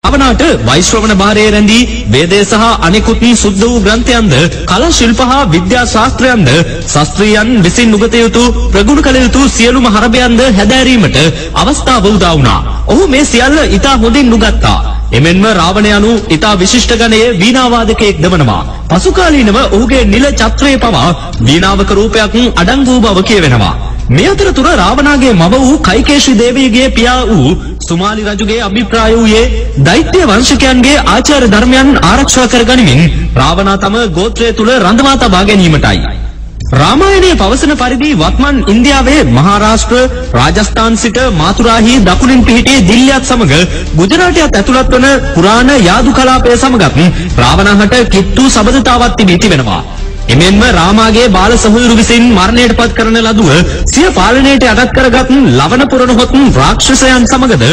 අවනාට වෛශ්‍රවණ භාරයේ රැඳී වේදේ සහ අනෙකුත් සුද්ධ වූ ග්‍රන්ථයන්ද කලා ශිල්ප හා විද්‍යා ශාස්ත්‍රයන්ද ශාස්ත්‍රීයන් විසින් උගත යුතු ප්‍රගුණ කළ යුතු සියලුම හරබයන්ද හැදෑරීමට අවස්ථාව උදා වුණා. ඔහු මේ සියල්ල ඉතා හොඳින් නුගත්තා. එමෙන්ම රාවණ යනු ඉතා විශිෂ්ට ගණයේ වීණාවාදකයෙක් දමනවා. පසු කාලීනව ඔහුගේ නිල චත්‍රයේ පවා වීණාවක රූපයක් අඩංගු වූ බව කියවෙනවා. මේ අතරතුර රාවණාගේ මව වූ කයිකේශී දේවියගේ පියා වූ සුමාලි රජුගේ අභිප්‍රාය වූයේ දෛත්‍ය වංශිකයන්ගේ ආචාර ධර්මයන් ආරක්ෂා කර ගනිමින් රාවණා තම ගෝත්‍රය තුල රඳවා තබා ගැනීමටයි. රාමායනයේ පවසන පරිදි වත්මන් ඉන්දියාවේ මහාරාෂ්ට්‍ර රාජස්ථාන් සිට මාතුරාහි දකුණින් පිහිටි දිල්ලියත් සමග ගුජරාටයත් ඇතුළත් වන පුරාණ යාදු කලාපය සමගත් රාවණාහට කිට්ටු සබඳතාවක් තිබී තිබෙනවා. එමෙන්ම රාමාගේ බාල සහෝදරු විසින් මරණයට පත් කරන ලදුව සිය පාලනයට යටත් කරගත් ලවණ පුරණහොත් රාක්ෂසයන් සමගද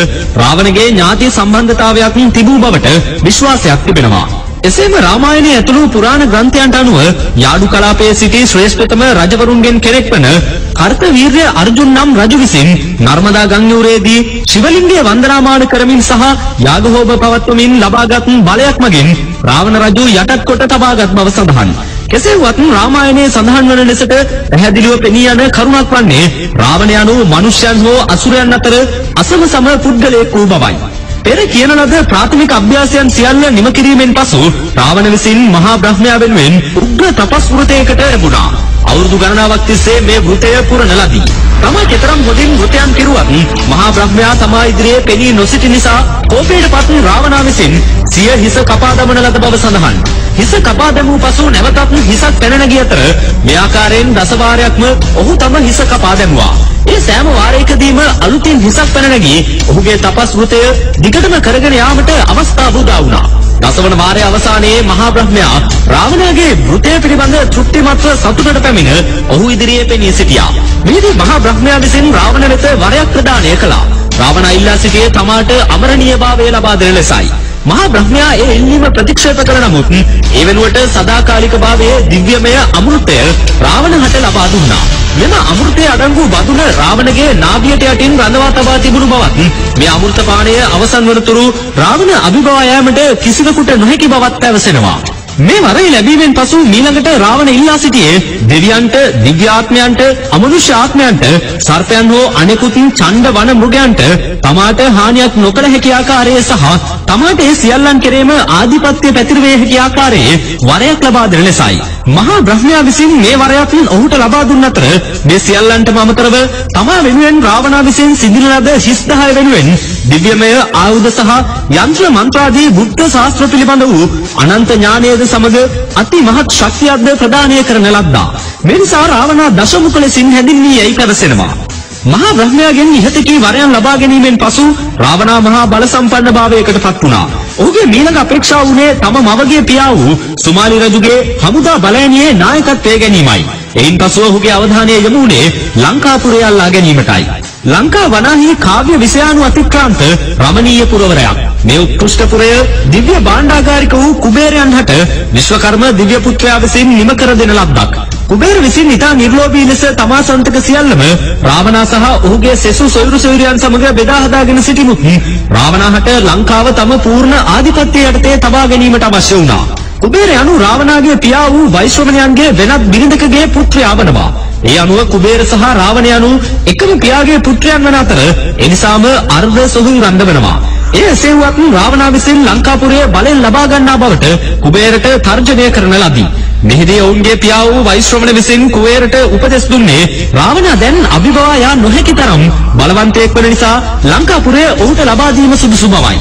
රාවණගේ ඥාති සම්බන්ධතාවයක් තිබූ බවට විශ්වාසයක් තිබෙනවා. එසේම රාමායනයේ ඇතුළු පුරාණ ග්‍රන්ථයන්ට අනුව යාඩු කලාපයේ සිටි ශ්‍රේෂ්ඨතම රජවරුන්ගෙන් කෙනෙක් වන කර්තවීර්ය අර්ජුන් නම් රජු විසින් නර්මදා ගංගාවරයේදී ශිවලිංගය වන්දනාමාන කරමින් සහ යාගහෝම පවත්වමින් ලබාගත් බලයක් මගින් රාවණ රජු යටත් කොට තබාගත් බව සඳහන්. කෙසේ වුවත් රාමායනයේ සඳහන් වන ලෙසට පැහැදිලිව පෙනී යන කරුණක් වන්නේ රාවණ යනු මනුෂ්‍යයන් හෝ අසුරයන් අතර අසම සම පුද්ගලයෙක් වූ බවයි. පෙර කියන ලද ප්‍රාථමික අභ්‍යාසයන් සියල්ල නිම කිරීමෙන් පසු රාවණ විසින් මහා බ්‍රහ්මයා වෙනුවෙන් උග්‍ර තපස් වෘතයකට ලැබුණා. අවුරුදු ගණනාවක් තිස්සේ මේ වෘතය පුරන ලදී. තමා කෙතරම් හොඳින් වෘතයන් කෙරුවත් මහා බ්‍රහ්මයා තමා ඉදිරියේ පෙනී නොසිටි නිසා කෝපයට පත් රාවණා විසින් සිය හිස කපා දමන ලද බව සඳහන්. හිස කපා දැමූ පසු නැවතත් හිසක් පැන නැගී අතර මේ ආකාරයෙන් දසවාරයක්ම ඔහු තම හිස කපා දැමුවා. ඒ සෑම වාරයකදීම අලුතින් හිසක් පැන නැගී ඔහුගේ තපස් වෘතය දිගටම කරගෙන යාමට අවස්ථාව උදා වුණා. දසවන වාරයේ අවසානයේ මහා බ්‍රහ්මයා රාවණගේ වෘතය පිළිබඳ තෘප්තිමත්ව සතුටට පැමිණ ඔහු ඉදිරියේ පෙනී සිටියා. මෙහිදී මහා බ්‍රහ්මයා විසින් රාවණ වෙත වරයක් ප්‍රදානය කළා. රාවණ ඉල්ලා සිටියේ තමාට අමරණීයභාවය ලබා දෙන ලෙසයි. මහා බ්‍රහ්මයා ඒ ඉල්ලීම ප්‍රතික්ෂේප කළ නමුත් ඒ වෙනුවට සදාකාලික භාවයේ දිව්‍යමය අමෘතය රාවණහට ලබා දුන්නා. මෙම අමෘතයේ අඩංගු බඳුන රාවණගේ නාභියට යටින් රඳවා තබා තිබුණු බවත් මේ අමෘත පානය අවසන් වනතුරු රාවණ අභිභවා යෑමට කිසිවෙකුට නොහැකි බවත් පැවසෙනවා. මේ වරය ලැබීමෙන් පසු ඊළඟට රාවණ ඉල්ලා සිටියේ දෙවියන්ට, දිව්‍යාත්මයන්ට, අමනුෂ්‍ය ආත්මයන්ට, සර්පයන් හෝ අනෙකුත් ඡණ්ඩ වන මෘගයන්ට තමාට හානියක් නොකළ හැකි ආකාරයේ සහ තමාට ඒ සියල්ලන් කෙරෙහිම ආධිපත්‍ය පැතිරවිය හැකි ආකාරයේ වරයක් ලබා දෙන ලෙසයි. මහා බ්‍රහ්මයා විසින් මේ වරයක් ඔහුට ලබා දුන් අතර මේ සියල්ලන්ටම අමතරව තමා වෙනුවෙන් රාවණා විසින් සිදින ලද හිස් 10 වෙනුවෙන් දිව්‍යමය ආයුධ සහ යන්ත්‍ර මන්ත්‍රාදී බුද්ධ ශාස්ත්‍ර පිළිබඳ වූ අනන්ත ඥානයේද සමග අති මහත් ශක්තියක්ද ප්‍රදානය කරන ලද්දා. මේ නිසා රාවණා දශමුඛ ලෙසින් හැඳින්වී යයි පැවසෙනවා. මහා බ්‍රහ්මයාගෙන් ඉහත කී වරයන් ලබා ගැනීමෙන් පසු රාවණා මහා බල සම්පන්න භාවයකට පත් වුණා. ඔහුගේ ඊළඟ අපේක්ෂාව වුණේ තම මවගේ පියා වූ සුමාලි රජුගේ හමුදා බලයනියේ නායකත්වය ගැනීමයි. එයින් පසු ඔහුගේ අවධානය යොමු වුණේ ලංකාපුරය අල්ලා ගැනීමටයි. ලංකා වනාහි කාව්‍ය විෂයානු අතික්‍රාන්ත රමණීය පුරවරයක්. මේ උත්කෘෂ්ඨ පුරය දිව්‍ය භාණ්ඩාගාරික වූ කුබේරයන් හට විශ්වකර්ම දිව්‍ය පුත්‍රයා විසින් නිම කර දෙන ලද්දක්. කුබේර විසින් ඉතා නිර්ලෝභී ලෙස තමා සන්තක සියල්ලම රාවණා සහ ඔහුගේ සෙසු සොයුරු සොයුරියන් සමග බෙදා හදාගෙන සිටිමුත් රාවණාහට ලංකාව තම පූර්ණ ආධිපත්‍ය යටතේ තබා ගැනීමට අවශ්‍ය වුණා. කුබේර යනු රාවණාගේ පියා වූ වෛශ්‍රවණයන්ගේ වෙනත් බිරිඳකගේ පුත්‍රයා වනවා. ඒ අනුව කුබේර සහ රාවණ යනු එකම පියාගේ පුත්‍රයන් වන අතර එනිසාම අර්ධ සොහොයුරන් වෙනවා. ඒ එසේවත් රාවණා විසින් ලංකාපුරයේ බලෙන් ලබා ගන්නා බවට කුබේරට තර්ජනය කරන ලදී. මෙහිදී ඔවුන්ගේ පියා වූ වෛශ්‍රවණ විසින් කුබේරට උපදෙස් දුන්නේ රාවණා දැන් අභිභවා යා නොහැකි තරම් බලවන්තයෙක් වන නිසා ලංකාපුරය ඔහුට ලබා දීම සුදුසු බවයි.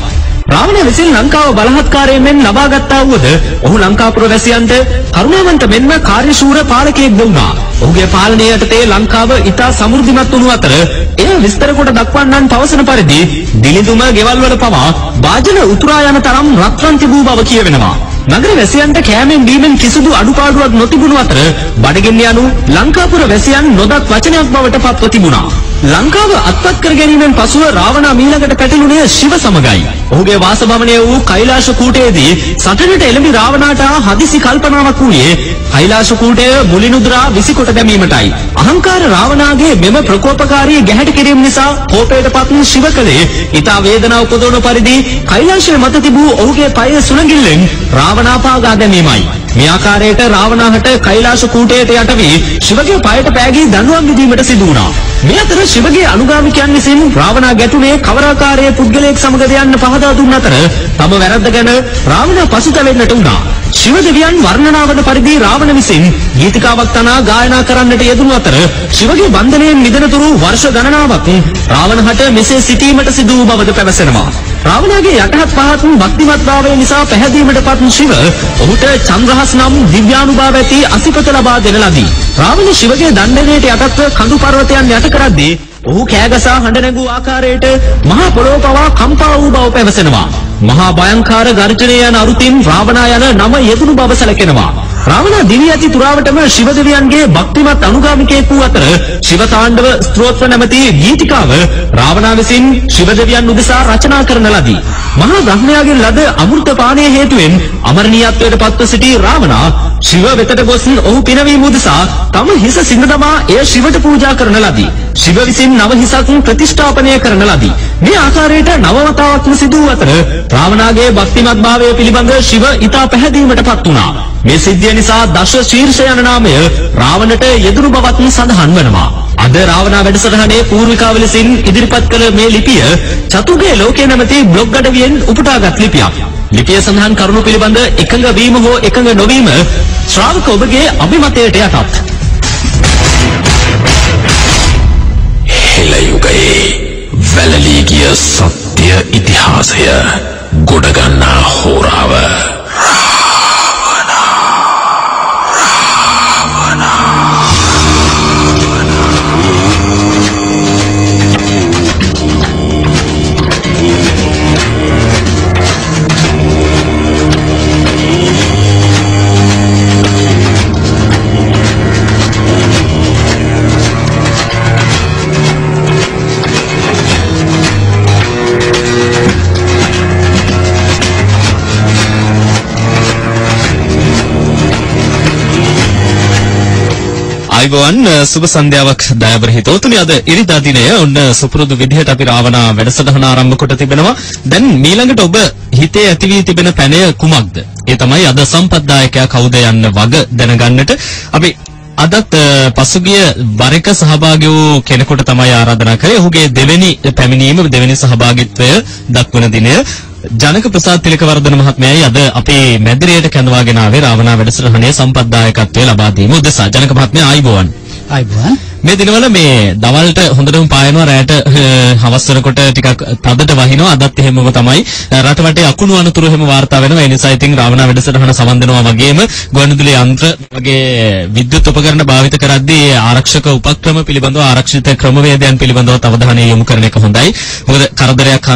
රාවණ විසින් ලංකාව බලහත්කාරයෙන් ලබා ගත්තා වූද ඔහු ලංකාපුර වැසියන්ට කරුණාවන්ත මෙන්ම කාර්යශූර පාලකයෙක් වුණා. ඔහුගේ පාලනය යටතේ ලංකාව ඉතා සමෘද්ධිමත් වුණු අතර එය විස්තර කොට දක්වන්නන් පවසන පරිදි දිලිඳුම ගෙවල් වල පවා වාජන උතුරා යන තරම් රත්රන් තිබූ බව කියවෙනවා. නගර වැසියන්ට කෑමෙන් බීමෙන් කිසිදු අඩුපාඩුවක් නොතිබුණු අතර බඩගින්න යනු ලංකාපුර වැසියන් නොදත් වචනයක් බවට පත්ව තිබුණා. ලංකාව අත්පත් කර ගැනීමෙන් පසුව රාවණා මීළඟට පැටළුණේ ශිව සමගයි. ඔහුගේ වාසභවනය වූ කෛලාශ කූටයේදී සටනට එළඹි රාවණාට හදිසි කල්පනාවක් වූයේ කෛලාශ කූටය මුලිනුදුරා විසිකොට දැමීමටයි. අහංකාර රාවණාගේ මෙම ප්‍රකෝපකාරී ගැහැට කිරීම නිසා කෝපයට පත් ශිව කලේ ඊතා වේදනාව උපදවන පරිදි කෛලාශයේ මත තිබූ ඔහුගේ පය සුළඟිල්ලෙන් රාවණා පාගා දැමීමයි. මේ ආකාරයට රාවණාහට කෛලාශ කූටයට යට වී ශිවගේ පයට පෑගී දඬුවම් විදීමට සිදු වුණා. මේ අතර ශිවගේ අනුගාමිකයන් විසින් රාවණා ගැටුනේ කවරාකාරයේ පුද්ගලයෙක් සමගද යන්න පහදා දුන් අතර තම වැරද්ද ගැන රාවණා පසුතැවෙන්නට වුණා. ශිව දෙවියන් වර්ණනාවන පරිදි රාවණ විසින් ගීතිකාවක් තනා ගායනා කරන්නට යෙදුණු අතර ශිවගේ බන්ධනයෙන් මිදෙනතුරු වර්ෂ ගණනාවක් රාවණහට මෙසේ සිටීමට සිදු වූ බවද පැවසෙනවා. රාවණගේ යටහත් පහත් භක්තිමත් භාවය නිසා පැහැදීමට පත් ශිව ඔහුට චන්ද්‍රහස් නම් දිව්‍යානුභාව ඇති අසිපත ලබා දෙන ලදී. රාවණ ශිවගේ දණ්ඩනයට යටත්ව කඳු පර්වතයන් යට කරද්දී ඔහු කෑගසා හඬ නැගූ ආකාරයට මහා පොළොව පවා කම්පා වූ බව පැවසෙනවා. මහා භයංකාර ගර්ජනය යන අරුතින් රාවණා යන නම යෙදුණු බව සැලකෙනවා. රාවණා දිවි ඇති තුරාවටම ශිව දෙවියන්ගේ භක්තිමත් අනුගාමිකයෙකු අතර ශිව තාණ්ඩව ස්තෝත්‍ර නැමැති ගීතිකාව රාවණා විසින් ශිව දෙවියන් උදෙසා රචනා කරන ලදී. මහා බ්‍රහ්මයාගෙන් ලද අමෘත පානය හේතුවෙන් අමරණීයත්වයට පත්ව සිටි රාවණා ශිව වෙතට ගොස් ඔහු පිනවීම උදෙසා තම හිස සිඟ දමා එය ශිවට පූජා කරන ලදී. ශිව විසින් නව හිසක් ප්‍රතිෂ්ඨාපනය කරන ලදී. මේ ආකාරයට නව වතාවක්ම සිදු වූ අතර රාවණාගේ භක්තිමත් භාවය පිළිබඳ ශිව ඊතා පැහැදීමටපත් වුණා. මේ සිද්ධිය නිසා දශ ශීර්ෂ යන නාමය රාවණට යෙදුණු බවත් සඳහන් වෙනවා. අද රාවණා වැඩසටහනේ පූර්විකාව ලෙසින් ඉදිරිපත් කළ මේ ලිපිය චතුගේ ලෝකයේ නැමැති බ්ලොග් අඩවියෙන් උපුටාගත් ලිපියක්. ලිපිය සඳහන් කරුණු පිළිබඳ එකඟ වීම හෝ එකඟ නොවීම ශ්‍රාවක ඔබගේ අභිමතයට යටත්. හෙළ යුගයේ වැළලී ගිය සත්‍ය ඉතිහාසය ගොඩගන්නා හෝරාව අයිබෝන් සුබ සන්ධ්‍යාවක් දයාබර හිතවතුනි. අද ඉරිදා දිනය ඔන්න සුපුරුදු විදිහට අපි රාවණා වැඩසටහන ආරම්භ කොට තිබෙනවා. දැන් මීළඟට ඔබ හිතේ ඇති වී තිබෙන පැනය කුමක්ද? ඒ තමයි අද සම්පත්දායකයා කවුද යන්න වග දැනගන්නට අපි අදත් පසුගිය වරක සහභාගී වූ කෙනෙකුට තමයි ආරාධනා කරේ. ඔහුගේ දෙවෙනි පැමිණීම දෙවෙනි සහභාගීත්වය දක්වන දිනය ජනක ප්‍රසාද් තිලකවර්ධන මහත්මයායි අද අපේ මැදිරියට කැඳවාගෙන ආවේ රාවණා වැඩසටහනේ සම්පත්දායකත්වය ලබා දීම උදෙසා. ජනක මහත්මයා ආයිබෝවන්. ආයිබෝවන්. මේ දිනවල මේ දවල්ට හොඳටම පායනවා, රැයට හවස් වෙනකොට ටිකක් තදට වහිනවා. අදත් එහෙමම තමයි. රට වටේ අකුණු අනතුරු එහෙම වාර්තා වෙනවා. ඒ නිසා ඉතින් රාවණා වැඩසටහන සමන් දෙනවා වගේම ගුවන්විදුලි යන්ත්‍ර වගේ විද්‍යුත් උපකරණ භාවිත කරද්දී ආරක්ෂක උපක්‍රම පිළිබඳව ආරක්ෂිත ක්‍රමවේදයන් පිළිබඳව අවධානය යොමු කරන එක හොඳයි. මොකද කරදරයක්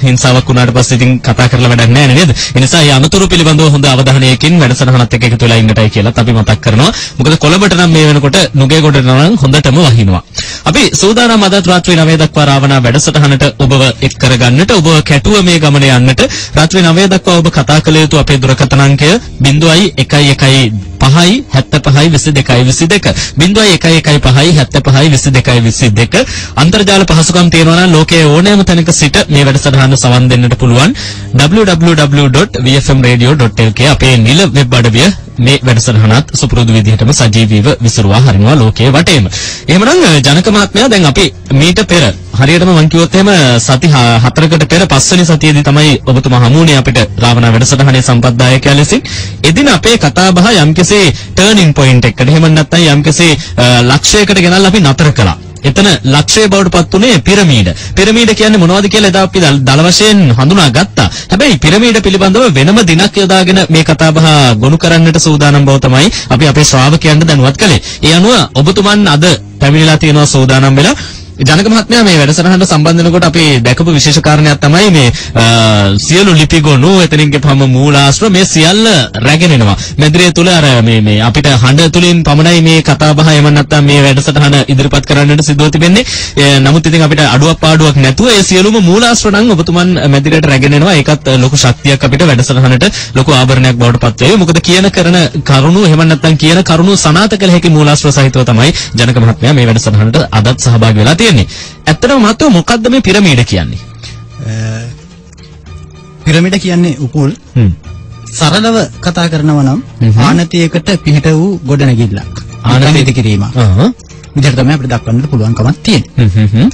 හිංසාවක් වුණාට පස්සේ ඉතින් කතා කරලා වැඩක් නැහැ නේද? ඒ නිසා මේ අනතුරු පිළිබඳව හොඳ අවධානයකින් වැඩසටහනත් එක්ක එකතු වෙලා ඉන්නටයි කියලාත් අපි මතක් කරනවා. මොකද කොළඹට නම් මේ වෙනකොට නුගේගොඩට නම් හොඳටම වහිනවා. අපි සූදානම් අද රාත්‍රී 9 දක්වා රාවණා වැඩසටහනට ඔබව එක් කරගන්නට, ඔබ කැටුව මේ ගමන යන්නට රාත්‍රී 9 දක්වා ඔබ කතා කළ යුතු අපේ දුරකථන අංකය 0.115 752222 0.115 අන්තර්ජාල පහසුකම් තියෙනවා නම් ලෝකයේ ඕනෑම තැනක සිට මේ වැඩසටහන සවන් දෙන්නට පුළුවන්. www.vfmradio.lk අපේ නිල වෙබ් අඩවිය මේ වැඩසටහනත් සුපුරුදු විදිහටම සජීවීව විසිරුවා හරිනවා ලෝකයේ වටේම. එහෙමනම් ජනක මහත්මයා දැන් අපි මීට පෙර හරියටම මම කිව්වොත් එහෙම සති 4කට පෙර 5 වෙනි සතියේදී තමයි ඔබතුමා හමුුනේ අපිට රාවණා වැඩසටහනේ සම්පත්දායකයා ලෙසින්. එදින අපේ කතා බහ යම්කිසි ටර්නින් පොයින්ට් එකකට එහෙම නැත්නම් යම්කිසි ලක්ෂයකට ගෙනල්ලා අපි නතර කළා. එතන ලක්ෂය බවට පත් උනේ පිරමීඩ. පිරමීඩ කියන්නේ මොනවද කියලා එදා අපි දල වශයෙන් හඳුනා ගත්තා. හැබැයි පිරමීඩ පිළිබඳව වෙනම දිනක් යොදාගෙන මේ කතා බහ ගොනු කරන්නට සූදානම් බව තමයි අපි අපේ ශ්‍රාවකයන්ට දැනුවත් කළේ. ඒ අනුව ඔබතුමන් අද පැමිණලා තියෙනවා සූදානම් වෙලා. ජනක මහත්මයා මේ වැඩසටහනට සම්බන්ධ වෙනකොට අපි දැකපු විශේෂ කාරණයක් තමයි මේ සියලු ලිපිගොනු එතනින් ගෙපම මූලාශ්‍ර මේ සියල්ල රැගෙන එනවා. මැදිරිය තුල අර මේ අපිට හඬ තුලින් පමණයි මේ කතා බහ එමන් නැත්නම් මේ වැඩසටහන ඉදිරිපත් කරන්නට සිදුව තිබෙන්නේ. නමුත් ඉතින් අපිට අඩුවක් පාඩුවක් නැතුව ඒ සියලුම මූලාශ්‍ර නම් ඔබතුමන් මැදිරියට රැගෙන එනවා. ඒකත් ලොකු ශක්තියක් අපිට වැඩසටහනට ලොකු ආභරණයක් බවට පත් වෙයි. මොකද කියන කරන කරුණු එහෙම නැත්නම් කියන කරුණු සනාථ කළ හැකි මූලාශ්‍ර සහිතව තමයි ජනක මහත්මයා මේ වැඩසටහනට අදත් සහභාගී වෙලා තියෙන්නේ. ඇත්තටම මහත්තයෝ මොකද්ද මේ පිරමීඩ කියන්නේ? පිරමීඩ කියන්නේ උපුල්. සරලව කතා කරනවා නම් ආනතියකට පිහිට වූ ගොඩනැගිල්ලක්. ආනතිය කිරීම. විදිහට තමයි අපිට දක්වන්නට පුළුවන්කමක් තියෙන්නේ.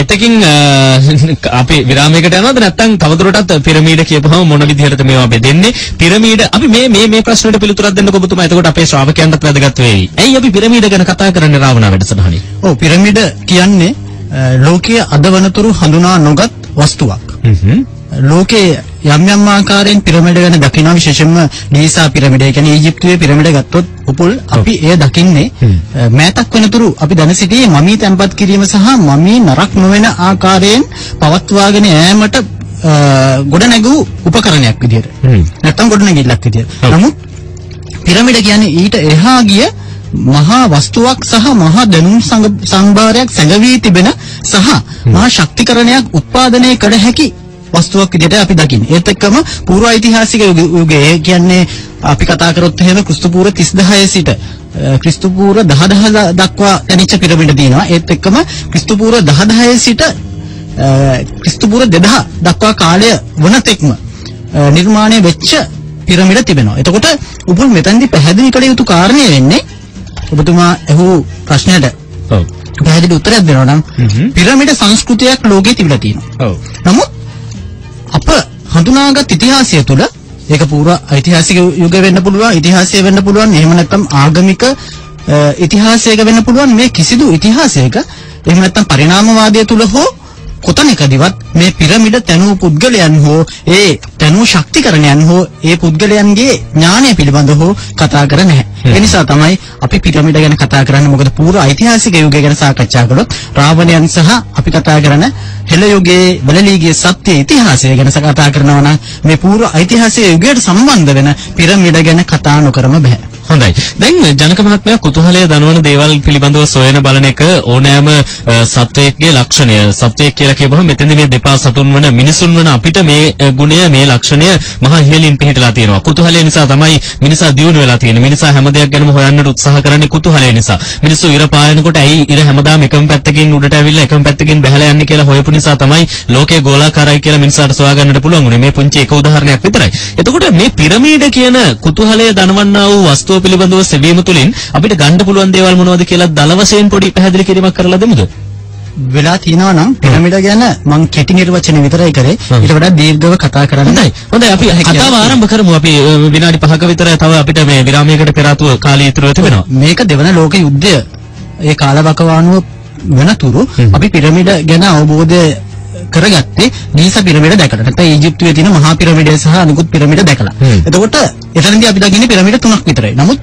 එතකින් අපි විරාමයකට යනවද නැත්නම් තවදුරටත් පිරමීඩ කියපුවම මොන විදිහටද මේවා බෙදෙන්නේ? පිරමීඩ අපි මේ ප්‍රශ්නෙට පිළිතුරක් දෙන්නකො ඔබතුමා. එතකොට අපේ ශ්‍රාවකයන්ටත් වැදගත් වෙයි. ඇයි අපි පිරමීඩ ගැන කතා කරන්නේ රාවණා වැඩසටහනේ? ඔව්, පිරමීඩ කියන්නේ ලෝකයේ අදවනතුරු හඳුනා නොගත් වස්තුවක්. ලෝකයේ යම් යම් ආකාරයෙන් පිරමීඩ ගැන දකිනවා. විශේෂයෙන්ම ගීසා පිරමීඩ, ඒ කියන්නේ ඊජිප්තුවේ පිරමීඩ ගත්තොත් උපුල් අපි එය දකින්නේ මෑතක් වෙනතුරු අපි දැන සිටියේ මමී තැන්පත් කිරීම සහ මමී නරක් නොවන ආකාරයෙන් පවත්වාගෙන යෑමට ගොඩනැගූ උපකරණයක් විදියට. නැත්තම් ගොඩනැගිල්ලක් විදියට. නමුත් පිරමීඩ කියන්නේ ඊට එහා ගිය මහා වස්තුවක් සහ මහා දැනුම් සම්භාරයක් සැඟවී තිබෙන සහ මහා ශක්තිකරණයක් උත්පාදනය කළ හැකි වස්තුවක් විදිහට අපි දකින්නේ. ඒත් එක්කම පූර්ව ඓතිහාසික යුගයේ කියන්නේ අපි කතා කරොත් එහෙම ක්‍රිස්තු පූර්ව 30000 සිට ක්‍රිස්තු පූර්ව 10000 දක්වා තනිච්ච පිරමීඩ තියෙනවා. ඒත් එක්කම ක්‍රිස්තු පූර්ව 10000 සිට ක්‍රිස්තු පූර්ව 2000 දක්වා කාලය වනතෙක්ම නිර්මාණය වෙච්ච පිරමීඩ තිබෙනවා. එතකොට උපුල් මෙතනදී පැහැදිලි කළ යුතු කාරණය වෙන්නේ ඔබතුමා අහූ ප්‍රශ්නයට පැහැදිලි උත්තරයක් දෙනවා නම් පිරමීඩ සංස්කෘතියක් ලෝකේ තිබිලා තියෙනවා. නමුත් අප හඳුනාගත් ඉතිහාසය තුළ ඒක පූර්ව ඓතිහාසික යුග වෙන්න පුළුවන්, ඉතිහාසය වෙන්න පුළුවන්, එහෙම නැත්නම් ආගමික ඉතිහාසයක වෙන්න පුළුවන්. මේ කිසිදු ඉතිහාසයක එහෙම නැත්නම් පරිණාමවාදය තුළ හෝ කොතැනකදීවත් මේ පිරමීඩ තැනූ පුද්ගලයන් හෝ ඒ තැනූ ශක්තිකරණයන් හෝ ඒ පුද්ගලයන්ගේ ඥානය පිළිබඳව හෝ කතා කර නැහැ. ඒ නිසා තමයි අපි පිරමීඩ ගැන කතා කරන්නේ. මොකද පූර්ව ඓතිහාසික යුගය ගැන සාකච්ඡා කළොත් රාවණයන් සහ අපි කතා කරන හෙළ යුගයේ වැලලීගේ සත්‍ය ඉතිහාසය ගැන කතා කරනවා නම් මේ පූර්ව ඓතිහාසික යුගයට සම්බන්ධ වෙන පිරමීඩ ගැන කතා නොකරම බෑ. හොඳයි. දැන් ජනක මහත්මයා කුතුහලය දනවන දේවල් පිළිබඳව සොයන බලන එක ඕනෑම සත්වයකගේ ලක්ෂණය. සත්වයෙක් කියලා කියවහම මෙතෙන්දී මේ දෙපා සතුන් වන මිනිසුන් වන අපිට මේ ගුණය, මේ ලක්ෂණය මහා ඉහළින් පිහිටලා තියෙනවා. කුතුහලය නිසා තමයි මිනිසා දියුණු වෙලා තියෙන්නේ. මිනිසා හැම දෙයක් ගැනම හොයන්නට උත්සාහ කරන්නේ කුතුහලය නිසා. මිනිස්සු ඉර පායනකොට ඇයි ඉර හැමදාම එකම පැත්තකින් උඩට ඇවිල්ලා එකම පැත්තකින් බහලා යන්නේ කියලා හොයපු නිසා තමයි ලෝකේ ගෝලාකාරයි කියලා මිනිසාට සොයා ගන්නට පුළුවන් උනේ. මේ පුංචි එක උදාහරණයක් විතරයි. එතකොට මේ පිරමීඩ කියන කුතුහලය දනවන්නා වූ වස්තුව පිළිබඳව සෙවීම තුළින් අපිට ගන්න පුළුවන් දේවල් මොනවද කියලා දල වශයෙන් පොඩි පැහැදිලි කිරීමක් කරලා දෙමුද? වෙලා තියෙනවා නම් පිරමීඩ ගැන මම කෙටි නිර්වචන විතරයි කරේ. ඊට වඩා දීර්ඝව කතා කරන්න. හොඳයි අපි කතාව ආරම්භ කරමු. අපි විනාඩි 5ක විතර තව අපිට මේ විරාමයකට පෙර ආතුව කාලය ඉතුරුව තිබෙනවා. මේක දෙවන ලෝක යුද්ධය ඒ කාලවකවානුව වෙනතුරු අපි පිරමීඩ ගැන අවබෝධය කරගත්තේ ගීසා පිරමීඩ දැකලා. නැත්නම් ඊජිප්තුවේ තියෙන මහා පිරමීඩය සහ අනිකුත් පිරමීඩ දැකලා. එතකොට එතනදී අපි දකින්නේ පිරමීඩ 3ක් විතරයි. නමුත්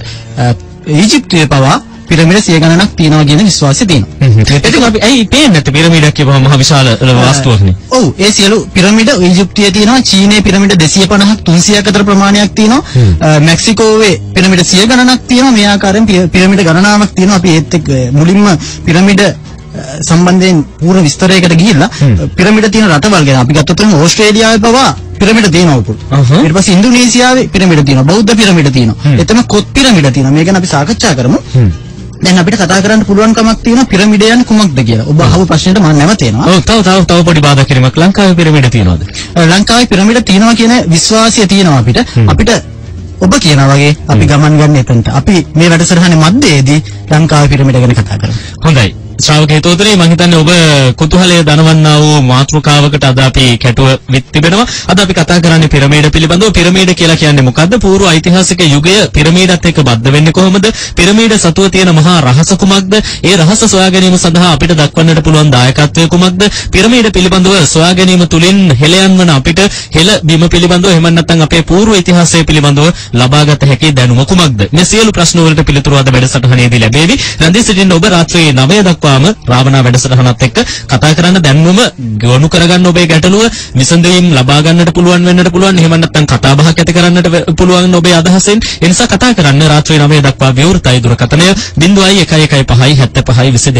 ඊජිප්තුවේ පවා පිරමීඩ 100 ගණනක් තියෙනවා කියන විශ්වාසය තියෙනවා. ඉතින් අපි ඇයි පේන්නේ නැත්තේ පිරමීඩයක් කියවම මහ විශාල වස්තුවක්නේ. ඔව්, ඒ සියලු පිරමීඩ ඊජිප්තුවේ තියෙනවා. චීනයේ පිරමීඩ 250ක් 300ක් අතර ප්‍රමාණයක් තියෙනවා. මෙක්සිකෝවේ පිරමීඩ 100 ගණනක් තියෙනවා. මේ ආකාරයෙන් පිරමීඩ ගණනාවක් තියෙනවා. අපි ඒත් එක්ක මුලින්ම පිරමීඩ සම්බන්ධයෙන් පූර්ණ විස්තරයකට ගිහිල්ලා පිරමීඩ තියෙන රටවල් ගැන අපි ගත්තොත් ඕස්ට්‍රේලියාවේ පවා පිරමීඩ තියෙනවා උපුල්. ඊට පස්සේ ඉන්දුනීසියාවේ පිරමීඩ තියෙනවා. බෞද්ධ පිරමීඩ තියෙනවා. එතන කොත් පිරමීඩ තියෙනවා. මේ ගැන අපි සාකච්ඡා කරමු. දැන් අපිට කතා කරන්න පුළුවන් කමක් තියෙනවා පිරමීඩ යන කුමක්ද කියලා. ඔබ අහපු ප්‍රශ්නෙට මම නැවතෙනවා. ඔව් තව පොඩි බාධා කිරීමක්. ලංකාවේ පිරමීඩ තියෙනවද? ලංකාවේ පිරමීඩ තියෙනවා කියන විශ්වාසය තියෙනවා අපිට. ඔබ කියනා වගේ අපි ගමන් ගන්න එතනට. අපි මේ වැඩසටහනේ මැදේදී ලංකාවේ පිරමීඩ ගැන කතා කරමු. හොඳයි. ශ්‍රාවක හිතවතුනි මම හිතන්නේ ඔබ කුතුහලය දනවන්නා වූ මාතෘකාවකට අද අපි කැටුව විත් තිබෙනවා. අද අපි කතා කරන්නේ පිරමීඩ පිළිබඳව. පිරමීඩ කියලා කියන්නේ මොකද්ද? පූර්ව ඓතිහාසික යුගය පිරමීඩත් එක්ක බද්ධ වෙන්නේ කොහොමද? පිරමීඩ සතුව තියෙන මහා රහස කුමක්ද? ඒ රහස සොයා ගැනීම සඳහා අපිට දක්වන්නට පුළුවන් දායකත්වය කුමක්ද? පිරමීඩ පිළිබඳව සොයා ගැනීම තුලින් හෙළයන් වන අපිට හෙළ බිම පිළිබඳව එහෙම නැත්නම් අපේ පූර්ව ඉතිහාසය පිළිබඳව ලබාගත හැකි දැනුම කුමක්ද? මේ සියලු ප්‍රශ්න වලට පිළිතුරු අද වැඩසටහනේදී ලැබෙවි. රැඳී සිටින්න ඔබ රාත්‍රියේ 9 දක්වා දක්වාම රාවණා වැඩසටහනත් එක්ක කතා කරන්න දැන්වම ගොනු කරගන්න ඔබේ ගැටලුව විසඳීම් ලබා ගන්නට පුළුවන් වෙන්නට පුළුවන්. එහෙම නැත්නම් කතා බහක් ඇති කරන්නට පුළුවන් ඔබේ අදහසෙන්. ඒ නිසා කතා කරන්න රාත්‍රී 9 දක්වා විවෘතයි දුරකථනය 0115 75 22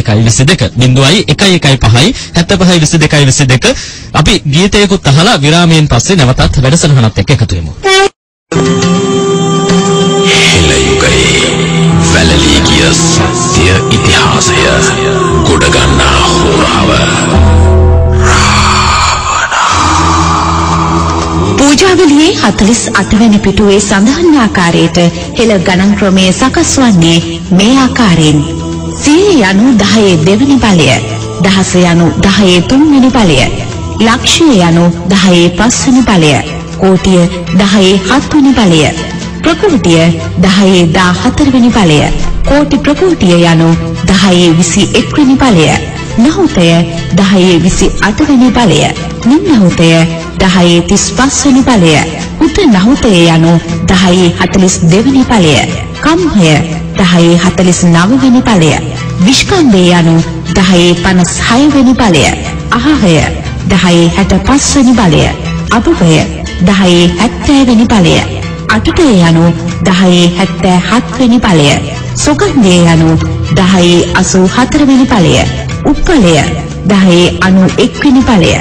0115 75 22 අපි ගීතයකුත් අහලා විරාමයෙන් පස්සේ නැවතත් වැඩසටහනත් එක්ක එකතු වෙමු. හෙළයුගයේ වැළලී ගිය සත්‍ය ඉතිහාසය ගොඩගන්නා හෝරාව පූජාවලියේ 48 වෙනි පිටුවේ සඳහන් ආකාරයට හෙළ ගණන් ක්‍රමයේ සකස් වන්නේ මේ ආකාරයෙන් 100 යනු 10 දෙවැනි බලය, දහස යනු 10 තුන්වෙනි බලය, ලක්ෂය යනු 10 පස්වෙනි බලය, කෝටිය 10 හත්වෙනි බලය, ප්‍රකෘතිය 10 14 වෙනි බලය, කෝටි ප්‍රකෘතිය යනු 10 21 වෙනි බලය, නහුතය 10 28 වෙනි බලය, නිම්නහුතය 10 35 වෙනි බලය, උත නහුතය යනු 10 42 වෙනි බලය, කම්හය 10 49 වෙනි බලය, විස්කම්බේ යනු 10 56 වෙනි බලය, අහහය 10 65 වෙනි බලය, අබුබය 10 70 වෙනි බලය, අටුතය යනු 10 77 වෙනි බලය, සොගන්ධය යනු 10 84 වෙනි බලය, උප්පලය 10 91 වෙනි බලය,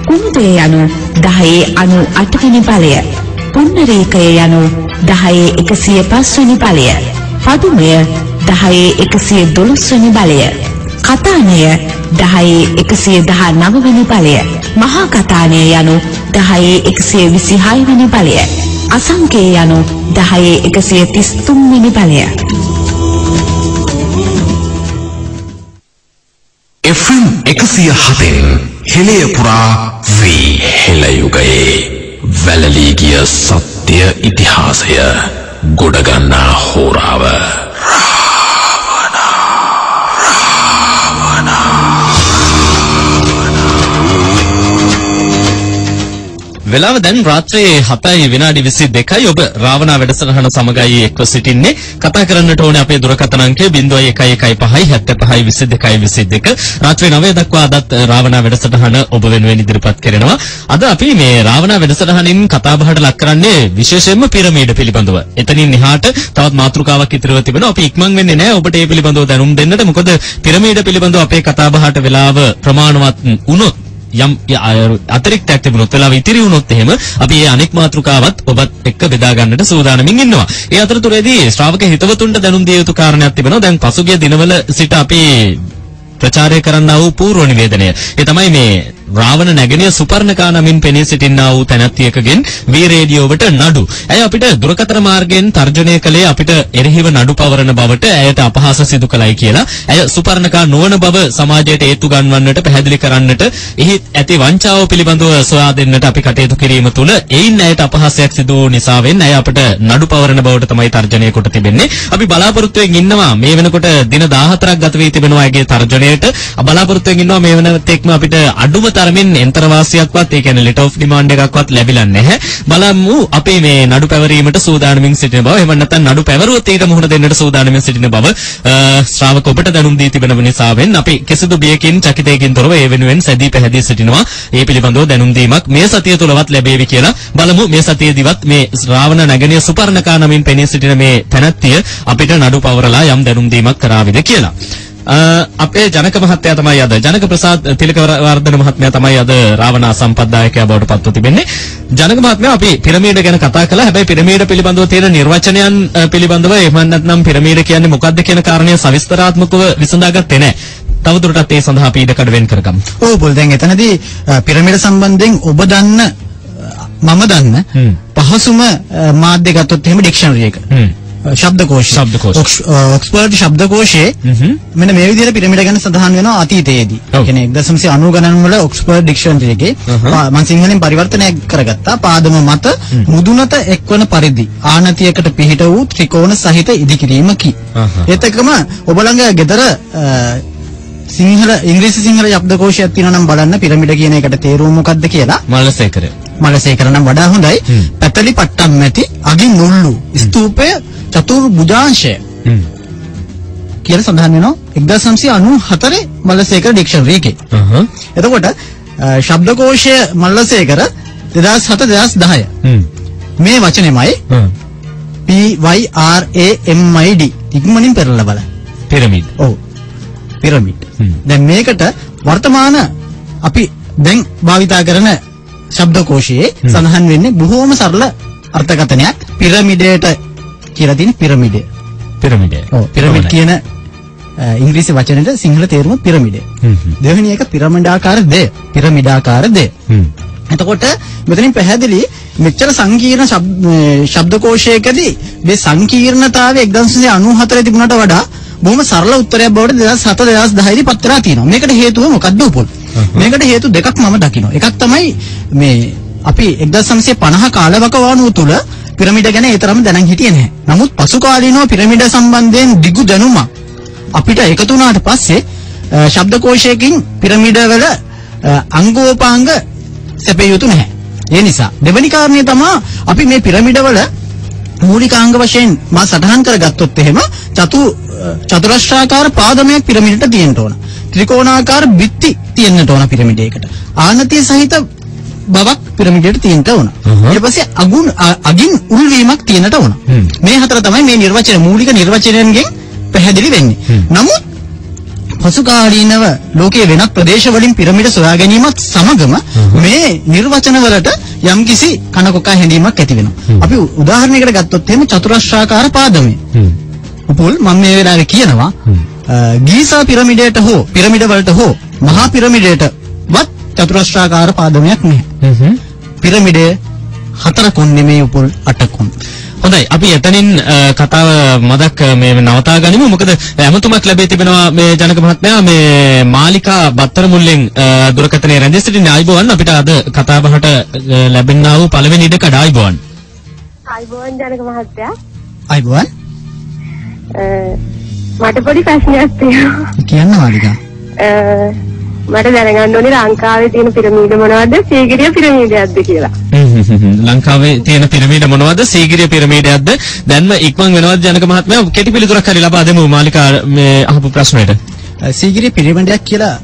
කුමුදය යනු 10 98 වෙනි බලය, පුන්නරීකය යනු 10 105 වෙනි බලය, පදුමය 10 112 වෙනි බලය, කතානය 10 119 වෙනි බලය, මහා කතානය යනු 10 126 වෙනි බලය, අසංකේ යනු 10 133 වෙනි බලය. FM 107 හෙළය පුරා වී හෙළයුගයේ වැළලී ගිය සත්‍ය ඉතිහාසය ගොඩගන්නා හෝරාව වෙලාව දැන් රාත්‍රියේ 7:22යි. ඔබ රාවණා වැඩසටහන සමගයි එක්ව සිටින්නේ. කතා කරන්නට ඕනේ අපේ දුරකථන අංකය 0115 75 22 රාත්‍රී 9 දක්වා අදත් රාවණා වැඩසටහන ඔබ වෙනුවෙන් ඉදිරිපත් කරනවා. අද අපි මේ රාවණා වැඩසටහනින් කතා බහට ලක් කරන්නේ විශේෂයෙන්ම පිරමීඩ පිළිබඳව. එතනින් එහාට තවත් මාතෘකාවක් ඉතිරිව තිබෙනවා. අපි ඉක්මන් වෙන්නේ නැහැ ඔබට මේ පිළිබඳව දැනුම් දෙන්නට. මොකද පිරමීඩ පිළිබඳව අපේ කතා බහට වෙලාව ප්‍රමාණවත් වුණොත් යම් අතිරික්තයක් තිබුණොත් වෙලාව ඉතිරි වුණොත් එහෙම අපි මේ අනෙක් මාතෘකාවත් ඔබත් එක්ක බෙදා ගන්නට සූදානමින් ඉන්නවා. ඒ අතරතුරේදී ශ්‍රාවක හිතවතුන්ට දැනුම් දිය යුතු කාරණයක් තිබෙනවා. දැන් පසුගිය දිනවල සිට අපි ප්‍රචාරය කරන්නා වූ පූර්ව නිවේදනය. ඒ තමයි මේ රාවණ නැගණිය සුපර්ණකා නමින් පෙනී සිටින්නා වූ තැනැත්තියකගෙන් වී රේඩියෝවට නඩු. ඇය අපිට දුරකථන මාර්ගයෙන් තර්ජනය කළේ අපිට එරෙහිව නඩු පවරන බවට ඇයට අපහාස සිදු කළයි කියලා. ඇය සුපර්ණකා නොවන බව සමාජයට ඒත්තු ගන්වන්නට පැහැදිලි කරන්නට එහි ඇති වංචාව පිළිබඳව සොයා දෙන්නට අපි කටයුතු කිරීම තුළ එයින් ඇයට අපහාසයක් සිදු වූ නිසාවෙන් ඇය අපිට නඩු පවරන බවට තමයි තර්ජනය කොට තිබෙන්නේ. අපි බලාපොරොත්තුවෙන් ඉන්නවා මේ වෙනකොට දින 14ක් ගත වී තිබෙනවා ඇගේ තර්ජනයට. බලාපොරොත්තුවෙන් ඉන්නවා මේ වෙනතෙක්ම අපිට අඩුම තරමින් එන්තරවාසියක්වත් ඒ කියන්නේ ලෙටර් ඔෆ් ඩිමාන්ඩ් එකක්වත් ලැබිලා නැහැ. බලමු අපි මේ නඩු පැවරීමට සූදානමින් සිටින බව. එහෙම නැත්නම් නඩු පැවරුවොත් ඊට මුහුණ දෙන්නට සූදානමින් සිටින බව ශ්‍රාවක ඔබට දැනුම් දී තිබෙන නිසාවෙන් අපි කිසිදු බියකින් චකිතයකින් තොරව ඒ වෙනුවෙන් සැදී පැහැදී සිටිනවා. ඒ පිළිබඳව දැනුම් දීමක් මේ සතිය තුලවත් ලැබේවි කියලා බලමු. මේ සතියේදීවත් මේ රාවණ නැගණිය සුපර්ණකා නමින් පෙනී සිටින මේ තැනැත්තිය අපිට නඩු පවරලා යම් දැනුම් දීමක් කරාවිද කියලා. අපේ ජනක මහත්තයා තමයි අද ජනක ප්‍රසාද් තිලකවර්ධන මහත්මයා තමයි අද රාවණ සම්පත්දායකයා බවට පත්ව තිබෙන්නේ. ජනක මහත්මයා අපි පිරමීඩ ගැන කතා කළා. හැබැයි පිරමීඩ පිළිබඳව තියෙන නිර්වචනයන් පිළිබඳව එහෙම නැත්නම් පිරමීඩ කියන්නේ මොකක්ද කියන කාරණය සවිස්තරාත්මකව විසඳාගත්තේ නැහැ. තවදුරටත් ඒ සඳහා අපි ඉඩ කඩ වෙන් කරගමු. ඔව් පොල් දැන් එතනදී පිරමීඩ සම්බන්ධයෙන් ඔබ දන්න මම දන්න පහසුම මාධ්‍ය ගත්තොත් එහෙම ඩික්ෂනරි එක. ශබ්දකෝෂ ඔක්ස්ෆර්ඩ් ශබ්දකෝෂයේ මෙන්න මේ විදිහට පිරමීඩ ගැන සඳහන් වෙනවා අතීතයේදී. ඒ කියන්නේ 1990 ගණන් වල ඔක්ස්ෆර්ඩ් ඩික්ෂනරි එකේ මම සිංහලෙන් පරිවර්තනය කරගත්තා. පාදම මත මුදුනට එක්වන පරිදි ආනතියකට පිහිට වූ ත්‍රිකෝණ සහිත ඉදිකිරීමකි. ඒත් එක්කම ඔබ ළඟ ගෙදර සිංහල ඉංග්‍රීසි සිංහල ශබ්දකෝෂයක් තියෙනවා නම් බලන්න පිරමීඩ කියන එකට තේරුම මොකක්ද කියලා. මලසේකර නම් වඩා හොඳයි. පැතලි පට්ටම් ඇති අගින් උල්ලු ස්තූපය චතුර්භුජාංශය. කියලා සඳහන් වෙනවා 1994 මල්ලසේකර ඩික්ෂනරි එකේ. එතකොට ශබ්දකෝෂය මල්ලසේකර 2007-2010 මේ වචනේමයි PYRAMID ඉක්මනින් පෙරලා බලන්න. පිරමිඩ්. ඔව්. පිරමිඩ්. දැන් මේකට වර්තමාන අපි දැන් භාවිතා කරන ශබ්දකෝෂයේ සඳහන් වෙන්නේ බොහෝම සරල අර්ථකථනයක් පිරමිඩයට කියලා තියෙන පිරමිඩය. පිරමිඩය. ඔව් පිරමිඩ් කියන ඉංග්‍රීසි වචනෙට සිංහල තේරුම පිරමිඩය. දෙවෙනි එක පිරමිඩාකාර දෙය. පිරමිඩාකාර දෙය. එතකොට මෙතනින් පැහැදිලි මෙච්චර සංකීර්ණ ශබ්දකෝෂයකදී මේ සංකීර්ණතාවය 1994 තිබුණාට වඩා බොහොම සරල උත්තරයක් බවට 2007-2010 දී පත් වෙලා තියෙනවා. මේකට හේතුව මොකක්ද උපුල්? මේකට හේතු දෙකක් මම දකිනවා. එකක් තමයි මේ අපි 1950 කාලවකවානුව තුල පිරමිඩ ගැන ඒ තරම් දැනන් හිටියේ නැහැ. නමුත් පසු කාලීනව පිරමිඩ සම්බන්ධයෙන් දිගු දැනුමක් අපිට එකතු වුණාට පස්සේ ශබ්දකෝෂයකින් පිරමිඩ වල අංගෝපාංග සැපිය යුතු නැහැ. ඒ නිසා දෙවෙනි කාරණේ තමයි අපි මේ පිරමිඩ වල මූලිකාංග වශයෙන් මා සටහන් කරගත්තොත් එහෙම චතුරස්‍රාකාර පාදමයක් පිරමිඩට තියෙන්න ඕන. ත්‍රිකෝණාකාර බිත්ති තියෙන්නට ඕන පිරමිඩයකට. ආනතිය සහිත බවක් පිරමිඩයට තියෙන්න ඕන. ඊට පස්සේ අගින් උල්වීමක් තියෙන්නට ඕන. මේ හතර තමයි මේ නිර්වචන මූලික නිර්වචනයන්ගෙන් පැහැදිලි වෙන්නේ. නමුත් පසු කාලීනව ලෝකයේ වෙනත් ප්‍රදේශ වලින් පිරමිඩ සොයා ගැනීමත් සමගම මේ නිර්වචන වලට යම්කිසි කනකොකා හැඳීමක් ඇති වෙනවා. අපි උදාහරණයකට ගත්තොත් එහෙම චතුරස්‍රාකාර පාදමය. උපුල් මම මේ වෙලාවේ කියනවා ගීසා පිරමිඩයට හෝ පිරමිඩ වලට හෝ මහා පිරමිඩයට වත් චතුරස්‍රාකාර පාදමයක් නැහැ. පිරමිඩය 4 කොන් නෙමෙයි උපුල් 8 කොන්. හොඳයි අපි එතනින් කතාව මදක් මේ නවතා ගනිමු. මොකද ඇමතුමක් ලැබී තිබෙනවා මේ ජනක මහත්මයා මේ මාලිකා බත්තර මුල්ලෙන් දුරකථනයේ රැඳී සිටින ආයිබෝවන් අපිට අද කතාබහට ලැබෙනා වූ පළවෙනි ඉඩකඩ ආයිබෝවන්. ආයිබෝවන් ජනක මහත්තයා. ආයිබෝවන්. මට පොඩි ප්‍රශ්නයක් තියෙනවා. කියන්න මාලිකා. මට දැනගන්න ඕනේ ලංකාවේ තියෙන පිරමීඩ මොනවද? සීගිරිය පිරමීඩයක්ද කියලා. ලංකාවේ තියෙන පිරමීඩ මොනවද? සීගිරිය පිරමීඩයක්ද? දැන්ම ඉක්මන් වෙනවද ජනක මහත්මයා? කෙටි පිළිතුරක් හරි ලබා දෙමු මාලිකා මේ අහපු ප්‍රශ්නෙට. සීගිරිය පිරමීඩයක් කියලා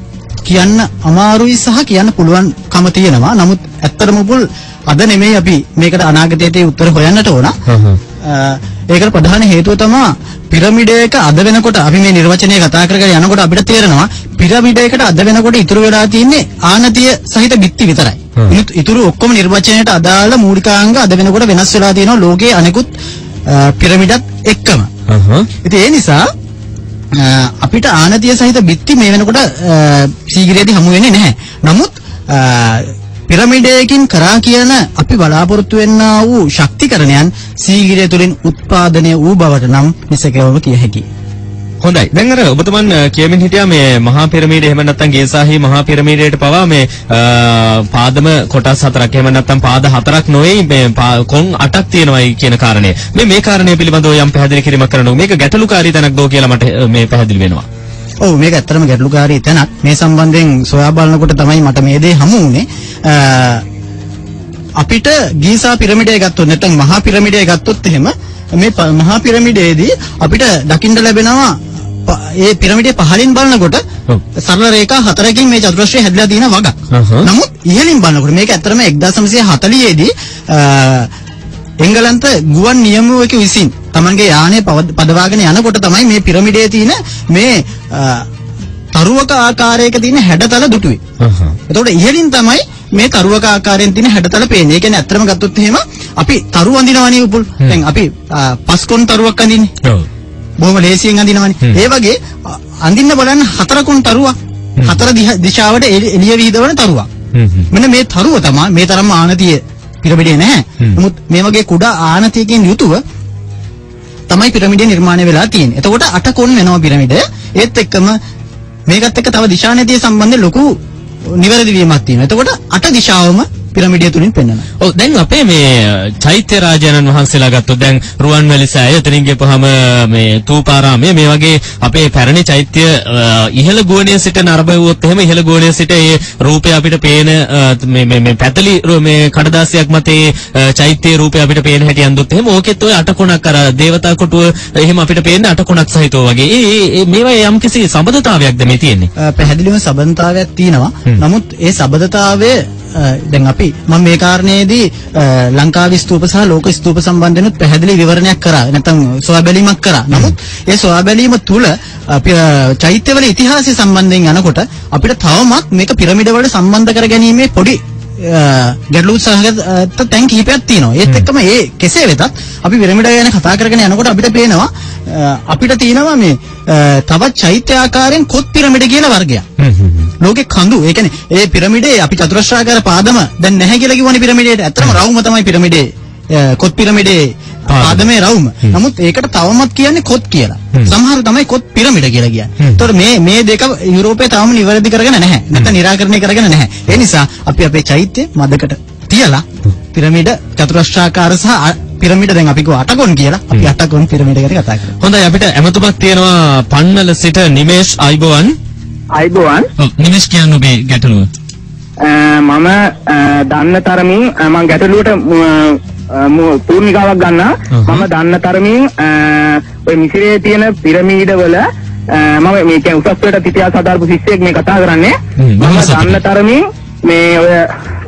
කියන්න අමාරුයි සහ කියන්න පුළුවන්කම තියෙනවා. නමුත් ඇත්තටම පුල් අද නෙමෙයි අපි මේකට අනාගතයේදී උත්තර හොයන්නට ඕන. ඒකට ප්‍රධාන හේතුව තමයි පිරමිඩයක අද වෙනකොට අපි මේ නිර්වචනය කතා කරගෙන යනකොට අපිට තේරෙනවා පිරමිඩයකට අද වෙනකොට ඉතුරු වෙලා තියෙන්නේ ආනතිය සහිත බිත්ති විතරයි. ඉතුරු ඔක්කොම නිර්වචනයට අදාළ මූලිකාංග අද වෙනකොට වෙනස් වෙලා තියෙනවා ලෝකයේ අනෙකුත් පිරමිඩත් එක්කම. ඉතින් ඒ නිසා අපිට ආනතිය සහිත බිත්ති මේ වෙනකොට සීගිරියේදී හමු වෙන්නේ නැහැ. නමුත් පිරමිඩයකින් කරා කියන අපි බලාපොරොත්තු වෙන්නා වූ ශක්තිකරණයන් සීගිරිය තුලින් උත්පාදනය වූ බවට නම් නිසකවම කිය හැකියි. හොඳයි. දැන් අර ඔබතුමන් කියමින් හිටියා මේ මහා පිරමීඩය එහෙම නැත්නම් ගේසාහි මහා පිරමීඩයට පවා මේ පාදම කොටස් 4ක් එහෙම නැත්නම් පාද 4ක් නොවේ මේ කොන් 8ක් තියෙනවායි කියන කාරණය. මේ කාරණය පිළිබඳව යම් පැහැදිලි කිරීමක් කරනවා. මේක ගැටලුකාරී තැනක් දෝ කියලා මට මේ පැහැදිලි වෙනවා. ඔව් මේක ඇත්තටම ගැටලුකාරී තැනක්. මේ සම්බන්ධයෙන් සොයා බලනකොට තමයි මට මේ දේ හමු වුනේ. අපිට ගීසා පිරමිඩය ගත්තොත් නැත්නම් මහා පිරමිඩය ගත්තොත් එහෙම මේ මහා පිරමිඩයේදී අපිට දකින්න ලැබෙනවා ඒ පිරමිඩේ පහළින් බලනකොට සරල රේඛා 4කින් මේ චතුරස්‍රය හැදලා තියෙන වගක්. නමුත් ඉහළින් බලනකොට මේක ඇත්තටම 1940 දී එංගලන්ත ගුවන් නියමුවෙකු විසින් Tamanගේ යානය පදවාගෙන යනකොට තමයි මේ පිරමිඩයේ තියෙන මේ තරුවක ආකාරයක තියෙන හැඩතල දුටුවේ. එතකොට ඉහළින් තමයි මේ තරුවක ආකාරයෙන් තියෙන හැඩතල පේන්නේ. ඒ කියන්නේ ඇත්තටම ගත්තොත් එහෙම අපි තරු අඳිනවනේ උපුල්. දැන් අපි පස්කොන් තරුවක් අඳින්නේ. ඔව්. බොහොම ලේසියෙන් අඳිනවනේ. ඒ වගේ අඳින්න බලන්න 4 කොන් තරුවක්. 4 දිශාවට එළිය විහිදවන තරුවක්. මෙන්න මේ තරුව තමයි මේ තරම් ආනතිය පිරමිඩේ නැහැ. නමුත් මේ වගේ කුඩා ආනතියකින් යුතුව තමයි පිරමිඩය නිර්මාණය වෙලා තියෙන්නේ. එතකොට 8 කොන් වෙනවා පිරමිඩය. ඒත් එක්කම මේකත් එක්ක තව දිශානතිය සම්බන්ධ ලොකු නිවැරදි වීමක් තියෙනවා. එතකොට 8 දිශාවම පිරමිඩය තුලින් පෙන්වනවා. ඔව් දැන් අපේ මේ චෛත්‍ය රාජානන් වහන්සේලා ගත්තොත් දැන් රුවන්වැලි සෑය එතනින් ගිහපුවාම මේ තූපාරාමයේ මේ වගේ අපේ පැරණි චෛත්‍ය ඉහළ ගෝණයේ සිට නරඹුවොත් එහෙම ඉහළ ගෝණයේ සිට ඒ රූපය අපිට පේන මේ පැතලි මේ කඩදාසියක් මත ඒ චෛත්‍යයේ රූපය අපිට පේන හැටි අඳුත් එහෙම ඕකෙත් ඔය අටකොණක් අර දේවතා කොටුව එහෙම අපිට පේන අටකොණක් සහිතව වගේ ඒ මේවා යම්කිසි සම්බන්ධතාවයක්ද මේ තියෙන්නේ? පැහැදිලිවම සම්බන්ධතාවයක් තියෙනවා. නමුත් ඒ සම්බන්ධතාවය දැන් අපි මම මේ කාරණේදී ලංකාවේ ස්තූප සහ ලෝක ස්තූප සම්බන්ධෙනුත් පැහැදිලි විවරණයක් කරා. නැත්නම් සොයා බැලීමක් කරා. නමුත් ඒ සොයා බැලීම තුල අපි චෛත්‍යවල ඉතිහාසය සම්බන්ධයෙන් යනකොට අපිට තවමත් මේක පිරමිඩ වලට සම්බන්ධ කරගැනීමේ පොඩි ගැටලු සහගත තැන් කිහිපයක් තියෙනවා. ඒත් එක්කම ඒ කෙසේ වෙතත් අපි පිරමිඩ ගැන කතා කරගෙන යනකොට අපිට පේනවා අපිට තියෙනවා මේ තවත් චෛත්‍ය ආකාරයෙන් කොත් පිරමිඩ කියලා වර්ගයක්. ලෝකේ කඳු ඒ කියන්නේ ඒ පිරමිඩේ අපි චතුරස්‍රාකාර පාදම දැන් නැහැ කියලා කිව්වනේ පිරමිඩේට. ඇත්තටම රවුම තමයි පිරමිඩේ කොත් පිරමිඩේ පාදමේ රවුම. නමුත් ඒකට තවමත් කියන්නේ කොත් කියලා. සමහරු තමයි කොත් පිරමිඩ කියලා කියන්නේ. ඒතකොට මේ දෙක යුරෝපයේ තාම නිවැරදි කරගෙන නැහැ. නැත්නම් निराකරණය කරගෙන නැහැ. ඒ නිසා අපි අපේ චෛත්‍ය මදකට තියලා පිරමිඩ චතුරස්‍රාකාර සහ පිරමිඩ දැන් අපි කිව්ව අටකොන් කියලා. අපි අටකොන් පිරමිඩ ගැන කතා කරමු. හොඳයි අපිට එමතුමක් තියෙනවා පන්නල සිට නිමේෂ් අයිබෝවන්. අයිබෝවන්. නිමේෂ් කියන්නේ ඔබේ ගැටලුව. මම දන්න තරමින් මම ගැටලුවට පූර්ණිකාවක් ගන්නවා. මම දන්න තරමින් ඔය මිසිරේ තියෙන පිරමීඩ වල මම මේ කියන්නේ උසස් පෙළට ඉතිහාස අදාළපු ශිෂ්‍යයෙක් මේ කතා කරන්නේ. මම දන්න තරමින් මේ ඔය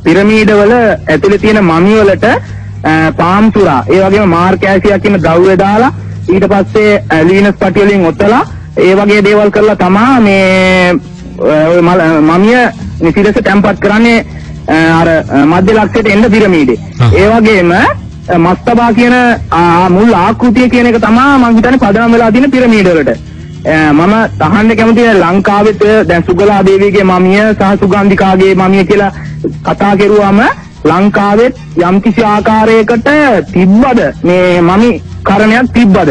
පිරමීඩ වල ඇතුලේ තියෙන මමි වලට පාම් සුරා ඒ වගේම මාර්කෑසියා කියන ද්‍රව්‍ය දාලා ඊට පස්සේ ලීනස් පටි වලින් ඔතලා ඒ වගේ දේවල් කරලා තමා මේ ඔය මමිය නිසිරස තැම්පත් කරන්නේ අර මධ්‍ය ලක්ෂයට එන්න පිරමීඩේ. ඒ වගේම මස්තබා කියන මුල් ආකෘතිය කියන එක තමයි මම හිතන්නේ පදනම් වෙලා තියෙන පිරමීඩ වලට. මම තහන්න කැමති ලංකාවෙත් දැන් සුගලා දේවියගේ මමිය සහ සුගන්ධිකාගේ මමිය කියලා කතා කරුවාම ලංකාවෙත් යම්කිසි ආකාරයකට තිබ්බද මේ මමි කරණයක් තිබ්බද?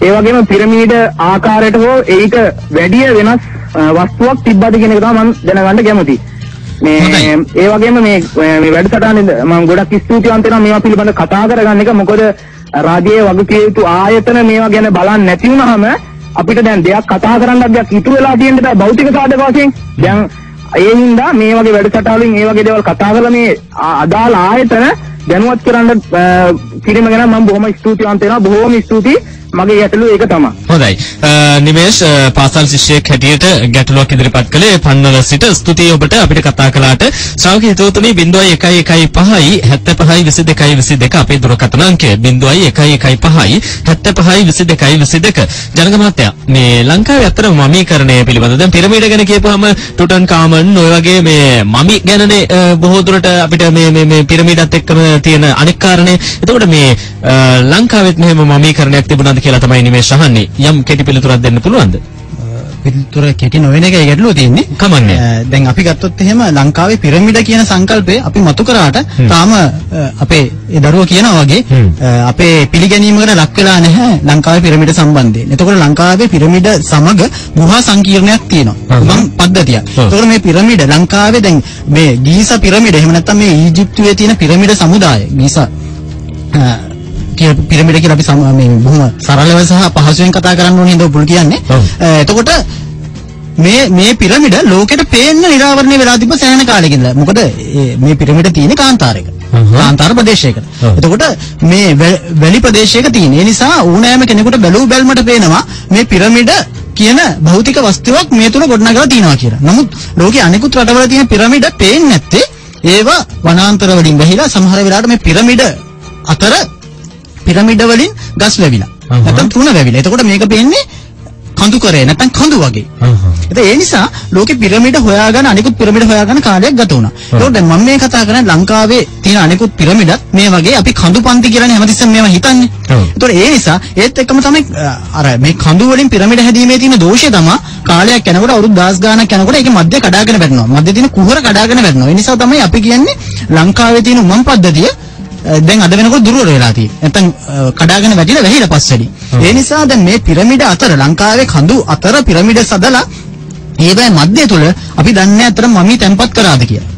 ඒ වගේම පිරමීඩ ආකාරයට හෝ ඒක වැඩි වෙනස් වස්තුවක් තිබ්බද කියන එක තමයි මම දැනගන්න කැමතියි. මේ ඒ වගේම මේ වැඩසටහනේ මම ගොඩක් ස්තුතිවන්ත වෙනවා මේවා පිළිබඳව කතා කරගන්න එක. මොකද රාජ්‍යයේ වගකිය යුතු ආයතන මේවා ගැන බලන්නේ නැති වුනහම අපිට දැන් දෙයක් කතා කරන්නත් දෙයක් ඉතුරු වෙලා තියෙන්න බෑ භෞතික සාධක වශයෙන්. දැන් ඒ හින්දා මේ වගේ වැඩසටහන් වලින් මේ වගේ දේවල් කතා කරලා මේ අදාළ ආයතන දැනුවත් කරන්න කිරීම ගැන මම බොහොම ස්තුතිවන්ත වෙනවා. බොහොම ස්තුතියි. මගේ ගැටලුව ඒක තමයි. හොඳයි. නිමේෂ් පාසල් ශිෂ්‍යයෙක් හැටියට ගැටලුවක් ඉදිරිපත් කළේ පන්නල සිට. ස්තුතියි ඔබට අපිට කතා කළාට. ශ්‍රාවක හිතවතුනි 0115 75 22 22 අපේ දුරකථන අංකය 0115 75 22 22. ජනක මහත්තයා මේ ලංකාවේ අතර මමීකරණය පිළිබඳව දැන් පිරමීඩ ගැන කියපුවාම ටුටන් කාමන් ඔය වගේ මේ මමි ගැනනේ බොහෝ දුරට අපිට මේ පිරමීඩත් එක්කම තියෙන අනෙක් කාරණේ. එතකොට මේ ලංකාවෙත් මෙහෙම මමීකරණයක් තිබුණාද කියලා තමයි නිමේෂ් අහන්නේ. යම් කෙටි පිළිතුරක් දෙන්න පුළුවන්ද? පිළිතුර කෙටි නොවන එකයි ගැටලුව තියෙන්නේ. කමන්නේ. දැන් අපි ගත්තොත් එහෙම ලංකාවේ පිරමිඩ කියන සංකල්පය අපි මතු කරාට තාම අපේ ඒ දරුවෝ කියනවා වගේ අපේ පිළිගැනීමකට ලක් වෙලා නැහැ ලංකාවේ පිරමිඩ සම්බන්ධයෙන්. එතකොට ලංකාවේ පිරමිඩ සමග ගුහා සංකීර්ණයක් තියෙනවා. මම පද්ධතිය. එතකොට මේ පිරමිඩ ලංකාවේ දැන් මේ ගීසා පිරමිඩ එහෙම නැත්නම් මේ ඊජිප්තුවේ තියෙන පිරමිඩ සමුදාය ගීසා පිරමිඩ කියලා අපි මේ බොහොම සරලව සහ පහසුවෙන් කතා කරන්න ඕනේ නේද ඔබ කියන්නේ. එතකොට මේ පිරමිඩ ලෝකෙට පේන්න නිරාවරණය වෙලා තිබ්බ සෑහෙන කාලෙක ඉඳලා. මොකද මේ පිරමිඩ තියෙන්නේ කාන්තාරයක. කාන්තාර ප්‍රදේශයක. එතකොට මේ වැලි ප්‍රදේශයක තියෙන. ඒ නිසා ඕනෑම කෙනෙකුට බැලූ බැල්මට පේනවා මේ පිරමිඩ කියන භෞතික වස්තුවක් මේ තුල ගොඩනගලා තියෙනවා කියලා. නමුත් ලෝකයේ අනෙකුත් රටවල තියෙන පිරමිඩ පේන්නේ නැත්තේ ඒවා වනාන්තර වලින් වැහිලා සමහර වෙලාවට මේ පිරමිඩ අතර පිරමිඩ වලින් ගස් වැවිලා නැත්නම් තෘණ වැවිලා. එතකොට මේක පේන්නේ කඳු කරේ නැත්නම් කඳු වගේ. ඒ නිසා ලෝකේ පිරමිඩ හොයාගෙන අනිකුත් පිරමිඩ හොයාගෙන කාලයක් ගත වුණා. ඒකට මම මේ කතා කරන්නේ ලංකාවේ තියෙන අනිකුත් පිරමිඩත් මේ වගේ අපි කඳු පන්ති කියලානේ හැමතිස්සෙම මේවා හිතන්නේ. ඒතකොට ඒ නිසා ඒත් එක්කම තමයි අර මේ කඳු වලින් පිරමිඩ හැදීමේ තියෙන දෝෂය තමයි කාලයක් යනකොට අවුරුදු 10 ගාණක් යනකොට ඒකේ මැද කඩාගෙන වැටෙනවා. මැද තියෙන කුහර කඩාගෙන වැටෙනවා. ඒ නිසා තමයි අපි කියන්නේ ලංකාවේ තියෙන උමම් පද්ධතිය දැන් අද වෙනකොට දුර්වල වෙලා තියෙන්නේ. නැත්නම් කඩාගෙන වැටිලා වැහිලා පස්සෙඩි. ඒ නිසා දැන් මේ පිරමිඩ අතර ලංකාවේ කඳු අතර පිරමිඩ සදලා ඒ බෑ මැදේ තුල අපි දන්නේ අතර මමී තැම්පත් කරාද කියලා.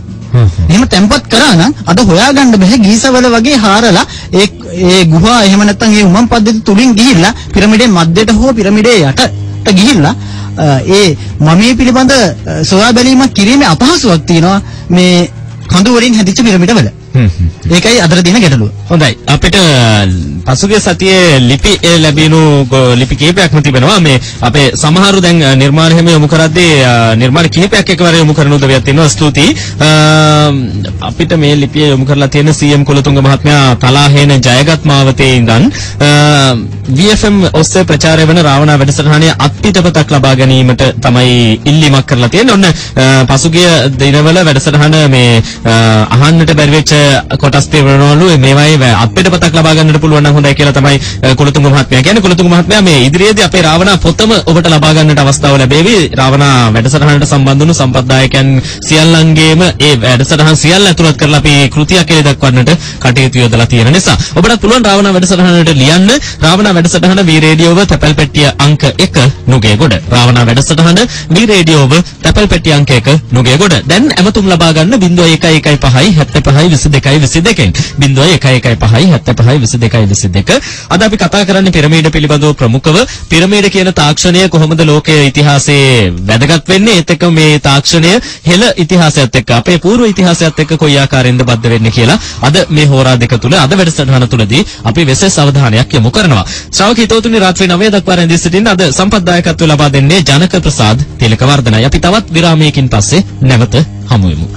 එහෙම තැම්පත් කරා නම් අද හොයාගන්න බෑ ගීසවල වගේ හාරලා ඒ ගුහා එහෙම නැත්නම් ඒ උමම් පද්ධති තුලින් ගිහිල්ලා පිරමිඩේ මැදට හෝ පිරමිඩේ යටට ගිහිල්ලා ඒ මමී පිළිබඳ සොයා බැලීමක් කිරීමේ අපහසුයක් තියෙනවා මේ කඳු වලින් හැදිච්ච පිරමිඩවල. ඒකයි අදට තියෙන ගැටලුව. හොඳයි. අපිට පසුගිය සතියේ ලිපි ලැබිනු ලිපි කිහිපයක්ම තිබෙනවා. මේ අපේ සමහරු දැන් නිර්මාණ හැම යොමු කරද්දී නිර්මාණ කිහිපයක් එකවර යොමු කරන උදවියක් තියෙනවා. ස්තුතියි. අපිට මේ ලිපිය යොමු කරලා තියෙන සීඑම් කුලතුංග මහත්මයා තලාහේන ජයගත් මාවතේ ඉඳන් VFM ඔස්සේ ප්‍රචාරය වන රාවණා වැඩසටහනේ අත්පිටපතක් ලබා ගැනීමට තමයි ඉල්ලීමක් කරලා තියෙන්නේ. ඔන්න පසුගිය දිනවල වැඩසටහන මේ අහන්නට බැරි වෙච්ච කොටස් තිබෙනවලු මේවායේ අත්පිටපතක් ලබා ගන්නට පුළුවන් නම් හොඳයි කියලා තමයි කුලතුංග මහත්මයා කියන්නේ. කුලතුංග මහත්මයා මේ ඉදිරියේදී අපේ රාවණා පොතම ඔබට ලබා ගන්නට අවස්ථාව ලැබෙවි. රාවණා වැඩසටහනට සම්බන්ධ වුණු සම්ප්‍රදායකයන් සියල්ලන්ගේම ඒ වැඩසටහන් සියල්ල ඇතුළත් කරලා අපි කෘතියක් එළි දක්වන්නට කටයුතු යොදලා තියෙන නිසා ඔබට පුළුවන් රාවණා වැඩසටහනට ලියන්න. රාවණා වැඩසටහන වී රේඩියෝව තැපැල් පෙට්ටිය අංක 1 නුගේගොඩ. රාවණා වැඩසටහන වී රේඩියෝව තැපැල් පෙට්ටිය අංක 1 නුගේගොඩ. දැන් ඇමතුම් ලබා ගන්න 0115 75 22 අද අපි කතා කරන්නේ පිරමීඩ පිළිබඳව ප්‍රමුඛව. පිරමීඩ කියන තාක්ෂණය කොහොමද ලෝකයේ ඉතිහාසයේ වැදගත් වෙන්නේ? ඒත් එක්ක මේ තාක්ෂණය හෙළ ඉතිහාසයත් එක්ක අපේ పూర్ව ඉතිහාසයත් එක්ක කොයි ආකාරයෙන්ද බද්ධ වෙන්නේ කියලා අද මේ හෝරා දෙක තුල අද වැඩසටහන තුලදී අපි විශේෂ අවධානයක් යොමු කරනවා. ශ්‍රාවක හිතවතුනි රාත්‍රී 9 දක්වා රැඳී සිටින්න අද සම්පත්දායකත්වය ලබා දෙන්නේ ජනක ප්‍රසාද් තිලකවර්ධනයි. අපි තවත් විරාමයකින් පස්සේ නැවත හමු වෙමු.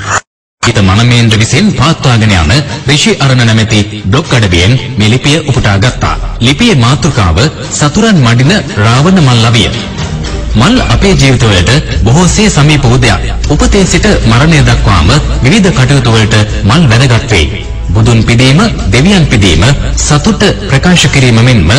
හිත මනමේන්ද්‍ර විසින් පාත්වාගෙන යන ඍෂි අරණ නැමැති බ්ලොග් අඩවියෙන් මේ ලිපිය උපුටා ගත්තා. ලිපියේ මාතෘකාව සතුරන් මඩින රාවණ මල්ලවිය. මල් අපේ ජීවිතවලට බොහෝසේ සමීප උදයක්. උපතේ සිට මරණය දක්වාම විවිධ කටයුතු වලට මල් වැදගත් වේ. බුදුන් පිදීම, දෙවියන් පිදීම, සතුට ප්‍රකාශ කිරීම මෙන්ම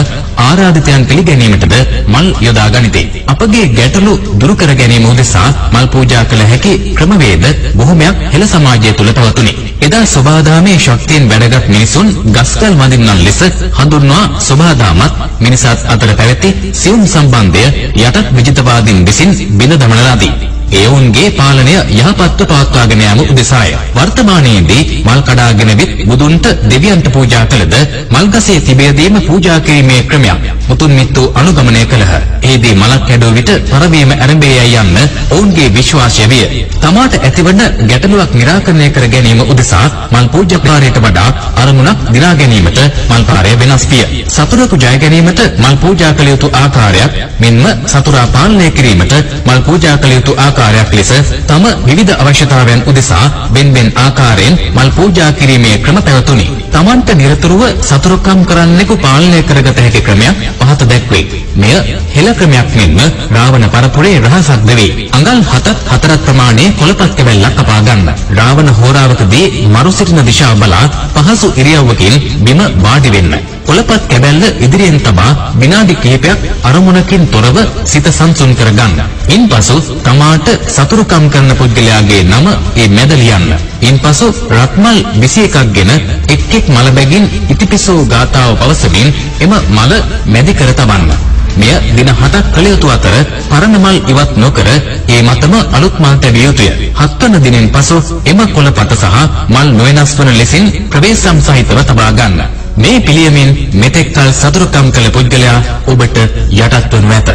ආරාධිතයන් පිළිගැනීමටද මල් යොදා ගනිතේ. අපගේ ගැටලු දුරු කර ගැනීම උදෙසා මල් පූජා කළ හැකි ක්‍රමවේද බොහොමයක් හෙළ සමාජය තුළ පවතුනි. එදා සෝභාදාමේ ශක්තියෙන් වැඩගත් මිනිසුන් ගස්කල් වඳින්නන් ලෙස හඳුන්වා සෝභාදාමත් මිනිසත් අතර පැවති සියුම් සම්බන්ධය යටත් විජිතවාදීන් විසින් බිඳ දමන ලදී. එවුන්ගේ පාලනය යහපත්ව පවත්වාගෙන යාම උදෙසාය. වර්තමානයේදී මල් කඩාගෙන විත් බුදුන්ට දෙවියන්ට පූජා කළද මල්ගසේ තිබෙදීම පූජා කිරීමේ ක්‍රමයක් මුතුන් මිත්තෝ අනුගමනය කළහ. එෙහිදී මලක් කැඩුව විට පරවීම ආරම්භය යන්න ඔවුන්ගේ විශ්වාසය විය. තමාට ඇතිවන ගැටලුවක් निराකරණය කර ගැනීම උදෙසා මල් පූජාකාරයට වඩා අරමුණක් දිනා ගැනීමට මල් පාරය වෙනස් විය. සතුරෙකු ජය ගැනීමට මල් පූජා කළ යුතු ආකාරයක් මෙන්ම සතුරා පාලනය කිරීමට මල් පූජා කළ යුතු ආකාරයක් ලෙස තම විවිධ අවශ්‍යතාවයන් උදෙසා වෙන ආකාරයෙන් මල් පූජා කිරීමේ ක්‍රම පැවතුණි. තමන්ට නිරතුරුව සතුරුකම් කරන්නෙකු පාලනය කරගත හැකි ක්‍රමයක් පහත දැක්වේ. මෙය හෙළ ක්‍රමයක් මෙන්ම රාවණ පරපුරේ රහසක් දෙවේ. අඟල් 7 ප්‍රමාණයේ කොළපත් කැබැල්ලක් කපා ගන්න. රාවණ හෝරාවකදී මරු සිටින දිශාව බලා පහසු ඉරියව්වකින් බිම වාඩි වෙන්න. කොළපත් කැබැල්ල ඉදිරියෙන් තබා විනාඩි කිහිපයක් අරමුණකින් තොරව සිත සංසුන් කර ගන්න. ඉන්පසු තමාට සතුරුකම් කරන පුද්ගලයාගේ නම ඒ මැද ලියන්න. ඉන්පසු රත්මල් 21ක් ගෙන එක් මල බැගින් ඉතිපිසෝ ගාථාව පවසමින් එම මල මැදි කර තබන්න. මෙය දින 7ක් කළ යුතු අතර පරණ මල් ඉවත් නොකර ඒ මතම අලුත් මල් තැබිය යුතුය. 7 වන දිනෙන් පසු එම කොළපත සහ මල් නොවෙනස් වන ලෙසින් ප්‍රවේශම් සහිතව තබා ගන්න. මේ පිළියමින් මෙතෙක් කල සතුරුකම් කළ පුද්ගලයා ඔබට යටත් වනු ඇත.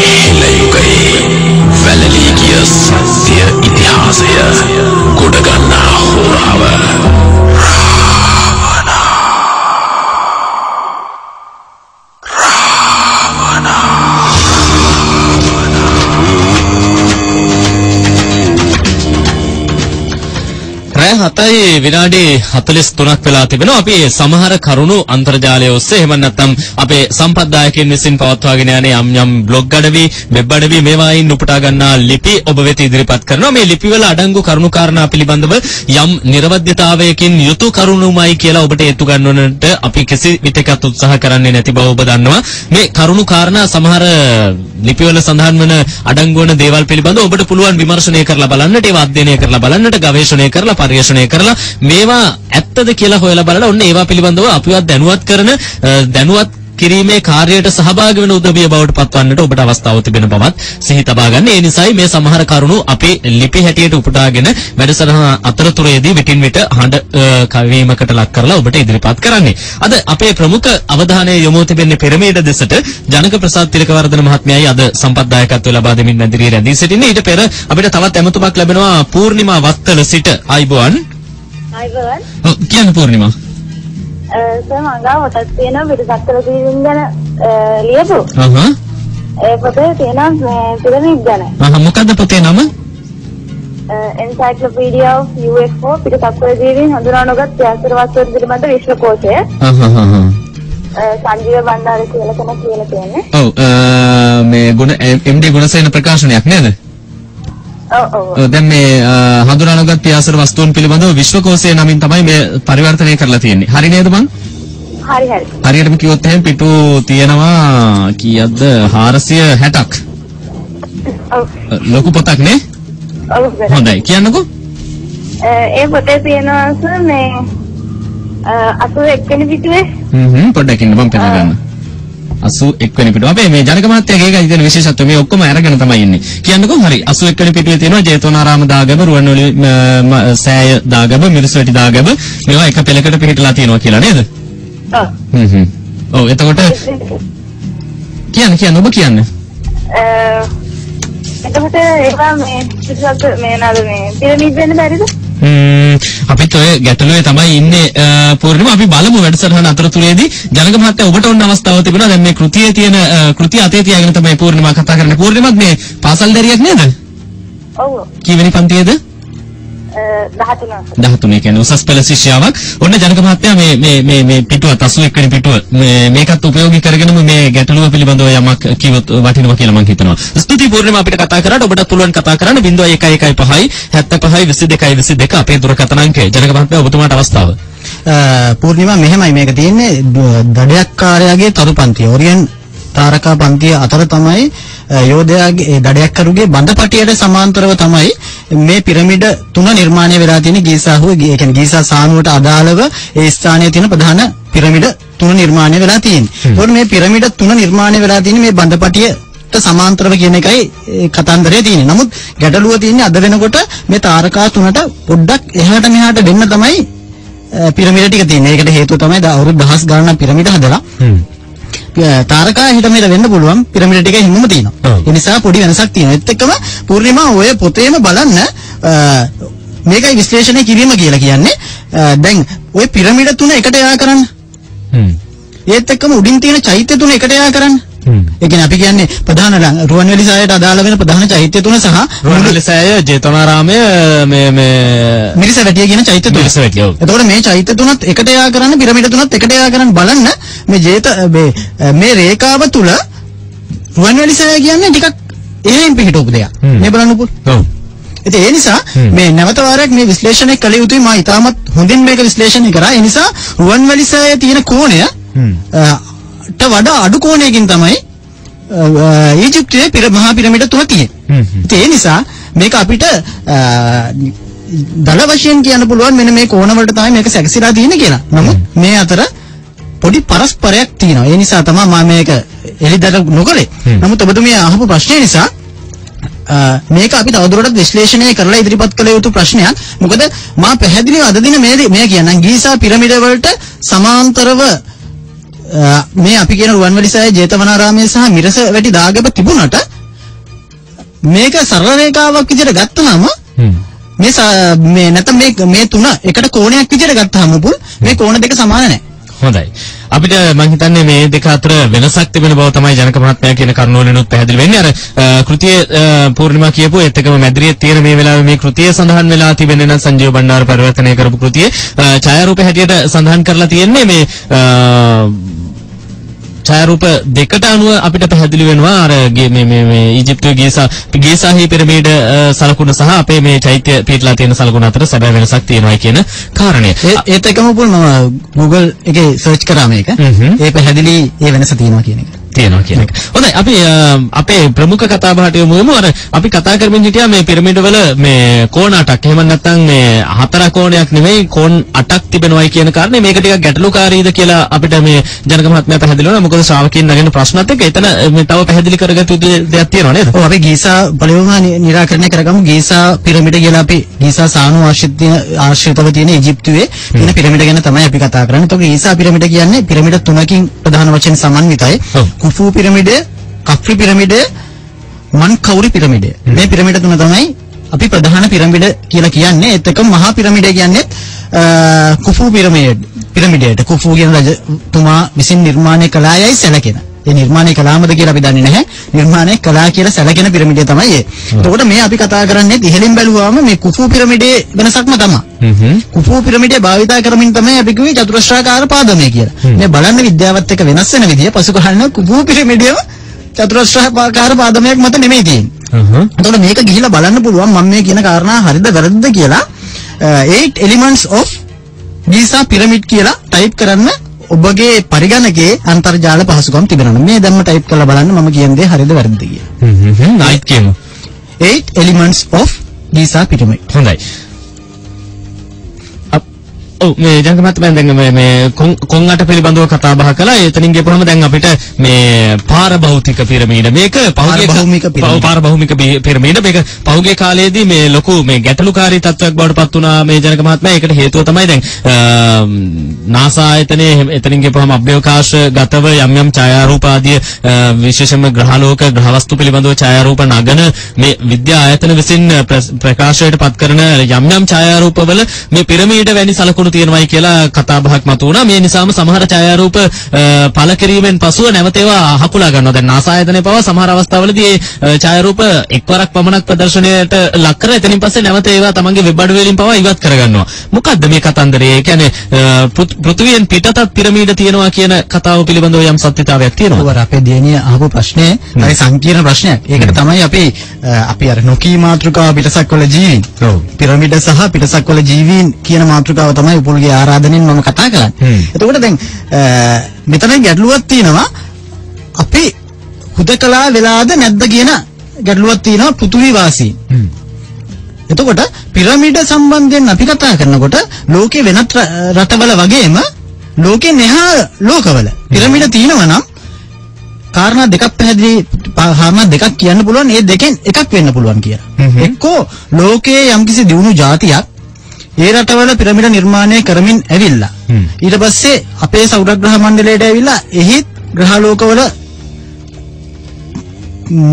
හෙළයුගයේ වැළලී ගිය සත්‍ය ඉතිහාසය ගොඩගන්නා හෝරාව හතයි විනාඩි 43ක් වෙලා තිබෙනවා. අපි සමහර කරුණු අන්තර්ජාලය ඔස්සේ එහෙම නැත්නම් අපේ සම්පත්දායකයන් විසින් පවත්වාගෙන යන යම් බ්ලොග් අඩවි, වෙබ් අඩවි මේවායින් උපුටා ගන්නා ලිපි ඔබ වෙත ඉදිරිපත් කරනවා. මේ ලිපිවල අඩංගු කරුණු කාරණා පිළිබඳව යම් නිර්වද්‍යතාවයකින් යුතු කරුණුමයි කියලා ඔබට හේතු ගන්නවන්නට අපි කිසි විටකත් උත්සාහ කරන්නේ නැති බව ඔබ දන්නවා. මේ කරුණු කාරණා සමහර ලිපිවල සඳහන් වන අඩංගු වන දේවල් පිළිබඳව ඔබට පුළුවන් විමර්ශනය කරලා බලන්නට, ඒවා අධ්‍යයනය කරලා බලන්නට, ගවේෂණය කරලා පරිශීලනය කරලා මේවා ඇත්තද කියලා හොයලා බලලා ඔන්න ඒවා පිළිබඳව අපිවත් දැනුවත් කිරීමේ කාර්යයට සහභාගී වෙන උදවිය බවට පත්වන්නට ඔබට අවස්ථාව තිබෙන බවත් සිහි තබා ගන්න. ඒ නිසායි මේ සමහර කරුණු අපේ ලිපි හැටියට උපුටාගෙන වැඩසටහන අතරතුරේදී විටින් විට හඬ කවීමකට ලක් කරලා ඔබට ඉදිරිපත් කරන්නේ. අද අපේ ප්‍රමුඛ අවධානය යොමු තිබෙන්නේ පිරමීඩ දෙසට. ජනක ප්‍රසාද් තිලකවර්ධන මහත්මයායි අද සම්පත්දායකත්වය ලබා දෙමින් මැදිරියේ රැඳී සිටින්නේ. ඊට පෙර අපිට තවත් ඇමතුමක් ලැබෙනවා පූර්ණිමා වත්තල සිට. ආයිබෝන්. ආයිබෝන්. කියන්න පූර්ණිමා. සර් මම ගාවටත් තියෙන පිටසක්වල ජීවින් ගැන ලියපු. ඒ පොතේ තියෙන පිරමීඩ් ගැන. මොකද්ද පොතේ නම? Encyclopedia of UFO පිටසක්වල ජීවීන් හඳුනා නොගත් ත්‍යාස්තර වස්තුන් පිළිබඳ විශ්වකෝෂය. සංජීව බණ්ඩාර කියලා කෙනෙක් කියලා කියන්නේ. ඔව් මේ MD ගුණසේන ප්‍රකාශනයක් නේද? ඔව්. දැන් මේ හඳුනා නොගත් ත්‍යාස්තර වස්තුන් පිළිබඳව විශ්වකෝෂය නමින් තමයි මේ පරිවර්තනය කරලා තියෙන්නේ. හරි නේද බං? හරි. හරියටම කිව්වොත් එහෙනම් පිටු තියෙනවා කීයක්ද 460ක්. ඔව්. ලොකු පොතක් නේ? ඔව්. හොඳයි කියන්නකෝ. ඒ පොතේ තියෙනවා සර් මේ 81 වෙනි පිටුවේ. පොඩ්ඩක් ඉන්න මම පෙන්න ගන්න. 81 වෙනි පිටුව. අපේ මේ ජනක මහත්තයාගේ ඒකයි තියෙන විශේෂත්වය. මේ ඔක්කොම අරගෙන තමයි ඉන්නේ. කියන්නකෝ හරි 81 වෙනි පිටුවේ තියෙනවා ජේතවනාරාම දාගම, රුවන්වැලි සෑය දාගම, මිරිස්වැටි දාගම මේවා එක පෙළකට පිටලා තියෙනවා කියලා නේද? ඔව්. ඔව් එතකොට කියන්න ඔබ කියන්න. එතකොට ඒවා මේ පිටසක් මේ නේද මේ පිරමීඩ් වෙන්න බැරිද? අපිත් ඔය ගැටලුවේ තමයි ඉන්නේ පූර්ණිමා. අපි බලමු වැඩසටහන අතරතුරේදී ජනක මහත්තයා ඔබට ඔන්න අවස්ථාවක් තිබුණා. දැන් මේ කෘතියේ තියෙන කෘතිය අතේ තියාගෙන තමයි පූර්ණිමා කතා කරන්නේ. පූර්ණිමාත් මේ පාසල් දැරියක් නේද? ඔව්. කීවෙනි පන්තියේද? 13 කියන්නේ උසස් පෙළ ශිෂ්‍යාවක්. ඔන්න ජනක මහත්තයා මේ පිටුව 81 වෙනි පිටුව මේකත් ප්‍රයෝගික කරගෙනම මේ ගැටලුව පිළිබඳව යමක් කිව්වොත් වටිනවා කියලා මම හිතනවා. ස්තුතියි පූර්ණිමා අපිට කතා කරාට. ඔබට පුළුවන් කතා කරන්න 0115 75 22 22 අපේ දුරකථන අංකය. ජනක මහත්තයා ඔබතුමාට අවස්ථාව. පූර්ණිමා මෙහෙමයි මේක තියෙන්නේ දඩයක්කාරයාගේ තරු පන්තිය. ඔරියන් තාරකා පන්තිය අතර තමයි යෝධයාගේ දඩයක්කරුගේ බඳපටියට සමාන්තරව තමයි මේ පිරමීඩ තුන නිර්මාණය වෙලා තියෙන්නේ. ගීසාහුව ඒ කියන්නේ ගීසා සානුවට අදාළව ඒ ස්ථානයේ තියෙන ප්‍රධාන පිරමීඩ තුන නිර්මාණය වෙලා තියෙන්නේ. ඒකෝට මේ පිරමීඩ තුන නිර්මාණය වෙලා තියෙන්නේ මේ බඳපටියට සමාන්තරව කියන එකයි කතන්දරේ තියෙන්නේ. නමුත් ගැටලුව තියෙන්නේ අද වෙනකොට මේ තාරකා තුනට පොඩ්ඩක් එහාට මෙහාට දෙන්න තමයි පිරමීඩ ටික තියෙන්නේ. ඒකට හේතුව තමයි අවුරුදු දහස් ගණනක් පිරමීඩ හදලා තාරකා හිට මෙහෙට වෙන්න පුළුවන් පිරමීඩ ටික හිමම තියෙනවා. ඒ නිසා පොඩි වෙනසක් තියෙනවා. ඒත් එක්කම පූර්ණිමා ඔය පොතේම බලන්න මේකයි විශ්ලේෂණය කිරීම කියලා කියන්නේ. දැන් ඔය පිරමීඩ තුන එකට යා කරන්න. ඒත් එක්කම උඩින් තියෙන චෛත්‍ය තුන එකට යා කරන්න. ඒ කියන්නේ අපි කියන්නේ ප්‍රධාන රුවන්වැලි සෑයට අදාළ වෙන ප්‍රධාන චෛත්‍ය තුන සහ රුවන්වැලි සෑය, ජේතවනාරාමය මේ මිරිසවැටිය කියන චෛත්‍ය තුන. මිරිසවැටිය. එතකොට මේ චෛත්‍ය තුනත් එකට යා කරන්න, පිරමීඩ තුනත් එකට යා කරන්න බලන්න මේ රේඛාව තුල රුවන්වැලි සෑය කියන්නේ ටිකක් එහෙන් පිටවපු දෙයක්. මේ බලන්නකෝ. ඔව්. ඒ නිසා මේ නැවත වාරයක් මේ විශ්ලේෂණය කළ යුතුයි. මම ඉතාමත් හොඳින් මේක විශ්ලේෂණය කරා. ඒ නිසා රුවන්වැලි සෑය තියෙන කෝණය වඩා අඩු කෝණයකින් තමයි ඊජිප්තුවේ මහා පිරමීඩ තුන තියෙන්නේ. ඒ නිසා මේක අපිට දල වශයෙන් කියන්න පුළුවන් මෙන්න මේ කෝණ වලට තමයි මේක සැකසීලා තියෙන්නේ කියලා. නමුත් මේ අතර පොඩි පරස්පරයක් තියෙනවා. ඒ නිසා තමයි මම මේක එළිදර නොකරේ. නමුත් ඔබතුමිය අහපු ප්‍රශ්නය නිසා මේක අපි තවදුරටත් විශ්ලේෂණය කරලා ඉදිරිපත් කළ යුතු ප්‍රශ්නයක්. මොකද මා පැහැදිලිව අද දින මේ කියන්නම් ගීසා පිරමීඩ වලට සමාන්තරව මේ අපි කියන රුවන්වැලි සෑය, ජේතවනාරාමයේ සහ මිරිසවැටි දාගැබ තිබුණට මේක සරල රේඛාවක් විදිහට ගත්තම මේ නැත්නම් මේ තුන එකට කෝණයක් විදිහට ගත්තාම මේ කෝණ දෙක සමාන නැහැ. හොඳයි. අපිට මම හිතන්නේ මේ දෙක අතර වෙනසක් තිබෙන බව තමයි ජනක මහත්මයා කියන කරුණවලිනුත් පැහැදිලි වෙන්නේ. අර කෘතියේ පූර්ණිමා කියපු ඒත් එකම මැදිරියේ තියෙන මේ වෙලාවේ මේ කෘතියේ සඳහන් වෙලා තිබෙන්නේ නම් සංජීව බණ්ඩාර පරිවර්තනය කරපු කෘතියේ ඡායාරූප හැටියට සඳහන් කරලා තියෙන්නේ මේ ඡායාරූප දෙකට අනුව අපිට පැහැදිලි වෙනවා අර මේ ඊජිප්තුවේ ගීසාහි පිරමීඩ සලකුණ සහ අපේ මේ චෛත්‍ය පිටලා තියෙන සලකුණ අතර සැබෑ වෙනසක් තියෙනවා කියන කාරණය. ඒත් එකම මම Google එකේ සර්ච් කරා මේක. ඒ පැහැදිලි ඒ වෙනස තියෙනවා කියන එක. තියෙනවා කියන එක. හොඳයි අපි අපේ ප්‍රමුඛ කතා බහට යමුමු. අර අපි කතා කරමින් හිටියා මේ පිරමීඩ වල මේ කෝණ 8ක් එහෙම නැත්නම් මේ 4 කෝණයක් නෙමෙයි කෝණ 8ක් තිබෙනවායි කියන කාරණේ මේක ටිකක් ගැටලුකාරීද කියලා අපිට මේ ජනක මහත්මයා පැහැදිලි වුණා. මොකද ශ්‍රාවකයන් නගන ප්‍රශ්නත් එක්ක එතන මේ තව පැහැදිලි කරගත්තු දෙයක් තියෙනවා නේද? ඔව් අපි ගීසා බලවම निराකරණය කරගමු. ගීසා පිරමීඩ කියලා අපි ගීසා සානු ආශ්‍රිතව තියෙන ඊජිප්තුවේ තියෙන පිරමීඩ ගැන තමයි අපි කතා කරන්නේ. ඒතකොට ගීසා පිරමීඩ කියන්නේ පිරමීඩ තුනකින් ප්‍රධාන වශයෙන් සමන්විතයි. කුෆු පිරමීඩය, කෆ්රි පිරමීඩය, මන්කවුරි පිරමීඩය. මේ පිරමීඩ තුන තමයි අපි ප්‍රධාන පිරමීඩ කියලා කියන්නේ. ඒත් එකම මහා පිරමීඩය කියන්නේ කුෆු පිරමීඩයට කුෆු කියන රජතුමා විසින් නිර්මාණය කළායයි සැලකෙන. ඒ නිර්මාණය කළාමද කියලා අපි දන්නේ නැහැ. නිර්මාණය කළා කියලා සැලකෙන පිරමීඩය තමයි ඒ. එතකොට මේ අපි කතා කරන්නේ ඉහළින් බැලුවාම මේ කුෆු පිරමීඩයේ වෙනසක්ම තමයි. කුෆු පිරමීඩය භාවිතා කරමින් තමයි අපි කිව්වේ චතුරස්‍රාකාර පාදමය කියලා. මේ බලන්න විද්‍යාවත් එක්ක වෙනස් වෙන විදිය පසු කහන්න කුෆු පිරමීඩයම චතුරස්‍රාකාර පාදමයක් මත නෙමෙයි තියෙන්නේ. එතකොට මේක ගිහිලා බලන්න පුළුවන් මම මේ කියන කාරණා හරිද වැරදිද කියලා 8 elements of Giza pyramid කියලා ටයිප් කරන්න ඔබගේ පරිගණකයේ අන්තර්ජාල පහසුකම් තිබෙනවා. මේ දැම්ම ටයිප් කරලා බලන්න මම කියන දේ හරිද වැරදිද කියලා. නයිට් කියමු. 8 elements of Giza pyramid. හොඳයි. ඔව් මේ ජනක මහත්මයා දැන් මේ කොන් 8 පිළිබඳව කතා බහ කළා. එතනින් ගියපුවම දැන් අපිට මේ පාරභෞතික පිරමීඩ මේක පාරභෞමික පිරමීඩ මේක පහුගිය කාලයේදී මේ ලොකු මේ ගැටලුකාරී තත්ත්වයක් බවට පත් වුණා මේ ජනක මහත්මයා. ඒකට හේතුව තමයි දැන් NASA ආයතනයේ එතනින් ගියපුවම අභ්‍යවකාශ ගතව යම් ඡායාරූප ආදී විශේෂයෙන්ම ග්‍රහලෝක ග්‍රහවස්තු පිළිබඳව ඡායාරූප නගන මේ විද්‍යා ආයතන විසින් ප්‍රකාශයට පත් කරන යම් ඡායාරූපවල මේ පිරමීඩ වැනි සලකුණු තියෙනවායි කියලා කතා බහක් මතු වුණා. මේ නිසාම සමහර ඡායාරූප පළ කිරීමෙන් පසුව නැවත ඒවා හකුලා ගන්නවා. දැන් NASA ආයතනයේ පවා සමහර අවස්ථාවලදී මේ ඡායාරූප එක්වරක් පමණක් ප්‍රදර්ශනයට ලක් කරලා එතනින් පස්සේ නැවත ඒවා තමන්ගේ වෙබ් අඩවි වලින් පවා ඉවත් කරගන්නවා. මොකද්ද මේ කතන්දරය? ඒ කියන්නේ පෘථිවියෙන් පිටතත් පිරමීඩ තියෙනවා කියන කතාව පිළිබඳව යම් සත්‍යතාවයක් තියෙනවා. ඔව් අපේ දියණිය අහපු ප්‍රශ්නේ හරි සංකීර්ණ ප්‍රශ්නයක්. ඒකට තමයි අපි අර නොකී මාතෘකාව පිටසක්වල ජීවීන්. ඔව්. පිරමීඩ සහ පිටසක්වල ජීවීන් කියන මාතෘකාව තමයි උපුල්ගේ ආරාධනෙන් මම කතා කරන්නේ. එතකොට දැන් මෙතන ගැටලුවක් තියෙනවා. අපි හුදකලා වෙලාද නැද්ද කියන ගැටලුවක් තියෙනවා පෘථිවි වාසීන්. එතකොට පිරමීඩ සම්බන්ධයෙන් අපි කතා කරනකොට ලෝකේ වෙනත් රටවල වගේම ලෝකේ නැහා ලෝකවල පිරමීඩ තියෙනවා නම් කාරණා දෙකක් දෙකක් කියන්න පුළුවන්. ඒ දෙකෙන් එකක් වෙන්න පුළුවන් කියලා. එක්කෝ ලෝකයේ යම්කිසි දියුණු ජාතියක් ඒ රටවල පිරමීඩ නිර්මාණය කරමින් ඇවිල්ලා ඊට පස්සේ අපේ සෞරග්‍රහ මණ්ඩලයට ඇවිල්ලා එහි ග්‍රහලෝකවල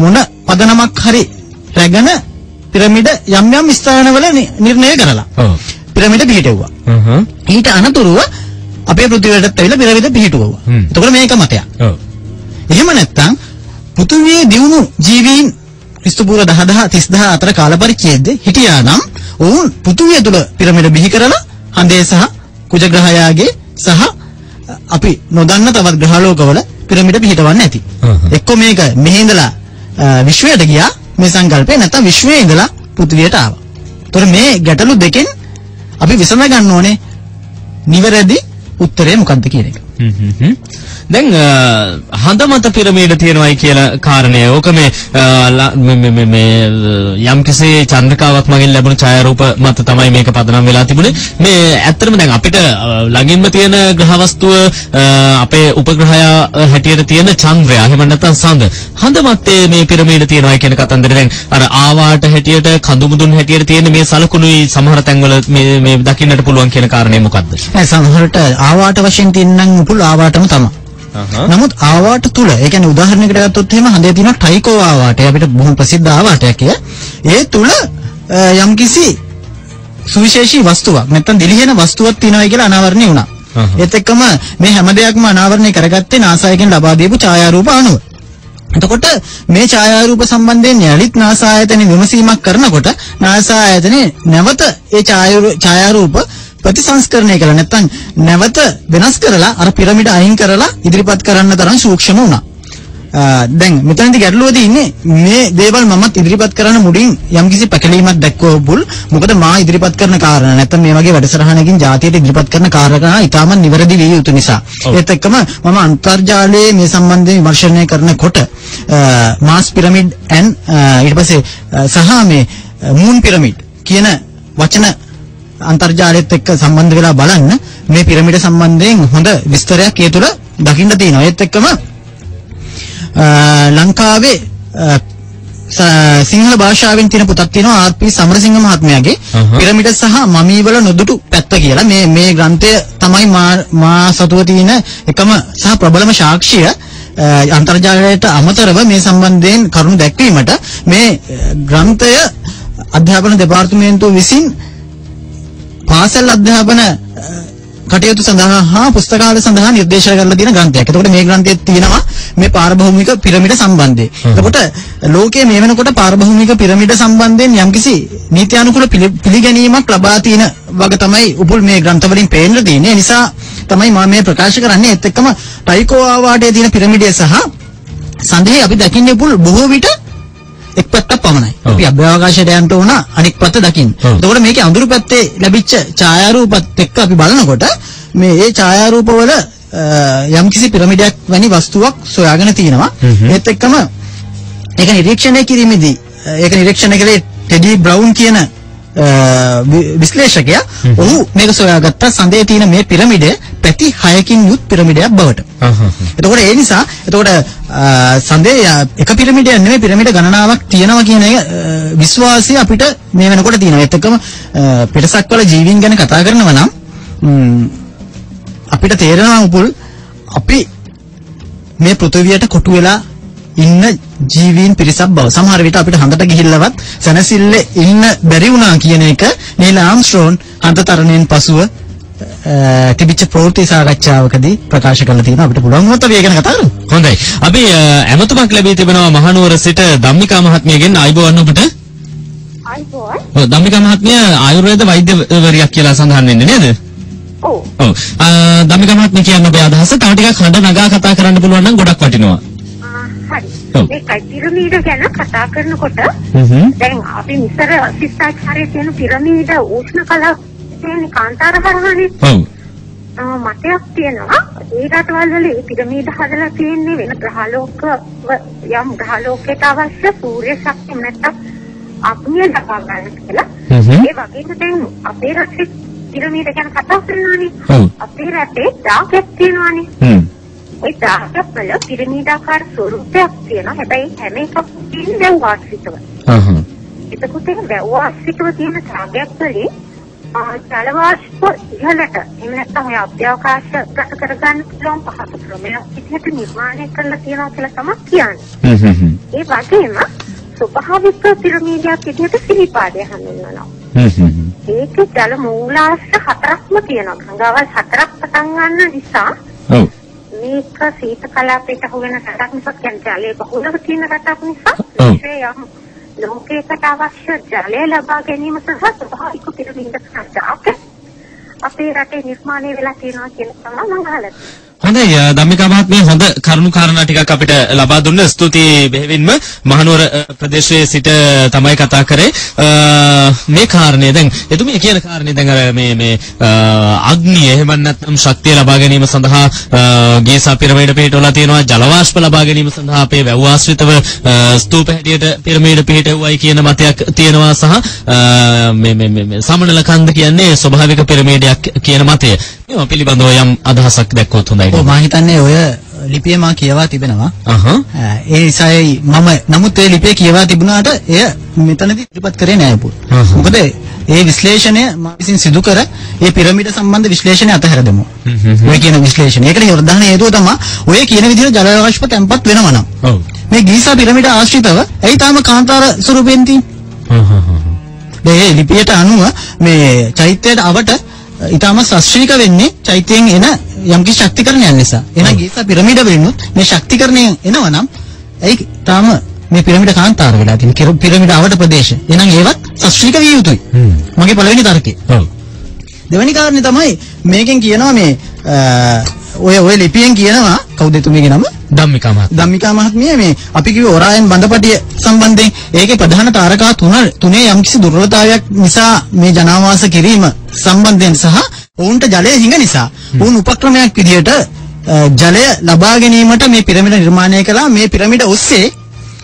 මොන පදනමක් හරි රැගෙන පිරමීඩ යම් ස්ථානවල නිර්ණය කරලා පිරමීඩ පිහිටෙව්වා. ඊට අනතුරුව අපේ පෘථිවියටත් ඇවිල්ලා පිරමීඩ පිහිටුවුවා. එතකොට මේක මතයක්. එහෙම නැත්නම් පෘථිවියේ දියුණු ජීවීන් ක්‍රිස්තුපූර්ව 10000 30000 අතර කාල පරිච්ඡේදයේ හිටියා නම් ඔවුන් පෘථිවිය තුල පිරමීඩ බිහි කරලා හඳේ සහ කුජ ග්‍රහයාගේ සහ අපි නොදන්න තවත් ග්‍රහලෝකවල පිරමීඩ පිහිටවන්න ඇති. එක්ක මේක මෙහි ඉඳලා විශ්වයට ගියා මේ සංකල්පය නැත්නම් විශ්වයේ ඉඳලා පෘථිවියට ආවා. ඒතර මේ ගැටලු දෙකෙන් අපි විසඳ ගන්න ඕනේ නිවැරදි උත්තරය මොකක්ද කියන එක. දැන් හඳ මත පිරමීඩ තියෙනවායි කියලා කාරණය. ඕක මේ යම් කිසි චන්ද්‍රකාවක් මගින් ලැබුණු ඡායාරූප මත තමයි මේක පදනම් වෙලා තිබුණේ. මේ ඇත්තටම දැන් අපිට ළඟින්ම තියෙන ග්‍රහවස්තුව අපේ උපග්‍රහය හැටියට තියෙන චන්ද්‍රයා. එහෙම නැත්නම් සඳ. හඳ මතේ මේ පිරමීඩ තියෙනවායි කියන කතන්දරේ දැන් අර ආවාට හැටියට කඳු මුදුන් හැටියට තියෙන මේ සලකුණුයි සමහර තැන්වල මේ දකින්නට පුළුවන් කියන කාරණේ මොකද්ද? සමහරට ආවාට වශයෙන් තියෙනනම් මුකුල් ආවාටම තමයි. නමුත් ආවාට තුල ඒ කියන්නේ උදාහරණයකට ගත්තොත් එහෙම හඳේ තියෙන ටයිකෝ ආවාටය අපිට බොහොම ප්‍රසිද්ධ ආවාටයක්. ඒ තුල යම්කිසි සුවිශේෂී වස්තුවක් නැත්නම් දිලිහෙන වස්තුවක් තියෙනවා කියලා අනාවරණය වුණා. ඒත් එක්කම මේ හැම දෙයක්ම අනාවරණය කරගත්තේ NASA එකෙන් ලබා දීපු ඡායාරූප අණුව. එතකොට මේ ඡායාරූප සම්බන්ධයෙන් යලිත් NASA ආයතනයේ විමසීමක් කරනකොට NASA ආයතනයේ නැවත ඒ ඡායාරූප ප්‍රතිසංස්කරණය කළා. නැත්නම් නැවත වෙනස් කරලා අර පිරමීඩ අයින් කරලා ඉදිරිපත් කරන්න තරම් සූක්ෂම වුණා. දැන් මෙතනදී ගැටලුවදී ඉන්නේ මේ දේවල් මමත් ඉදිරිපත් කරන්න මුලින් යම්කිසි පැකලීමක් දැක්වපුල් මොකද මා ඉදිරිපත් කරන කාරණා නැත්නම් මේ වගේ වැඩසටහනකින් ජාතියට ඉදිරිපත් කරන කාරණා ඉතාමත් නිවැරදි විය යුතු නිසා ඒත් එක්කම මම අන්තර්ජාලයේ මේ සම්බන්ධයෙන් විමර්ශනය කරනකොට මාස් පිරමිඩ් ඊට පස්සේ සහ මේ මූන් පිරමිඩ් කියන වචන අන්තර්ජාලයත් එක්ක සම්බන්ධ වෙලා බලන්න මේ පිරමිඩ සම්බන්ධයෙන් හොඳ විස්තරයක් ඒ තුළ දකින්න තියෙනවා ඒත් එක්කම ලංකාවේ සිංහල භාෂාවෙන් තියෙන පොතක් තියෙනවා ආර්.පී. සමරසිංහ මහත්මයාගේ පිරමිඩ සහ මමී වල නොදුටු පැත්ත කියලා මේ ග්‍රන්ථය තමයි මා සතුව තියෙන එකම සහ ප්‍රබලම සාක්ෂිය අන්තර්ජාලයට අමතරව මේ සම්බන්ධයෙන් කරුණු දැක්වීමට මේ ග්‍රන්ථය අධ්‍යාපන දෙපාර්තමේන්තුව විසින් පාසල් අධ්‍යාපන කටයුතු සඳහා හා පුස්තකාලය සඳහා නිර්දේශ කරලා තියෙන ග්‍රන්ථයක්. එතකොට මේ ග්‍රන්ථයේ තියෙනවා මේ පාරභෞමික පිරමිඩ සම්බන්ධයෙන්. එතකොට ලෝකයේ මේ වෙනකොට පාරභෞමික පිරමිඩ සම්බන්ධයෙන් යම්කිසි නීත්‍යානුකූල පිළිගැනීමක් ලබා තියෙන වගේ තමයි උපුල් මේ ග්‍රන්ථ වලින් පේන්න තියෙන්නේ. ඒ නිසා තමයි මම මේ ප්‍රකාශ කරන්නේ. ඒත් එක්කම ටයිකෝ ආවාඩයේ තියෙන පිරමිඩය සහ සඳහේ අපි දකින්නේ උපුල් බොහෝ විට එක් පැත්තක් පමණයි. අපි අභ්‍යවකාශයට යන්න ඕන අනෙක් පැත්ත දකින්න. එතකොට මේකේ අඳුරු පැත්තේ ලැබිච්ච ඡායාරූපත් එක්ක අපි බලනකොට මේ ඡායාරූපවල යම්කිසි පිරමිඩයක් වැනි වස්තුවක් සොයාගෙන තියෙනවා. ඒත් එක්කම ඒක නිරීක්ෂණය කිරීමේදී ඒක නිරීක්ෂණය කළේ ටෙඩි බ්‍රවුන් කියන විශ්ලේෂකයා ඔහු මේක සොයාගත්ත සඳේ තියෙන මේ පිරමිඩය පැති 6කින් යුත් පිරමිඩයක් බවට. එතකොට ඒ නිසා සඳේ එක පිරමිඩයක් නෙමෙයි පිරමිඩ ගණනාවක් තියෙනවා කියන විශ්වාසය අපිට මේ වෙනකොට තියෙනවා. ඒත් එක්කම පිටසක්වල ජීවීන් ගැන කතා කරනවා නම් අපිට තේරෙනවා උපුල් අපි මේ පෘථිවියට කොටු වෙලා ඉන්න ජීවීන් පිරිසක් බව. සමහර විට අපිට හඳට ගිහිල්ලවත් සනසිල්ලේ ඉන්න බැරි වුණා කියන එක නීල් ආම්ස්ට්‍රෝන් අන්තතරණයෙන් පසුව තිබිච්ච ප්‍රවෘත්ති සාකච්ඡාවකදී ප්‍රකාශ කරලා තියෙනවා. අපිට පුළුවන් වුණොත් අපි ඒක ගැන කතා කරමු. හොඳයි. අපි ඇමතුමක් ලැබී තිබෙනවා මහනුවර සිට ධම්මිකා මහත්මියගෙන්. ආයුබෝවන් ඔබට. ආයුබෝවන්. ධම්මිකා මහත්මිය ආයුර්වේද වෛද්‍යවරියක් කියලා සඳහන් වෙන්නේ නේද? ඔව්. ධම්මිකා මහත්මිය කියන්නේ ඔබේ අදහස තව ටිකක් හඬ නගා කතා කරන්න පුළුවන් නම් ගොඩක් වටිනවා. මේ පිරමීඩ ගැන කතා කරනකොට දැන් අපි මිසර ශිෂ්ටාචාරයේ තියෙන පිරමීඩ උෂ්ණ කලා තියෙන කාන්තාර හරහානේ. ඔව්. මතයක් තියෙනවා ඒ රටවල් වල මේ පිරමීඩ හදලා තියෙන්නේ වෙන ග්‍රහලෝක යම් ග්‍රහලෝකයට අවශ්‍ය සූර්ය ශක්තිය නැත්තම් අග්නිය දක්වා ගන්න කියලා. ඒ වගේම දැන් අපේ රටේ පිරමීඩ ගැන කතා කරනවානේ. අපේ රටේ දාගයක් තියෙනවානේ. ඒ දාගයක් වල පිරමීඩාකාර ස්වරූපයක් තියෙනවා. හැබැයි හැම එකක්ම තියෙන වාස්තිකව. එතකොට ඒ වාස්තිකව තියෙන දාගයක් වලින් ජල වාෂ්ප ඉහළට එහෙම නැත්නම් ඔය අභ්‍යවකාශ ගත කරගන්න පුළුවන් පහසු ක්‍රමයක් විදිහට නිර්මාණය කරලා තියෙනවා කියලා තමයි කියන්නේ. ඒ වගේම ස්වභාවික පිරමීඩයක් විදිහට සිරිපාදය හඳුන්වනවා. ඒක ජල මූලාශ්‍ර 4ක්ම තියෙනවා. ගංගාවල් 4ක් පටන් ගන්න නිසා මේක සීත කලාපයට හුවෙන රටක් නිසා කියන්නේ ජලයේ බහුලව තියෙන රටක් නිසා විශේෂයෙන් ලෝකයකට අවශ්‍ය ජලය ලබා ගැනීම සඳහා ස්වභාවික පිරමීඩ සංචාරක අපේ රටේ නිර්මාණය වෙලා තියෙනවා කියන තමයි මම අහලා. හොඳයි ධම්මිකා මහත්මිය හොඳ කරුණු කාරණා ටිකක් අපිට ලබා දුන්න ස්තුතියි බෙහෙවින්ම. මහනුවර ප්‍රදේශයේ සිට තමයි කතා කරේ. මේ කාරණේ දැන් එතුමිය කියන කාරණේ දැන් අර මේ අග්නිය එහෙම නැත්නම් ශක්තිය ලබා ගැනීම සඳහා ගීසා පිරමීඩ පිටවලා තියෙනවා. ජල වාෂ්ප ලබා ගැනීම සඳහා අපේ වැව් ආශ්‍රිතව ස්තූප හැටියට පිරමීඩ පිටවුවයි කියන මතයක් තියෙනවා. සහ මේ සමනල කන්ද කියන්නේ ස්වභාවික පිරමීඩයක් කියන මතය. මේවා පිළිබඳව යම් අදහසක් දැක්කොත් හොඳයි. ඔව් මම හිතන්නේ ඔය ලිපිය මා කියවා තිබෙනවා. ඒ නිසායි මම නමුත් ඒ ලිපිය කියවා තිබුණාට එය මෙතනදී ඉදිරිපත් කරේ නෑ පුත්. මොකද ඒ විශ්ලේෂණය මම විසින් සිදු කර ඒ පිරමීඩ සම්බන්ධ විශ්ලේෂණය අතහැර දෙමු. ඔය කියන විශ්ලේෂණය. ඒකට ප්‍රධාන හේතුව තමයි ඔය කියන විදිහට ජල වාෂ්ප තැන්පත් වෙනවා නම්. ඔව්. මේ ගීසා පිරමීඩ ආශ්‍රිතව එයි තාම කාන්තාර ස්වරූපෙන් තියෙන්නේ. මේ ලිපියට අනුව මේ චෛත්‍යයට අවට ඊටම ශාස්ත්‍රීය වෙන්නේ චෛත්‍යයෙන් එන යම්කිසි ශක්තිකරණයක් නිසා. එහෙනම් ගීසා පිරමීඩ වලිනුත් මේ ශක්තිකරණය එනවනම් ඒ තාම මේ පිරමීඩ කාන්තාර වෙලා තියෙන පිරමීඩ අවට ප්‍රදේශ. එහෙනම් ඒවත් ශාස්ත්‍රීය විය යුතුයි. මගේ පළවෙනි තර්කය. ඔව්. දෙවෙනි කාරණේ තමයි මේකෙන් කියනවා මේ ඔය ලිපියෙන් කියනවා කවුද එතුමියගේ නම? ධම්මිකා මහත්මිය මේ අපි කිව්ව ඔරායන් බඳපටිය සම්බන්ධයෙන් ඒකේ ප්‍රධාන තාරකා තුනේ යම්කිසි දුර්වලතාවයක් නිසා මේ ජනාවාස කිරීම සම්බන්ධයෙන් සහ ඔවුන්ට ජලය හිඟ නිසා ඔවුන් උපක්‍රමයක් විදියට ජලය ලබා ගැනීමට මේ පිරමිඩ නිර්මාණය කළා. මේ පිරමිඩ ඔස්සේ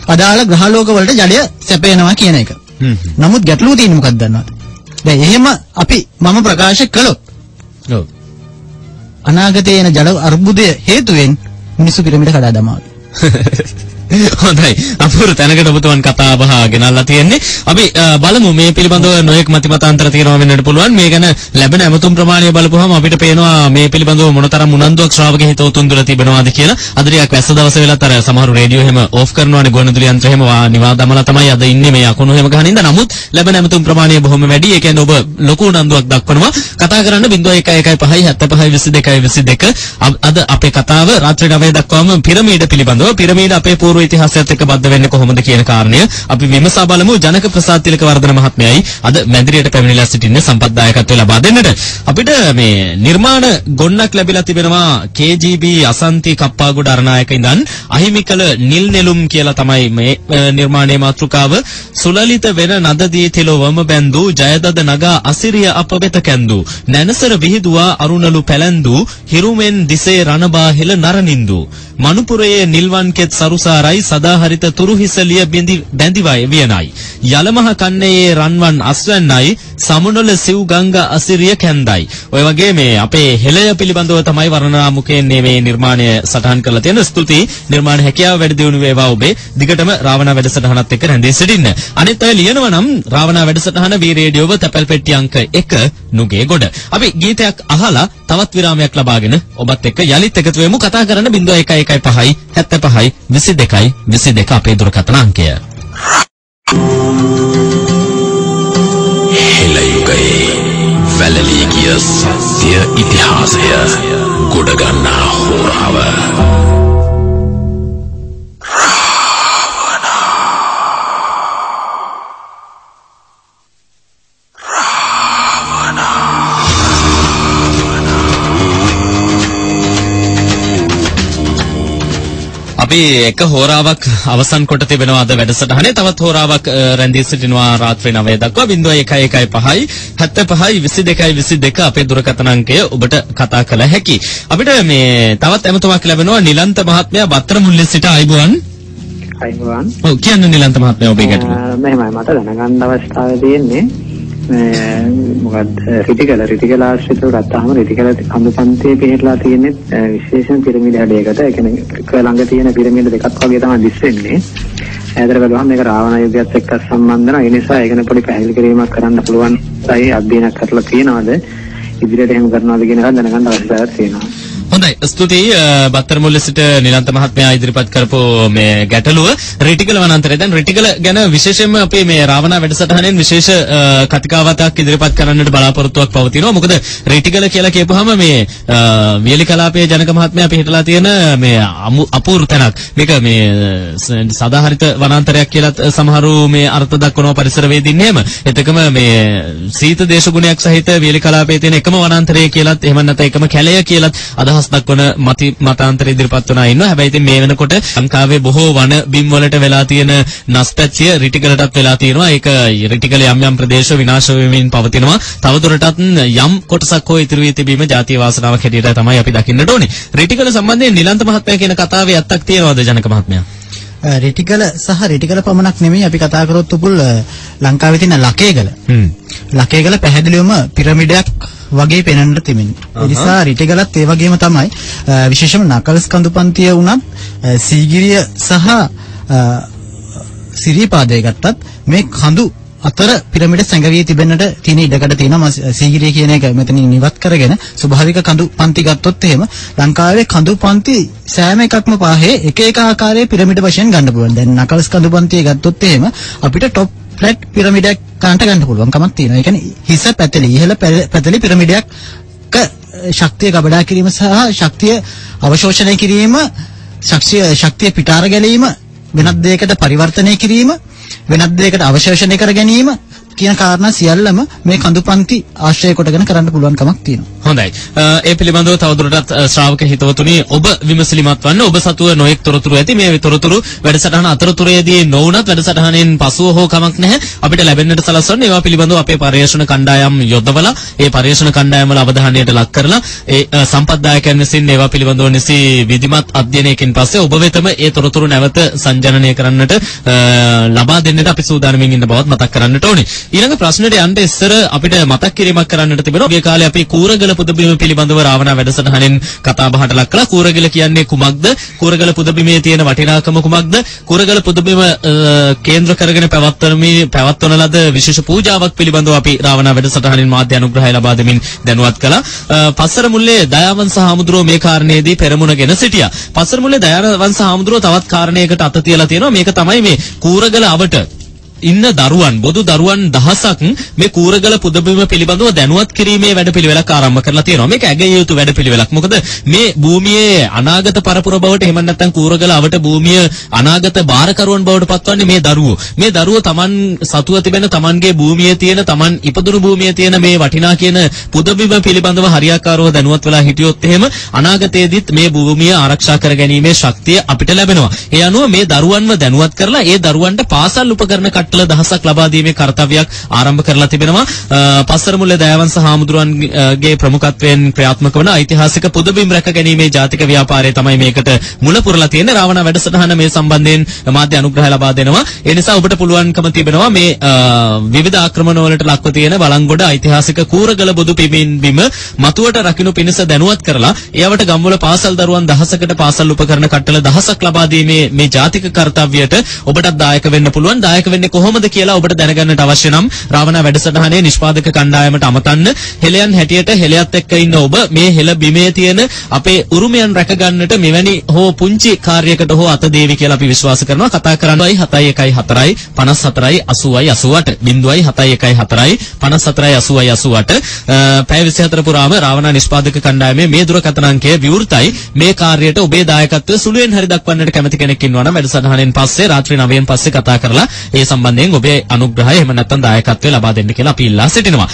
අදාළ ග්‍රහලෝක වලට ජලය සැපයනවා කියන එක. නමුත් ගැටලුව තියෙන්නේ මොකක්ද දන්නවද? දැන් එහෙම මම ප්‍රකාශ කළොත් අනාගතයේ එන ජල අර්බුදය හේතුවෙන් මිනිස්සු පිරමිඩ කඩා දමනවා. හොඳයි. අපූර්ව තැනකට ඔබතුමන් කතා බහ ගෙනල්ලා තියෙන්නේ. අපි බලමු මේ පිළිබඳව නොයෙක් මතිමතාන්තර තියෙනවා වෙන්නට පුළුවන්. මේ ගැන ලැබෙන ඇමතුම් ප්‍රමාණය බලපුවහම අපිට පේනවා මේ පිළිබඳව මොනතරම් උනන්දුවක් ශ්‍රාවක හිතවතුන් තුළ තිබෙනවාද කියලා. අද ටිකක් වැස්ස දවස වෙලත් අර සමහර රේඩියෝ එහෙම ඕෆ් කරනවානේ, ගුවන්විදුලි යන්ත්‍ර එහෙම නිවා දමලා තමයි අද ඉන්නේ මේ අකුණු එහෙම ගහන ඉඳ. නමුත් ලැබෙන ඇමතුම් ප්‍රමාණය බොහොම වැඩි. ඒ කියන්නේ ඔබ ලොකු උනන්දුවක් දක්වනවා. කතා කරන්න 0115752222. අද අපේ කතාව රාත්‍රී 9 දක්වාම පිරමීඩ පිළිබඳව. පිරමීඩ අපේ පූර්ව ඉතිහාසයත් එක්ක බද්ධ වෙන්නේ කොහොමද කියන කාරණය අපි විමසා බලමු. ජනක ප්‍රසාද් තිලකවර්ධන මහත්මයායි අද මැදිරියට පැමිණිලා සිටින්නේ සම්පත්දායකත්වය ලබා දෙන්නට. අපිට මේ නිර්මාණ ගොන්නක් ලැබිලා තිබෙනවා KGB අසන්ති කප්පාගොඩ අරණායක ඉඳන් අහිමිකල නිල් නෙළුම් කියලා තමයි මේ නිර්මාණයේ මාතෘකාව. සුලලිත වෙන නදදී තිලොවම බැඳු ජයදද නගා අසිරිය අප වෙත කැඳු නැනසර විහිදුවා අරුණලු පැලැන්දු හිරුමෙන් දිසේ රණබා හෙළ නරනින්දු මනුපුරයේ නිල්වන් කෙත් සරුසාරයි සදාහරිත තුරුහිසලිය බැඳිවයි වියනයි යලමහ කන්නයේ රන්වන් අස්වැන්නයි සමුනොල සිව් ගංගා අසිරිය කැන්දයි. ඔය වගේ මේ අපේ හෙළය පිළිබඳව තමයි වර්ණනාමුකයෙන් මේ නිර්මාණය සටහන් කරලා තියෙන. ස්තුතියි. නිර්මාණ හැකියාව වැඩි දියුණු වේවා ඔබේ. දිගටම රාවණා වැඩසටහනත් එක්ක රැඳී සිටින්න. අනිත් අය ලියනවා නම් රාවණා වැඩසටහන වී රේඩියෝව තැපැල් පෙට්ටි අංක 1 නුගේ ගොඩ. අපි ගීතයක් අහලා තවත් විරාමයක් ලබාගෙන ඔබත් එක්ක යලිත් එකතු වෙමු. කතා කරන්න 0115 75 22 22 අපේ දුරකථන අංකය. හෙළයුගයේ වැළලී ගිය සත්‍ය ඉතිහාසය ගොඩගන්නා හෝරාව අපි එක හෝරාවක් අවසන් කොට තිබෙනවා අද වැඩසටහනේ. තවත් හෝරාවක් රැඳී සිටිනවා රාත්‍රී 9 දක්වා. 0115 75 22 22 අපේ දුරකථන අංකය ඔබට කතා කළ හැකි. අපිට මේ තවත් ඇමතුමක් ලැබෙනවා නිලන්ත මහත්මයා බත්තර මුල්ලේ සිට. අයබෝවන්. අයබෝවන්. ඔව් කියන්න නිලන්ත මහත්මයා ඔබේ ගැටලුව. මෙහෙමයි මට දැනගන්න අවස්ථාවේ තියෙන්නේ මොකද රිටිකල ආශ්‍රිතව ගත්තාම රිටිකල කඳුපන්තියේ පිහිටලා තියෙන්නේ විශේෂම පිරමීඩ හැඩයකට. ඒ කියන්නේ ළඟ තියෙන පිරමීඩ දෙකක් වගේ තමයි දිස් වෙන්නේ. ඈතට බලුවහම මේක රාවණ යුගයත් එක්ක සම්බන්ධ නැහැ. ඒ නිසා ඒක පොඩි පැහැදිලි කිරීමක් කරන්න පුළුවන්. සයි අධ්‍යයනයක් කරලා තියෙනවද? ඉදිරියට එහෙම කරනවද කියන එක දැනගන්න අවශ්‍යතාවයක් තියෙනවා. හොඳයි. ස්තුතියි. බත්තර මුල්ලේ සිට නිලන්ත මහත්මයා ඉදිරිපත් කරපු මේ ගැටලුව රිටිකල වනාන්තරය. දැන් රිටිකල ගැන විශේෂයෙන්ම අපේ මේ රාවණා වැඩසටහනෙන් විශේෂ කතිකාවතක් ඉදිරිපත් කරන්නට බලාපොරොත්තුවක් පවතිනවා. මොකද රිටිකල කියලා කියපුවාම මේ වියලි කලාපයේ ජනක මහත්මයා පිහිටලා තියෙන මේ අපූර්ව තැනක්. මේක මේ සදාහරිත වනාන්තරයක් කියලා සමහරු මේ අර්ථ දක්වනවා පරිසරවේදීන් එහෙම. එතකම මේ සීත දේශගුණයක් සහිත වියලි කලාපයේ තියෙන එකම වනාන්තරය කියලාත් එහෙම නැත්නම් එකම කැලය කියලාත් අදහස් දක්වන මතාන්තර ඉදිරිපත් වුණා ඉන්නවා. හැබැයි ඉතින් මේ වෙනකොට ලංකාවේ බොහෝ වන බිම් වලට වෙලා තියෙන නස්පැත්සිය රිටිකලටත් වෙලා තියෙනවා. ඒක රිටිකල යම් ප්‍රදේශ විනාශ වෙමින් පවතිනවා. තවදුරටත් යම් කොටසක් හෝ ඉතුරු වී තිබීම ජාතිය වාසනාවක් හැටියට තමයි අපි දකින්නට ඕනේ. රිටිකල සම්බන්ධයෙන් නිලන්ත මහත්මයා කියන කතාවේ ඇත්තක් තියෙනවද ජනක මහත්මයා? රිටිකල සහ රිටිකල පමණක් නෙමෙයි අපි කතා කරොත් උපුල් ලංකාවේ තියෙන ලකේගල. ලකේගල පැහැදිලිවම පිරමිඩයක් වගේ පෙනෙන්න තිබෙනවා. ඒ නිසා රිටිකලත් ඒ වගේම තමයි. විශේෂම නකල්ස් කඳුපන්තිය වුණත් සීගිරිය සහ සිරිපාදේ ගත්තත් මේ කඳු අතර පිරමිඩ සැඟවී තිබෙන්නට තියෙන ඉඩකඩ තියෙනවා. සීගිරිය කියන එක මෙතනින් නිවත් කරගෙන ස්වභාවික කඳු පන්ති ගත්තොත් එහෙම ලංකාවේ කඳු පන්ති සෑම එකක්ම පාහේ එක එක ආකාරයේ පිරමිඩ වශයෙන් ගන්න පුළුවන්. දැන් නකල්ස් කඳු පන්තිය ගත්තොත් එහෙම අපිට টොප් ෆ්ලැට් පිරමිඩයක් ගන්න පුළුවන් කමක් තියෙනවා. ඒ කියන්නේ හිස පැතලි ඉහළ පැතලි පිරමිඩයක් ශක්තිය ගබඩා කිරීම සහ ශක්තිය අවශෝෂණය කිරීම, ශක්තිය පිටාර ගැනීම, වෙනත් දෙයකට පරිවර්තනය කිරීම, වෙනත් දෙයකට අවශෝෂණය කර ගැනීම, කියන කාරණා සියල්ලම මේ කඳුපන්ති ආශ්‍රය කොටගෙන කරන්න පුළුවන් කමක් තියෙනවා. හොඳයි. ඒ පිළිබඳව තවදුරටත් ශ්‍රාවක හිතවතුනි ඔබ විමසිලිමත් වන්න. ඔබ සතුව නොඑක් තොරතුරු ඇති. මේ තොරතුරු වැඩසටහන අතරතුරේදී නොවුනත් වැඩසටහනෙන් පසුව හෝ කමක් නැහැ. අපිට ලැබෙන්නට සලස්වන්න. ඒවා පිළිබඳව අපේ පර්යේෂණ කණ්ඩායම් යොදවලා ඒ පර්යේෂණ කණ්ඩායම් වල අවධානයට ලක් කරලා ඒ සම්පත්දායකයන් විසින් ඒවා පිළිබඳව නිසි විධිමත් අධ්‍යයනයකින් පස්සේ ඔබ වෙතම ඒ තොරතුරු නැවත සංජානනය කරන්නට ලබා දෙන්නට අපි සූදානම්ින් ඉන්න බවත් මතක් කරන්නට ඕනේ. ඊළඟ ප්‍රශ්නෙට යන්න ඉස්සර අපිට මතක් කිරීමක් කරන්නට තිබෙනවා. මේ කාලේ අපි කූරගල පුදබිම පිළිබඳව රාවණා වැඩසටහනෙන් කතා බහට ලක් කළා. කූරගල කියන්නේ කුමක්ද? කූරගල පුදබිමේ තියෙන වටිනාකම කුමක්ද? කූරගල පුදබිම කේන්ද්‍ර කරගෙන පැවැත්වන ලද විශේෂ පූජාවක් පිළිබඳව අපි රාවණා වැඩසටහනින් මාධ්‍ය අනුග්‍රහය ලබා දෙමින් දැනුවත් කළා. පස්සර මුල්ලේ දයාවංශ හාමුදුරුවෝ මේ කාරණේදී පෙරමුණගෙන සිටියා. පස්සර මුල්ලේ දයාවංශ හාමුදුරුවෝ තවත් කාරණයකට අත තියලා තියෙනවා. මේක තමයි මේ කූරගල අවට ඉන්න දරුවන් බොදු දරුවන් දහසක් මේ කූරගල පුදබිම පිළිබඳව දැනුවත් කිරීමේ වැඩපිළිවෙලක් ආරම්භ කරලා තියෙනවා. මේක ඇගිය යුතු වැඩපිළිවෙලක්. මොකද මේ භූමියේ අනාගත පරපුර බවට එහෙම නැත්නම් කූරගල අවට භූමිය අනාගත බාරකරුවන් බවට පත්වන්නේ මේ දරුවෝ. මේ දරුවෝ Taman සතුව තිබෙන Tamanගේ භූමියේ තියෙන Taman ඉපදුණු භූමියේ තියෙන මේ වටිනා කියන පුදබිම පිළිබඳව හරියාකාරව දැනුවත් වෙලා හිටියොත් එහෙම අනාගතයේදීත් මේ භූමිය ආරක්ෂා කර ගැනීමේ ශක්තිය අපිට ලැබෙනවා. ඒ අනුව මේ දරුවන්ව දැනුවත් කරලා ඒ දරුවන්ට පාසල් උපකරණ දහසක් ලබා දීමේ කර්තව්‍යයක් ආරම්භ කරලා තිබෙනවා. පස්සර මුල්ලේ දයාවංශ හාමුදුරුවන්ගේ ප්‍රමුඛත්වයෙන් ක්‍රියාත්මක වන ඓතිහාසික පුදබිම් රැක ගැනීමේ ජාතික ව්‍යාපාරය තමයි මේකට මුල පුරලා තියෙන්නේ. රාවණා වැඩසටහන මේ සම්බන්ධයෙන් මාධ්‍ය අනුග්‍රහය ලබා දෙනවා. ඒ නිසා ඔබට පුළුවන්කම තිබෙනවා මේ විවිධ ආක්‍රමණ වලට ලක්ව තියෙන බලංගොඩ ඓතිහාසික කූරගල බුදු පිළිබිඹ මතුවට රකින්න පිණිස දැනුවත් කරලා ඒවට ගම්වල පාසල් දරුවන් දහසකට පාසල් උපකරණ කට්ටල දහසක් ලබා දීමේ මේ ජාතික කර්තව්‍යයට ඔබටත් දායක වෙන්න පුළුවන්. දායක වෙන්නේ කොහොමද කියලා ඔබට දැනගන්නට අවශ්‍ය නම් රාවණා වැඩසටහනේ නිෂ්පාදක කණ්ඩායමට අමතන්න. හෙළයන් හැටියට හෙළයත් එක්ක ඉන්න ඔබ මේ හෙළ බිමේ තියෙන අපේ උරුමයන් රැක ගන්නට මෙවැනි හෝ පුංචි කාර්යයකට හෝ අත දේවි කියලා අපි විශ්වාස කරනවා. කතා කරන්නයි 7114 54 80 88 07114 54 80 88 පැය 24 පුරාම රාවණා නිෂ්පාදක කණ්ඩායමේ මේ දුරකථන අංකය විවෘතයි. මේ කාර්යයට ඔබේ දායකත්වය සුළුෙන් හරි දක්වන්නට කැමති කෙනෙක් ඉන්නවා නම් වැඩසටහනෙන් පස්සේ රාත්‍රී 9න් පස්සේ කතා කරලා ඒ සම්බන්ධයෙන් ඔබේ අනුග්‍රහය එහෙම නැත්නම් දායකත්වය ලබා දෙන්න කියලා අපි ඉල්ලා සිටිනවා.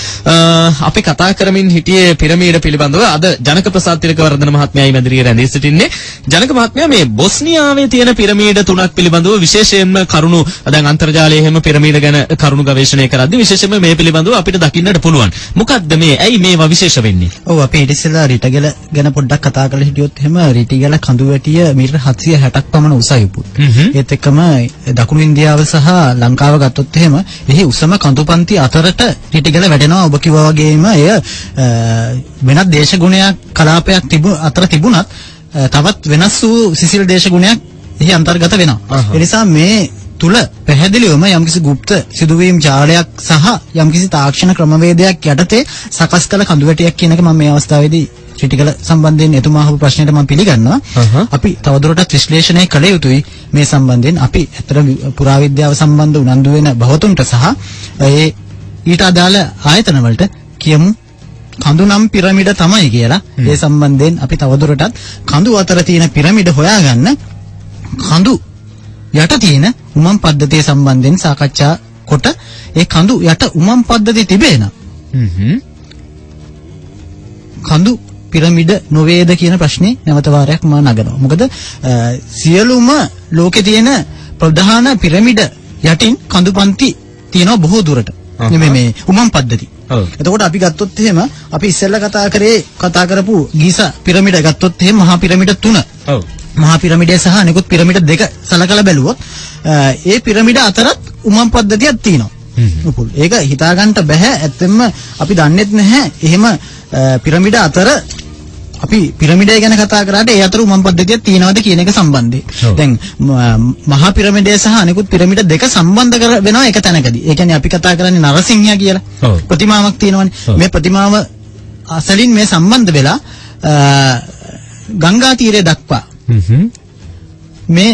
අපි කතා කරමින් හිටියේ පිරමීඩ පිළිබඳව. අද ජනක ප්‍රසාද් තිලකවර්ධන මහත්මයායි මැදිරියේ රැඳී සිටින්නේ. ජනක මහත්මයා මේ බොස්නියාවේ තියෙන පිරමීඩ තුනක් පිළිබඳව විශේෂයෙන්ම කරුණු දැන් අන්තර්ජාලයේ එහෙම පිරමීඩ ගැන කරුණු ගවේෂණය කරද්දී විශේෂයෙන්ම මේ පිළිබඳව අපිට දකින්නට පුළුවන්. මොකද්ද මේ ඇයි මේවා විශේෂ වෙන්නේ? ඔව් අපි ඊට ඉස්සෙල්ලා රිටගල ගැන පොඩ්ඩක් කතා කරලා හිටියොත් එහෙම රිටිගල කඳුවැටිය මීටර 760ක් පමණ උසයි පුත්. ඒත් එක්කම දකුණු ඉන්දියාව සහ ලංකාව ගත්තොත් එහෙම එහි උසම කඳුපන්ති අතරට රිටිගල වැටෙනවා. ඔබ කිව්වා වගේම එය වෙනත් දේශගුණයක් කලාපයක් අතර තිබුණත් තවත් වෙනස් වූ සිසිල් දේශගුණයක් එහි අන්තර්ගත වෙනවා. ඒ නිසා මේ තුල පැහැදිලිවම යම්කිසි গুপ্ত සිදුවීම් ජාලයක් සහ යම්කිසි තාක්ෂණ ක්‍රමවේදයක් යටතේ සකස් කළ කඳුවැටියක් කියන එක මම මේ අවස්ථාවේදී ක්‍රිටිකල් සම්බන්ධයෙන් එතුමා අහපු ප්‍රශ්නෙට මම පිළිගන්නවා. අපි තවදුරටත් විශ්ලේෂණය කළ යුතුයි මේ සම්බන්ධයෙන්. අපි ඇත්තට පුරාවිද්‍යාව සම්බන්ධ උනන්දු වෙන බහතුන්ට සහ ඒ ඊට අදාළ ආයතන වලට කියමු කඳු නම් පිරමිඩ තමයි කියලා. ඒ සම්බන්ධයෙන් අපි තවදුරටත් කඳු අතර තියෙන පිරමිඩ හොයාගන්න කඳු යට තියෙන උමම් පද්ධතිය සම්බන්ධයෙන් සාකච්ඡා කොට ඒ කඳු යට උමම් පද්ධතිය තිබේන. කඳු පිරමිඩ නොවේද කියන ප්‍රශ්නේ නැවත වාරයක් මම නගනවා. මොකද සියලුම ලෝකේ තියෙන ප්‍රධාන පිරමිඩ යටින් කඳුපන්ති තියෙනවා බොහෝ දුරට. මේ උමම් පද්ධති. එතකොට අපි ගත්තොත් එහෙම අපි ඉස්සෙල්ලා කතා කරපු ගීසා පිරමිඩ ගත්තොත් එහෙම මහා පිරමිඩ 3. මහා පිරමිඩය සහ අනිකුත් පිරමිඩ 2 සලකලා බැලුවොත් ඒ පිරමිඩ අතරත් උමම් පද්ධතියක් තියෙනවා. ඒක හිතා ගන්න බෑ. ඇත්තෙන්ම අපි දන්නෙත් නැහැ එහෙම පිරමිඩ අතර අපි පිරමිඩය ගැන කතා කරාට ඒ අතර උමම් පද්ධතියක් තියෙනවද කියන එක සම්බන්ධයෙන්. දැන් මහා පිරමිඩය සහ අනිකුත් පිරමිඩ 2 සම්බන්ධ වෙනවා එක තැනකදී. ඒ කියන්නේ අපි කතා කරන්නේ නරසිංහයා කියලා ප්‍රතිමාවක් තියෙනවනේ. මේ ප්‍රතිමාව අසලින් මේ සම්බන්ධ වෙලා ගංගා තීරය දක්වා මේ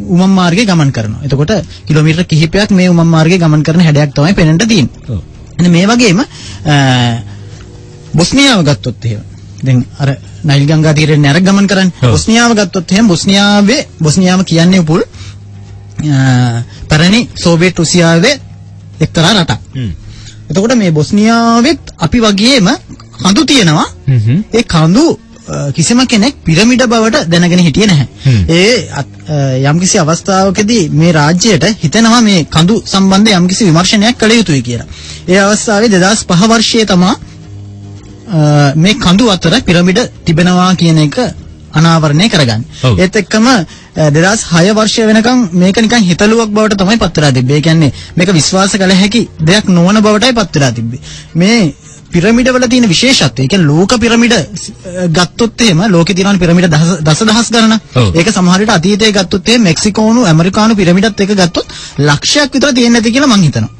උමම් මාර්ගයේ ගමන් කරනවා. එතකොට කිලෝමීටර කිහිපයක් මේ උමම් මාර්ගයේ ගමන් කරන හැඩයක් තමයි පෙනෙන්න තියෙන්නේ. මේ වගේම බොස්නියාව ගත්තොත් එහෙම දැන් අර නයිල් ගංගා තීරයෙන් නැර ගමන් කරන්නේ. බොස්නියාව ගත්තොත් එහෙම බොස්නියාව කියන්නේ උපුල් පැරණි සෝවියට් රුසියාවේ එක්තරා රටක්. එතකොට මේ බොස්නියාවෙත් අපි වගේම කඳු තියෙනවා. ඒ කඳු කිසිම කෙනෙක් පිරමිඩ බවට දැනගෙන හිටියේ නැහැ. ඒ යම්කිසි අවස්ථාවකදී මේ රාජ්‍යයට හිතෙනවා මේ කඳු සම්බන්ධ යම්කිසි විමර්ශනයක් කළ යුතුයි කියලා. ඒ අවස්ථාවේ 2005 වර්ෂයේ තමයි මේ කඳු අතර පිරමිඩ තිබෙනවා කියන එක අනාවරණය කරගන්නේ. ඒත් එක්කම 2006 වර්ෂය වෙනකම් මේක නිකන් හිතලුවක් බවට තමයි පත් වෙලා තිබ්බේ. ඒ කියන්නේ මේක විශ්වාස කළ හැකි දෙයක් නොවන බවටයි පත් වෙලා තිබ්බේ. මේ පිරමිඩ වල තියෙන විශේෂත්වය, ඒ කියන්නේ ලෝක පිරමිඩ ගත්තොත් එහෙම ලෝකේ තියෙන පිරමිඩ දසදහස් ගණන. ඒක සමහර විට අතීතයේ ගත්තොත් එහෙම මෙක්සිකෝනු ඇමරිකානු පිරමිඩත් එක ගත්තොත් ලක්ෂයක් විතර තියෙන්නේ නැති කියලා මං හිතනවා.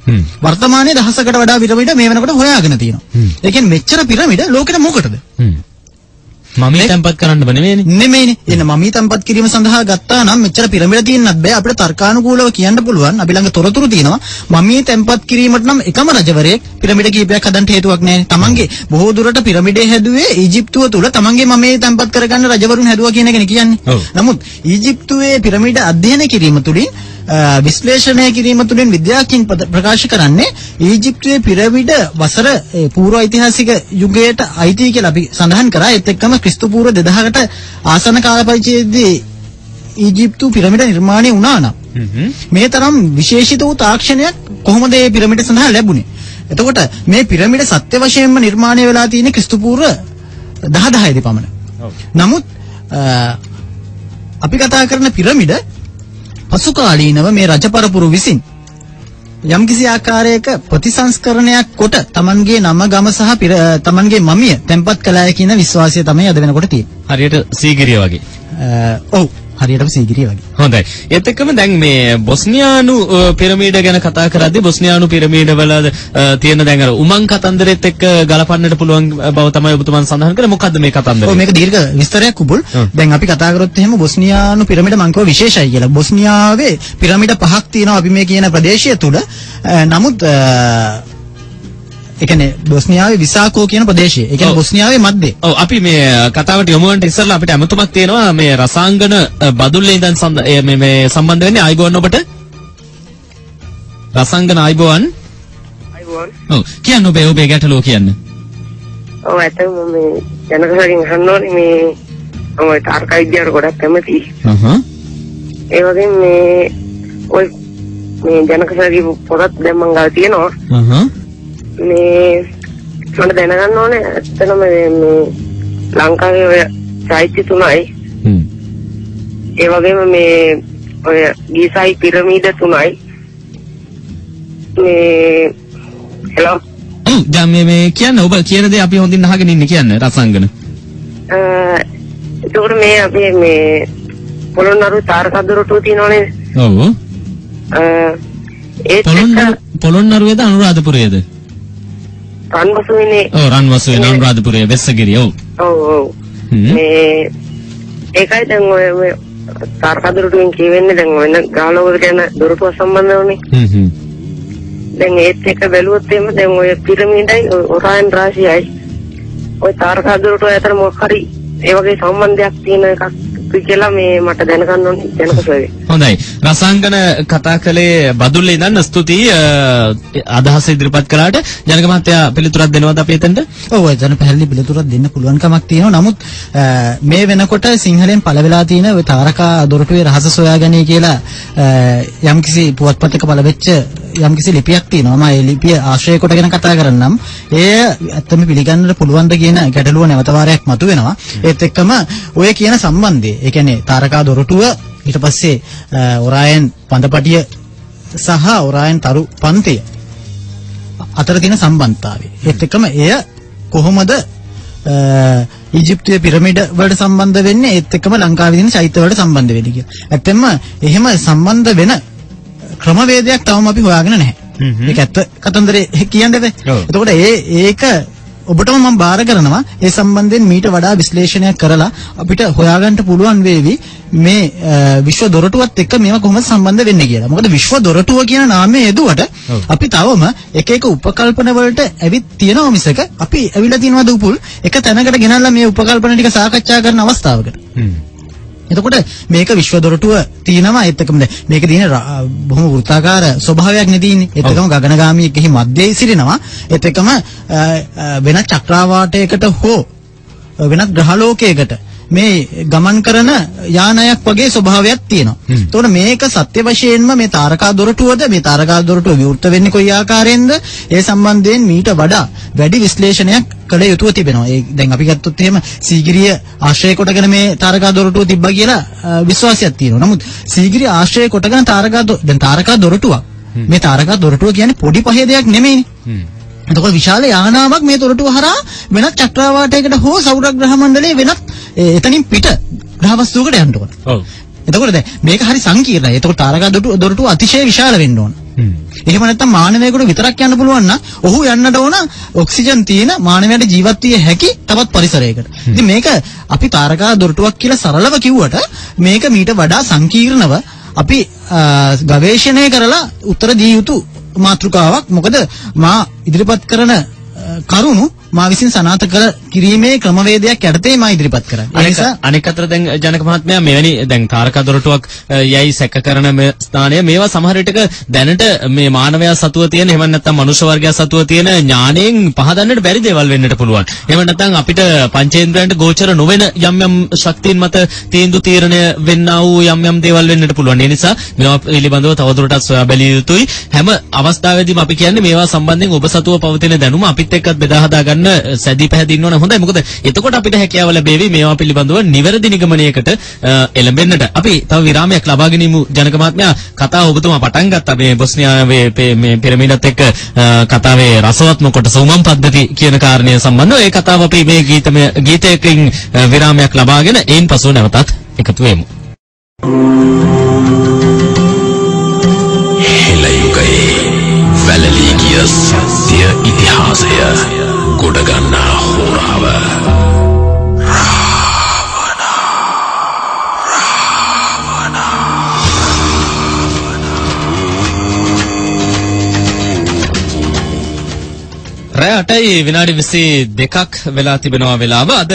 වර්තමානයේ දහසකට වඩා පිරමිඩ මේ වෙනකොට හොයාගෙන තියෙනවා. ඒ කියන්නේ මෙච්චර පිරමිඩ ලෝකෙට මොකටද? මමී තැන්පත් කරන්න බෑ නෙමෙයිනේ. එන්න මමී තැන්පත් කිරීම සඳහා ගත්තා නම් මෙච්චර පිරමිඩ තියෙන්නත් බෑ. අපිට තර්කානුකූලව කියන්න පුළුවන්. අපි ළඟ තොරතුරු තියෙනවා. මමී තැන්පත් කිරීමට නම් එකම රජවරයෙක් පිරමිඩ කීපයක් හදන්න හේතුවක් නැහැ. තමන්ගේ බොහෝ දුරට පිරමිඩේ හැදුවේ ඊජිප්තුව තුල තමන්ගේ මමී තැන්පත් කරගන්න රජවරුන් හැදුවා කියන එකනේ කියන්නේ. නමුත් ඊජිප්තුවේ පිරමිඩ අධ්‍යයනය කිරීම තුලින් විශ්ලේෂණය කිරීම තුළින් විද්‍යාඥයින් ප්‍රකාශ කරන්නේ ඊජිප්තුවේ පිරමිඩ වසර පූර්ව ඓතිහාසික යුගයට අයිති කියලා අපි සඳහන් කරා. ඒත් එක්කම ක්‍රිස්තු පූර්ව 2000කට ආසන්න කාල පරිච්ඡේදයේ ඊජිප්තු පිරමිඩ නිර්මාණය වුණා නම් මේ තරම් විශේෂිත වූ තාක්ෂණයක් කොහොමද මේ පිරමිඩ සඳහා ලැබුණේ? එතකොට මේ පිරමිඩ සත්‍ය වශයෙන්ම නිර්මාණය වෙලා තියෙන්නේ ක්‍රිස්තු පූර්ව 1010 දී පමණ. නමුත් අපි කතා කරන පිරමිඩ පසු කාලීනව මේ රජපරපුරු විසින් යම්කිසි ආකාරයක ප්‍රතිසංස්කරණයක් කොට තමන්ගේ නම ගම සහ තමන්ගේ මමිය තැන්පත් කළාය කියන විශ්වාසය තමයි අද වෙනකොට තියෙන්නේ. හරියට සීගිරිය වගේ. ඔව් හරියටම සීගිරිය වගේ. හොඳයි. ඒත් එක්කම දැන් මේ බොස්නියානු පිරමීඩ ගැන කතා කරද්දී බොස්නියානු පිරමීඩ වල තියෙන දැන් අර උමං කතන්දරෙත් එක්ක ගලපන්නට පුළුවන් බව තමයි ඔබතුමන් සඳහන් කරේ. මොකද්ද මේ කතන්දරය? ඔව් මේක දීර්ඝ විස්තරයක් කුබුල්. දැන් අපි කතා කරොත් එහෙම බොස්නියානු පිරමීඩ මං කියව විශේෂයි කියලා. බොස්නියාවේ පිරමීඩ පහක් තියෙනවා අපි මේ කියන ප්‍රදේශය තුල. නමුත් ඒ කියන්නේ බොස්නියාවේ විසාකෝ කියන ප්‍රදේශය. ඒ කියන්නේ බොස්නියාවේ මැද්දේ. ඔව් අපි මේ කතාවට යමු වන්ට ඉස්සෙල්ලා අපිට අමතුමක් තියෙනවා මේ රසාංගන බදුල්ලේ ඉඳන් මේ සම්බන්ධ වෙන්නේ ආයිබෝන් ඔබට. රසාංගන ආයිබෝන්. ආයිබෝන්. ඔව් කියන්න ඔබේ ගැටලුව කියන්න. ඔව් ඇත්තම මේ ජනකසකින් අහන්න ඕනේ මේ මම තාර්ක විද්‍යාවට ගොඩක් කැමතියි. ඒ වගේම මේ ජනකසගේ පොතත් දැන් මම ගාව තියෙනවා. මේ මට දැනගන්න ඕනේ ඇත්තටම මේ ලංකාවේ ඔය සාහිත්‍ය තුනයි ඒ වගේම මේ ඔය ගීසයි පිරමීඩ තුනයි මේ හෙලෝ දැන් මේ කියන්නේ ඔබ කියන දේ අපි හොඳින් අහගෙන ඉන්නේ කියන්නේ රසංගන. ඒකෝර මේ අපි මේ පොළොන්නරු තාරකදොරටුව තියෙනවනේ. ඔව්. ඒ පොළොන්නරුවේද අනුරාධපුරයේද? රන්වසුවේනේ. ඔව් රන්වසුවේ අනුරාධපුරයේ වෙස්සගිරිය. ඔව්. ඔව්. මේ ඒකයි දැන් ඔය තාරකදොරටුවෙන් කියවෙන්නේ දැන් වෙන ගාලවකට යන දොරටුව සම්බන්ධවනේ. දැන් ඒත් එක බැලුවොත් එහෙම දැන් ඔය පිරමීඩයි ඔරායන් රාශියයි ඔය තාරකදොරටුව අතර මොකක් හරි ඒ වගේ සම්බන්ධයක් තියෙන එකක් කියලා මේ මට දැනගන්න ඕනේ ජනකසෝවේ. හොඳයි. රසාංගන කතා කළේ බදුල්ලේ ඉඳන් ස්තුතියි අදහස ඉදිරිපත් කළාට. ජනක මහත්තයා පිළිතුරක් දෙනවද අපි එතනට? ඔව් එතන පැහැදිලි පිළිතුරක් දෙන්න පුළුවන් කමක් තියෙනවා. නමුත් මේ වෙනකොට සිංහලෙන් පළ වෙලා තියෙන ඔය තාරකා දොරටුවේ රහස සොයාගන්නේ කියලා යම්කිසි පුවත්පතක පළ වෙච්ච යම්කිසි ලිපියක් තියෙනවා. මම ඒ ලිපිය ආශ්‍රය කොටගෙන කතා කරන්නම්. ඒ ඇත්තම පිළිගන්නට පුළුවන්ද කියන ගැටලුව නැවත වාරයක් මතුවෙනවා. ඒත් එක්කම ඔය කියන සම්බන්ධය, ඒ කියන්නේ තාරකා දොරටුව ඊට පස්සේ ඔරායන් පඳපටිය සහ ඔරායන් තරු පන්තිය අතර තියෙන සම්බන්ධතාවය. ඒත් එක්කම එය කොහොමද ඊජිප්තුවේ පිරමිඩ වලට සම්බන්ධ වෙන්නේ, ඒත් එක්කම ලංකාවේ තියෙන චෛත්‍ය වලට සම්බන්ධ වෙන්නේ කියලා. ඇත්තෙන්ම එහෙම සම්බන්ධ වෙන ක්‍රමවේදයක් තවම අපි හොයාගෙන නැහැ. මේක ඇත්ත කතන්දරේ කියන්නද? එතකොට ඒක ඔබටම මම බාර කරනවා ඒ සම්බන්ධයෙන් මීට වඩා විශ්ලේෂණයක් කරලා අපිට හොයාගන්න පුළුවන් වේවි මේ විශ්ව දොරටුවත් එක්ක මේවා කොහොමද සම්බන්ධ වෙන්නේ කියලා. මොකද විශ්ව දොරටුව කියන නාමය යෙදුවට අපි තවම එක එක උපකල්පන වලට ඇවිත් තියෙනවා මිසක අපි ඇවිල්ලා තියෙනවද උපුල් එක තැනකට ගෙනල්ලා මේ උපකල්පන ටික සාකච්ඡා කරන අවස්ථාවකට. එතකොට මේක විශ්ව දොරටුව තියෙනවා ඒත් එක්කම මේක තියෙන බොහොම වෘත්තාකාර ස්වභාවයක් නෙදීන්නේ ඒත් එක්කම ගගනගාමී එකෙහි මැදේ සිටිනවා ඒත් එක්කම වෙනත් චක්‍රාවාටයකට හෝ වෙනත් ග්‍රහලෝකයකට මේ ගමන් කරන යානයක් වගේ ස්වභාවයක් තියෙනවා. එතකොට මේක සත්‍ය වශයෙන්ම මේ තාරකා දොරටුවද මේ තාරකා දොරටුව විවෘත වෙන්නේ කොයි ආකාරයෙන්ද ඒ සම්බන්ධයෙන් මීට වඩා වැඩි විශ්ලේෂණයක් කළ යුතුව තිබෙනවා. ඒ දැන් අපි ගත්තොත් එහෙම සීගිරිය ආශ්‍රය කොටගෙන මේ තාරකා දොරටුව තිබ්බා කියලා විශ්වාසයක් තියෙනවා. නමුත් සීගිරිය ආශ්‍රය කොටගෙන තාරකා දොරටුවක් මේ තාරකා දොරටුව කියන්නේ පොඩි පහේ දෙයක් නෙමෙයිනේ. එතකොට විශාල යානාවක් මේ දොරටුව හරහා වෙනත් චක්‍රාවාටයකට හෝ සෞරග්‍රහ මණ්ඩලයේ වෙනත් එතනින් පිට ග්‍රහ වස්තුවකට යන්න ඕන. ඔව්. එතකොට දැන් මේක හරි සංකීර්ණයි. එතකොට තාරකා දොරටුව අතිශය විශාල වෙන්න ඕන. එහෙම නැත්නම් මානවයෙකුට විතරක් යන්න පුළුවන් නම් ඔහු යන්නට ඕන ඔක්සිජන් තියෙන මානවයාට ජීවත් විය හැකි තවත් පරිසරයකට. ඉතින් මේක අපි තාරකා දොරටුවක් කියලා සරලව කිව්වට මේක මීට වඩා සංකීර්ණව අපි ගවේෂණය කරලා උත්තර දිය යුතු මාතෘකාවක්. මොකද මා ඉදිරිපත් කරන කරුණු මා විසින් සනාථ කර කිරීමේ ක්‍රමවේදයක් යටතේ මා ඉදිරිපත් කරන්නේ. අනෙක් අතට දැන් ජනක මහත්මයා මෙවැනි දැන් තාරකා දොරටුවක් යයි සැක කරන ස්ථානය මේවා සමහර විටක දැනට මේ මානවයා සතුව තියෙන එහෙම නැත්නම් මනුෂ්‍ය වර්ගයා සතුව තියෙන ඥාණයෙන් පහදන්නට බැරි දේවල් වෙන්නට පුළුවන්. එහෙම නැත්නම් අපිට පංචේන්ද්‍රයන්ට ගෝචර නොවන යම් යම් ශක්තියින් මත තීන්දුව තීරණය වෙන්නා වූ යම් යම් දේවල් වෙන්නට පුළුවන්. ඒ නිසා මේවා පිළිබඳව තවදුරටත් සොයා බැලිය යුතුයි. හැම අවස්ථාවෙදීම අපි කියන්නේ මේවා සම්බන්ධයෙන් ඔබ සතුව පවතින දැනුම අපිත් එක්කත් බෙදා හදා ගන්න සැදී පැහැදී ඉන්න ඕන. හොඳයි. මොකද එතකොට අපිට හැකියාව ලැබෙවි මේවා පිළිබඳව නිවැරදි නිගමනයකට එළඹෙන්නට. අපි තව විරාමයක් ලබා ගැනීමු ජනක මහත්මයා. කතාව ඔබතුමා පටන් ගත්තා මේ බොස්නියාවේ මේ පිරමීඩත් එක්ක කතාවේ රසවත්ම කොටස උමම් පද්ධති කියන කාරණය සම්බන්ධව ඒ කතාව අපි මේ ගීතයකින් විරාමයක් ලබාගෙන එයින් පසුව නැවතත් එකතු වෙමු. හෙළයුගයේ වැළලී ගිය සත්‍ය ඉතිහාසය ගොඩගන්නා හෝරාව රෑ 8යි විනාඩි 22ක් වෙලා තිබෙනවා වෙලාව. අද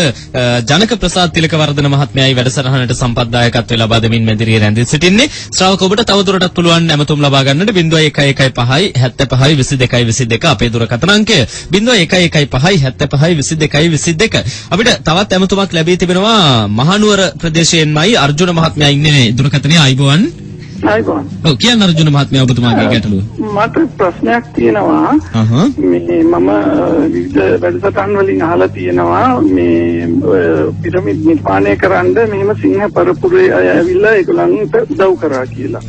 ජනක ප්‍රසාද් තිලකවර්ධන මහත්මයායි වැඩසටහනට සම්පත්දායකත්වය ලබා දෙමින් මැදිරියේ රැඳී සිටින්නේ. ශ්‍රාවක ඔබට තවදුරටත් පුළුවන් ඇමතුම් ලබා ගන්නට 0115 75 22 22 අපේ දුරකථන අංකය 0115 75 22 22. අපිට තවත් ඇමතුමක් ලැබී තිබෙනවා මහනුවර ප්‍රදේශයෙන්මයි අර්ජුන මහත්මයා ඉන්නේ දුරකථනයේ. ආයිබෝවන්. ආයිබෝවන්. ඔව් කියන්න අර්ජුන මහත්මයා ඔබතුමාගේ ගැටලුව. මට ප්‍රශ්නයක් තියෙනවා. මේ මම විවිධ වැඩසටහන් වලින් අහලා තියෙනවා මේ පිරමිඩ් නිර්මාණය කරන්න මෙහෙම සිංහ පරපුරේ අය ඇවිල්ලා ඒගොල්ලන්ට උදව් කරා කියලා.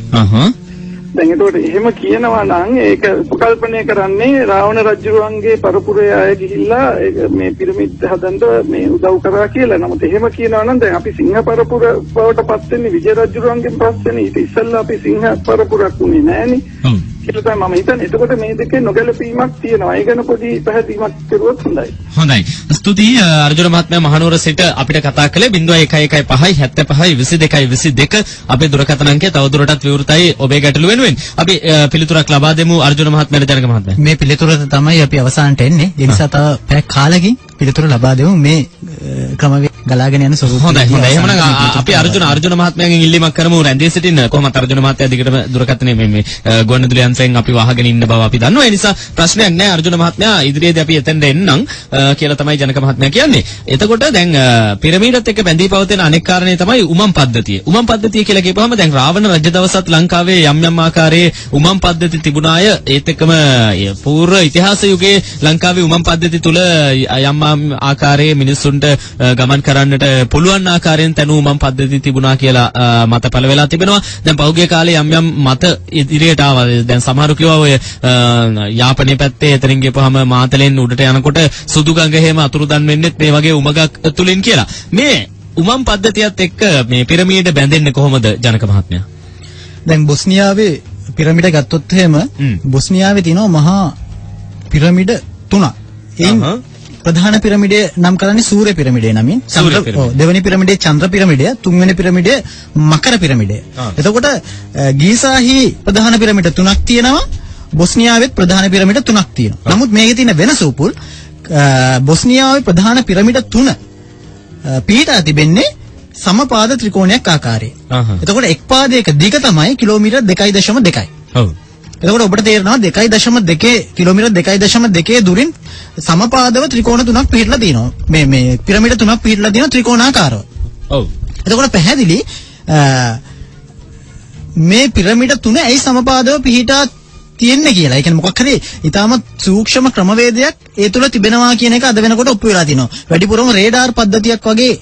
දැන් ඒකට එහෙම කියනවා නම් ඒක උපකල්පනය කරන්නේ රාවණ රජුගේ පරපුරේ අය ගිහිල්ලා මේ පිරමිඩ් හදන්න මේ උදව් කරා කියලා. නමුත් එහෙම කියනවා නම් දැන් අපි සිංහ පරපුර බවට පත් වෙන්නේ විජය රජුගෙන් පස්සේනේ. ඊට ඉස්සෙල්ලා අපි සිංහ පරපුරක් උනේ නෑනේ. කියලා තමයි මම හිතන්නේ. එතකොට මේ දෙකේ නොගැලපීමක් තියෙනවා. ඒ ගැන පොඩි පැහැදිලිමක් කරුවොත් හොඳයි. හොඳයි. ස්තුතියි අර්ජුන මහත්මයා මහනුවර සිට අපිට කතා කළේ 0115 75 22 22 අපේ දුරකථන අංකය තවදුරටත් විවෘතයි ඔබේ ගැටළු වෙනුවෙන්. අපි පිළිතුරක් ලබා දෙමු අර්ජුන මහත්මයාට ජනක මහත්මයා. මේ පිළිතුරට තමයි අපි අවසානට එන්නේ. ඒ නිසා තව පැය කාලෙකින් පිළිතුර ලබා දෙමු මේ ක්‍රමවේද ගලාගෙන යන ස්වරූපය. හොඳයි. එහෙනම් අපි අර්ජුන මහත්මයාගෙන් ඉල්ලීමක් කරමු රැඳී සිටින්න. කොහොමද අර්ජුන මහත්මයා දිගටම දුරකථනයේ මේ ගුවන්විදුලි යන්ත්‍රයෙන් අපි වහගෙන ඉන්න බව අපි දන්නවා. ඒ නිසා ප්‍රශ්නයක් නැහැ අර්ජුන මහත්මයා. ඉදිරියේදී අපි එතෙන්ට එන්නම් කියලා තමයි ජනක මහත්මයා කියන්නේ. එතකොට දැන් පිරමීඩත් එක්ක බැඳී පවතින අනෙක් කාරණේ තමයි උමම් පද්ධතිය. උමම් පද්ධතිය කියලා කියපුවම දැන් රාවණ රජ දවසත් ලංකාවේ යම් යම් ආකාරයේ උමම් පද්ධති තිබුණාය. ඒත් එක්කම පූර්ව ඉතිහාස යුගයේ ලංකාවේ උමම් පද්ධති තුල යම් ආකාරයේ මිනිස්සුන්ට ගමන් කරන්නට පුළුවන් ආකාරයෙන් තනු උමම් පද්ධති තිබුණා කියලා මත පළ වෙලා තිබෙනවා. දැන් පහුගිය කාලේ යම් යම් මත ඉදිරියට ආවා. දැන් සමහරු කිව්වා ඔය යාපනයේ පැත්තේ එතනින් ගිහපුවාම මාතලෙන් උඩට යනකොට සුදු ගඟ හැම අතුරුදන් වෙන්නෙත් මේ වගේ උමගක් තුලින් කියලා. මේ උමම් පද්ධතියත් එක්ක මේ පිරමීඩ බැඳෙන්නේ කොහොමද ජනක මහත්මයා? දැන් බොස්නියාවේ පිරමීඩ ගත්තොත් එහෙම බොස්නියාවේ තියෙනවා මහා පිරමීඩ 3ක්. එයින් ප්‍රධාන පිරමීඩය නම් කරන්නේ සූර්ය පිරමීඩය නමින්. දෙවෙනි පිරමීඩය චන්ද්‍ර පිරමීඩය, තුන්වෙනි පිරමීඩය මකර පිරමීඩය. එතකොට ගීසාහි ප්‍රධාන පිරමීඩ 3ක් තියෙනවා. බොස්නියාවෙත් ප්‍රධාන පිරමීඩ 3ක් තියෙනවා. නමුත් මේකේ තියෙන වෙනස උපුල් බොස්නියාවේ ප්‍රධාන පිරමීඩ 3 පිහිටා තිබෙන්නේ සමපාද ත්‍රිකෝණයක් ආකාරයේ. එතකොට එක් පාදයක දිග තමයි කිලෝමීටර් 2.2. ඔව්. එතකොට ඔබට තේරෙනවා 2.2 කිලෝමීටර් 2.2 දුරින් සමපාදව ත්‍රිකෝණ තුනක් පිහිටලා තියෙනවා. මේ පිරමීඩ තුනක් පිහිටලා තියෙන ත්‍රිකෝණාකාරව. ඔව්. එතකොට පැහැදිලි මේ පිරමීඩ තුන ඇයි සමපාදව පිහිටා තියෙන්නේ කියලා. ඒ කියන්නේ මොකක් හරි ඊටාම සූක්ෂම ක්‍රමවේදයක් ඒ තුල තිබෙනවා කියන එක අද වෙනකොට ඔප්පු වෙලා තිනවා. වැඩිපුරම රේඩාර් පද්ධතියක් වගේ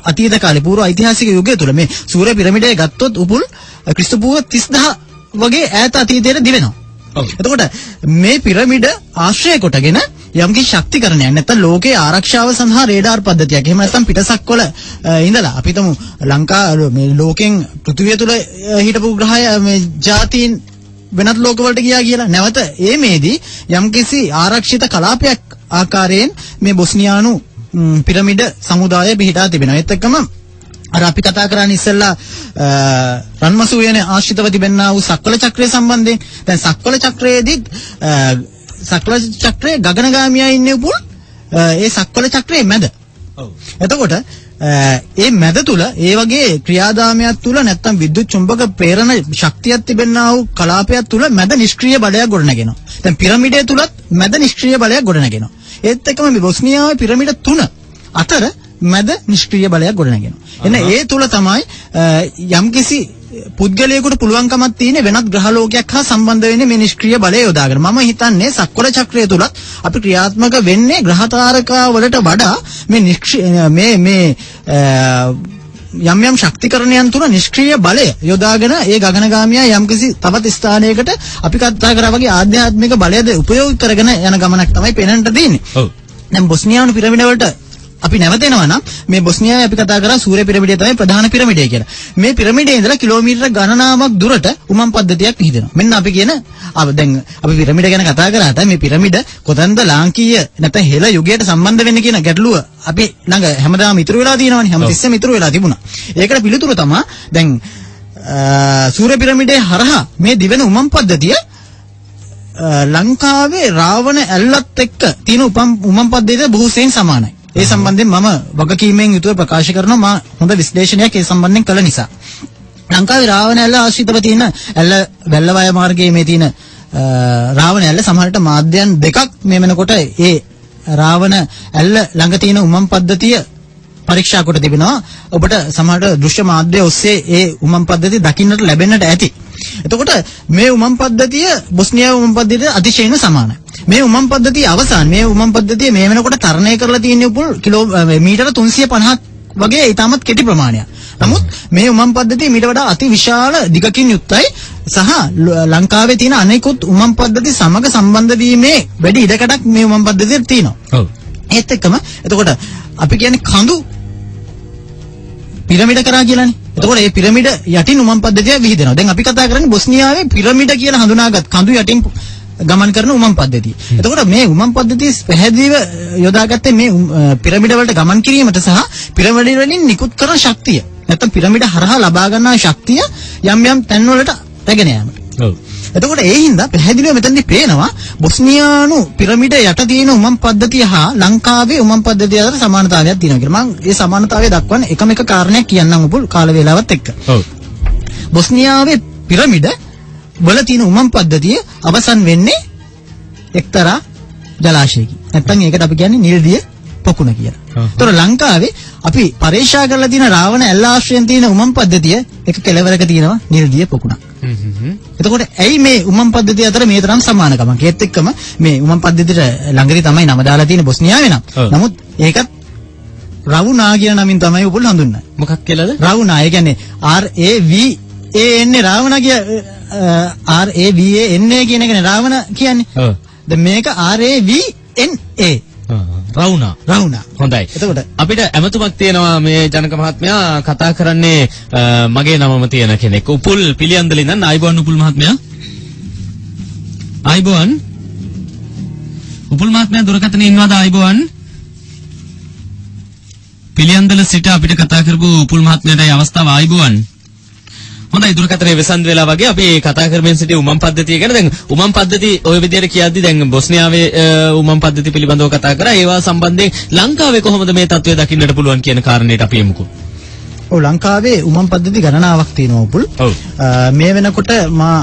අතීත කාලේ පූර්ව ඓතිහාසික යුගය තුල මේ සූර්ය පිරමීඩය ගත්තොත් උපුල් ක්‍රිස්තු පූර්ව 30000 වගේ ඈත අතීතයට දිවෙනවා. එතකොට මේ පිරමීඩ ආශ්‍රය කොටගෙන යම්කිසි ශක්තිකරණයක් නැත්නම් ලෝකයේ ආරක්ෂාව සඳහා රේඩාර් පද්ධතියක්. එහෙම නැත්නම් පිටසක්වල ඉඳලා අපි හිතමු ලංකාව මේ ලෝකෙන් පෘථිවිය තුල හිටපු ග්‍රහය මේ ජාතීන් වෙනත් ලෝකවලට ගියා කියලා. නැවත මේදී යම්කිසි ආරක්ෂිත කලාපයක් ආකාරයෙන් මේ බොස්නියානු පිරමීඩ සමුදාය පිහිටා තිබෙනවා. ඒත් එක්කම අර අපි කතා කරන්නේ ඉස්සෙල්ලා රන්මසු යන ආශ්‍රිතව තිබෙනා වූ සක්වල චක්‍රය සම්බන්ධයෙන්. දැන් සක්වල චක්‍රයේදී සක්වල චක්‍රයේ ගගනගාමියා ඉන්නේ උපුල් ඒ සක්වල චක්‍රයේ මැද. ඔව්. එතකොට ඒ මැද තුල ඒ වගේ ක්‍රියාදාමයක් තුල නැත්තම් විද්‍යුත් චුම්බක ප්‍රේරණ ශක්තියක් තිබෙනා වූ කලාපයක් තුල මැද නිෂ්ක්‍රීය බලයක් ගොඩනගෙනවා. දැන් පිරමීඩය තුලත් මැද නිෂ්ක්‍රීය බලයක් ගොඩනගෙනවා. ඒත් එක්කම මේ බොස්නියාවේ පිරමීඩ 3 අතර මැද නිෂ්ක්‍රීය බලයක් ගොඩනගෙනවා. එන්න ඒ තුල තමයි යම්කිසි පුද්ගලයෙකුට පුළුවන්කමක් තියෙන වෙනත් ග්‍රහ ලෝකයක් හා සම්බන්ධ වෙන්නේ මේ නිෂ්ක්‍රීය බලය යොදාගෙන. මම හිතන්නේ සක්වල චක්‍රය තුලත් අපි ක්‍රියාත්මක වෙන්නේ ග්‍රහ තාරකා වලට වඩා මේ යම් ශක්තිකරණයන් තුන නිෂ්ක්‍රීය බලය යොදාගෙන ඒ ගගනගාමියා යම්කිසි තවත් ස්ථානයකට අපි කතා කරා වගේ ආධ්‍යාත්මික බලයද උපයෝග කරගෙන යන ගමනක් තමයි පේනන්ට තියෙන්නේ. ඔව්. දැන් බොස්නියානු පිරමීඩ වලට අපි නැවතෙනවා නම් මේ බොස්නියාවේ අපි කතා කරා සූර්ය පිරමීඩය තමයි ප්‍රධාන පිරමීඩය කියලා. මේ පිරමීඩේ ඉඳලා කිලෝමීටර ගණනාවක් දුරට උමම් පද්ධතියක් විහිදෙනවා. මෙන්න අපි කියන දැන් අපි පිරමීඩ ගැන කතා කරාට මේ පිරමීඩ කොතනද ලාංකීය නැත්නම් හෙළ යුගයට සම්බන්ධ වෙන්නේ කියන ගැටලුව අපි ළඟ හැමදාම ඉතුරු වෙලා තියෙනවනේ. හැමතිස්සෙම ඉතුරු වෙලා තිබුණා. ඒකට පිළිතුරු තමයි දැන් සූර්ය පිරමීඩේ හරහා මේ දිවෙන උමම් පද්ධතිය ලංකාවේ රාවණ ඇල්ලත් එක්ක තියෙන උමම් පද්ධතියට බොහෝ සෙයින් සමානයි. ඒ සම්බන්ධයෙන් මම වගකීමෙන් යුතුව ප්‍රකාශ කරනවා මා හොඳ විශ්ලේෂණයක් ඒ සම්බන්ධයෙන් කළ නිසා. ලංකාවේ රාවණ ඇල්ල ආශ්‍රිතව තියෙන ඇල්ල වැල්ලවාය මාර්ගයේ මේ තියෙන රාවණ ඇල්ල සමහරට මාධ්‍යයන් දෙකක් මේ වෙනකොට ඒ රාවණ ඇල්ල ළඟ තියෙන උමම් පද්ධතිය පරීක්ෂා කොට තිබෙනවා. ඔබට සමහරට දෘශ්‍ය මාධ්‍ය ඔස්සේ ඒ උමම් පද්ධතිය දකින්නට ලැබෙන්නට ඇති. එතකොට මේ උමම් පද්ධතිය බොස්නියාවේ උමම් පද්ධතියට අතිශයින්ම සමානයි. මේ උමම් පද්ධතිය අවසාන මේ උමම් පද්ධතිය මේ වෙනකොට තරණය කරලා තියෙන උපුල් කිලෝමීටර 350ක් වගේ ඊටමත් කෙටි ප්‍රමාණයක්. නමුත් මේ උමම් පද්ධතිය මීට වඩා අති විශාල දිගකින් යුක්තයි සහ ලංකාවේ තියෙන අනෙකුත් උමම් පද්ධති සමග සම්බන්ධ වීමේ වැඩි ඉඩකඩක් මේ උමම් පද්ධතියට තියෙනවා. ඔව්. ඒත් එක්කම එතකොට අපි කියන්නේ කඳු පිරමීඩ කරා කියලානේ. එතකොට මේ පිරමීඩ යටින් උමම් පද්ධතිය විහිදෙනවා. දැන් අපි කතා කරන්නේ බොස්නියාවේ පිරමීඩ කියලා හඳුනාගත් කඳු යටින් ගමන් කරන උමම් පද්ධතිය. එතකොට මේ උමම් පද්ධතිය පැහැදිලිව යොදාගත්තේ මේ පිරමීඩ වලට ගමන් කිරීමට සහ පිරමීඩ වලින් නිකුත් කරන ශක්තිය. නැත්නම් පිරමීඩ හරහා ලබා ගන්නා ශක්තිය යම් යම් තැන් වලට රැගෙන යාමට. ඔව්. එතකොට ඒ හින්දා පැහැදිලිව මෙතනදී පේනවා බොස්නියානු පිරමීඩ යට තියෙන උමම් පද්ධතිය හා ලංකාවේ උමම් පද්ධතිය අතර සමානතාවයක් තියෙනවා කියලා. මම මේ සමානතාවය දක්වන්නේ එකම එක කාරණයක් කියන්නම් උපුල් කාල වේලාවත් එක්ක. ඔව්. බොස්නියාවේ පිරමීඩ වල තියෙන උමම් පද්ධතිය අවසන් වෙන්නේ එක්තරා ජලාශයකින්. නැත්නම් ඒකට අපි කියන්නේ නිල්දිය පොකුණ කියලා. ඒතර ලංකාවේ අපි පරීක්ෂා කරලා තියෙන රාවණ ඇල්ල ආශ්‍රයෙන් තියෙන උමම් පද්ධතිය එක කෙළවරක තියෙනවා නිල්දිය පොකුණක්. එතකොට ඇයි මේ උමම් පද්ධතිය අතර මේ තරම් සමානකමක්? ඒත් එක්කම මේ උමම් පද්ධතියට ළඟදී තමයි නම දාලා තියෙන බොස්නියාවේ නම්. නමුත් ඒකත් රවුනා කියන නමින් තමයි උපුල් හඳුන්වන්නේ. මොකක් කියලාද? රවුනා. ඒ කියන්නේ RAVAN රාවණ කිය RAVAN කියන එකනේ රාවණ කියන්නේ. ඔව්. දැන් මේක RAVNA. රවුනා. හොඳයි. එතකොට අපිට ඇමතුමක් තියෙනවා මේ ජනක මහත්මයා කතා කරන්නේ මගේ නමම තියෙන කෙනෙක්. උපුල් පිළියන්දල ඉඳන් ආයිබෝන් උපුල් මහත්මයා. ආයිබෝන්. උපුල් මහත්මයා දුරකථනයේ ඉන්නවද ආයිබෝන්? පිළියන්දල සිට අපිට කතා කරපු උපුල් මහත්මයාටයි අවස්ථාව ආයිබෝන්. හොඳයි දුරකථනයේ වෙසන්ද වෙලා වගේ අපි කතා කරමින් සිටිය උමම් පද්ධතිය ගැන. දැන් උමම් පද්ධතිය ඔය විදිහට කියද්දි දැන් බොස්නියාවේ උමම් පද්ධතිය පිළිබඳව කතා කරා. ඒවා සම්බන්ධයෙන් ලංකාවේ කොහොමද මේ තත්ත්වය දකින්නට පුළුවන් කියන කාරණේට අපි යමුකෝ. ඔව් ලංකාවේ උමම් පද්ධති ගණනාවක් තියෙනවා උපුල්. මේ වෙනකොට මා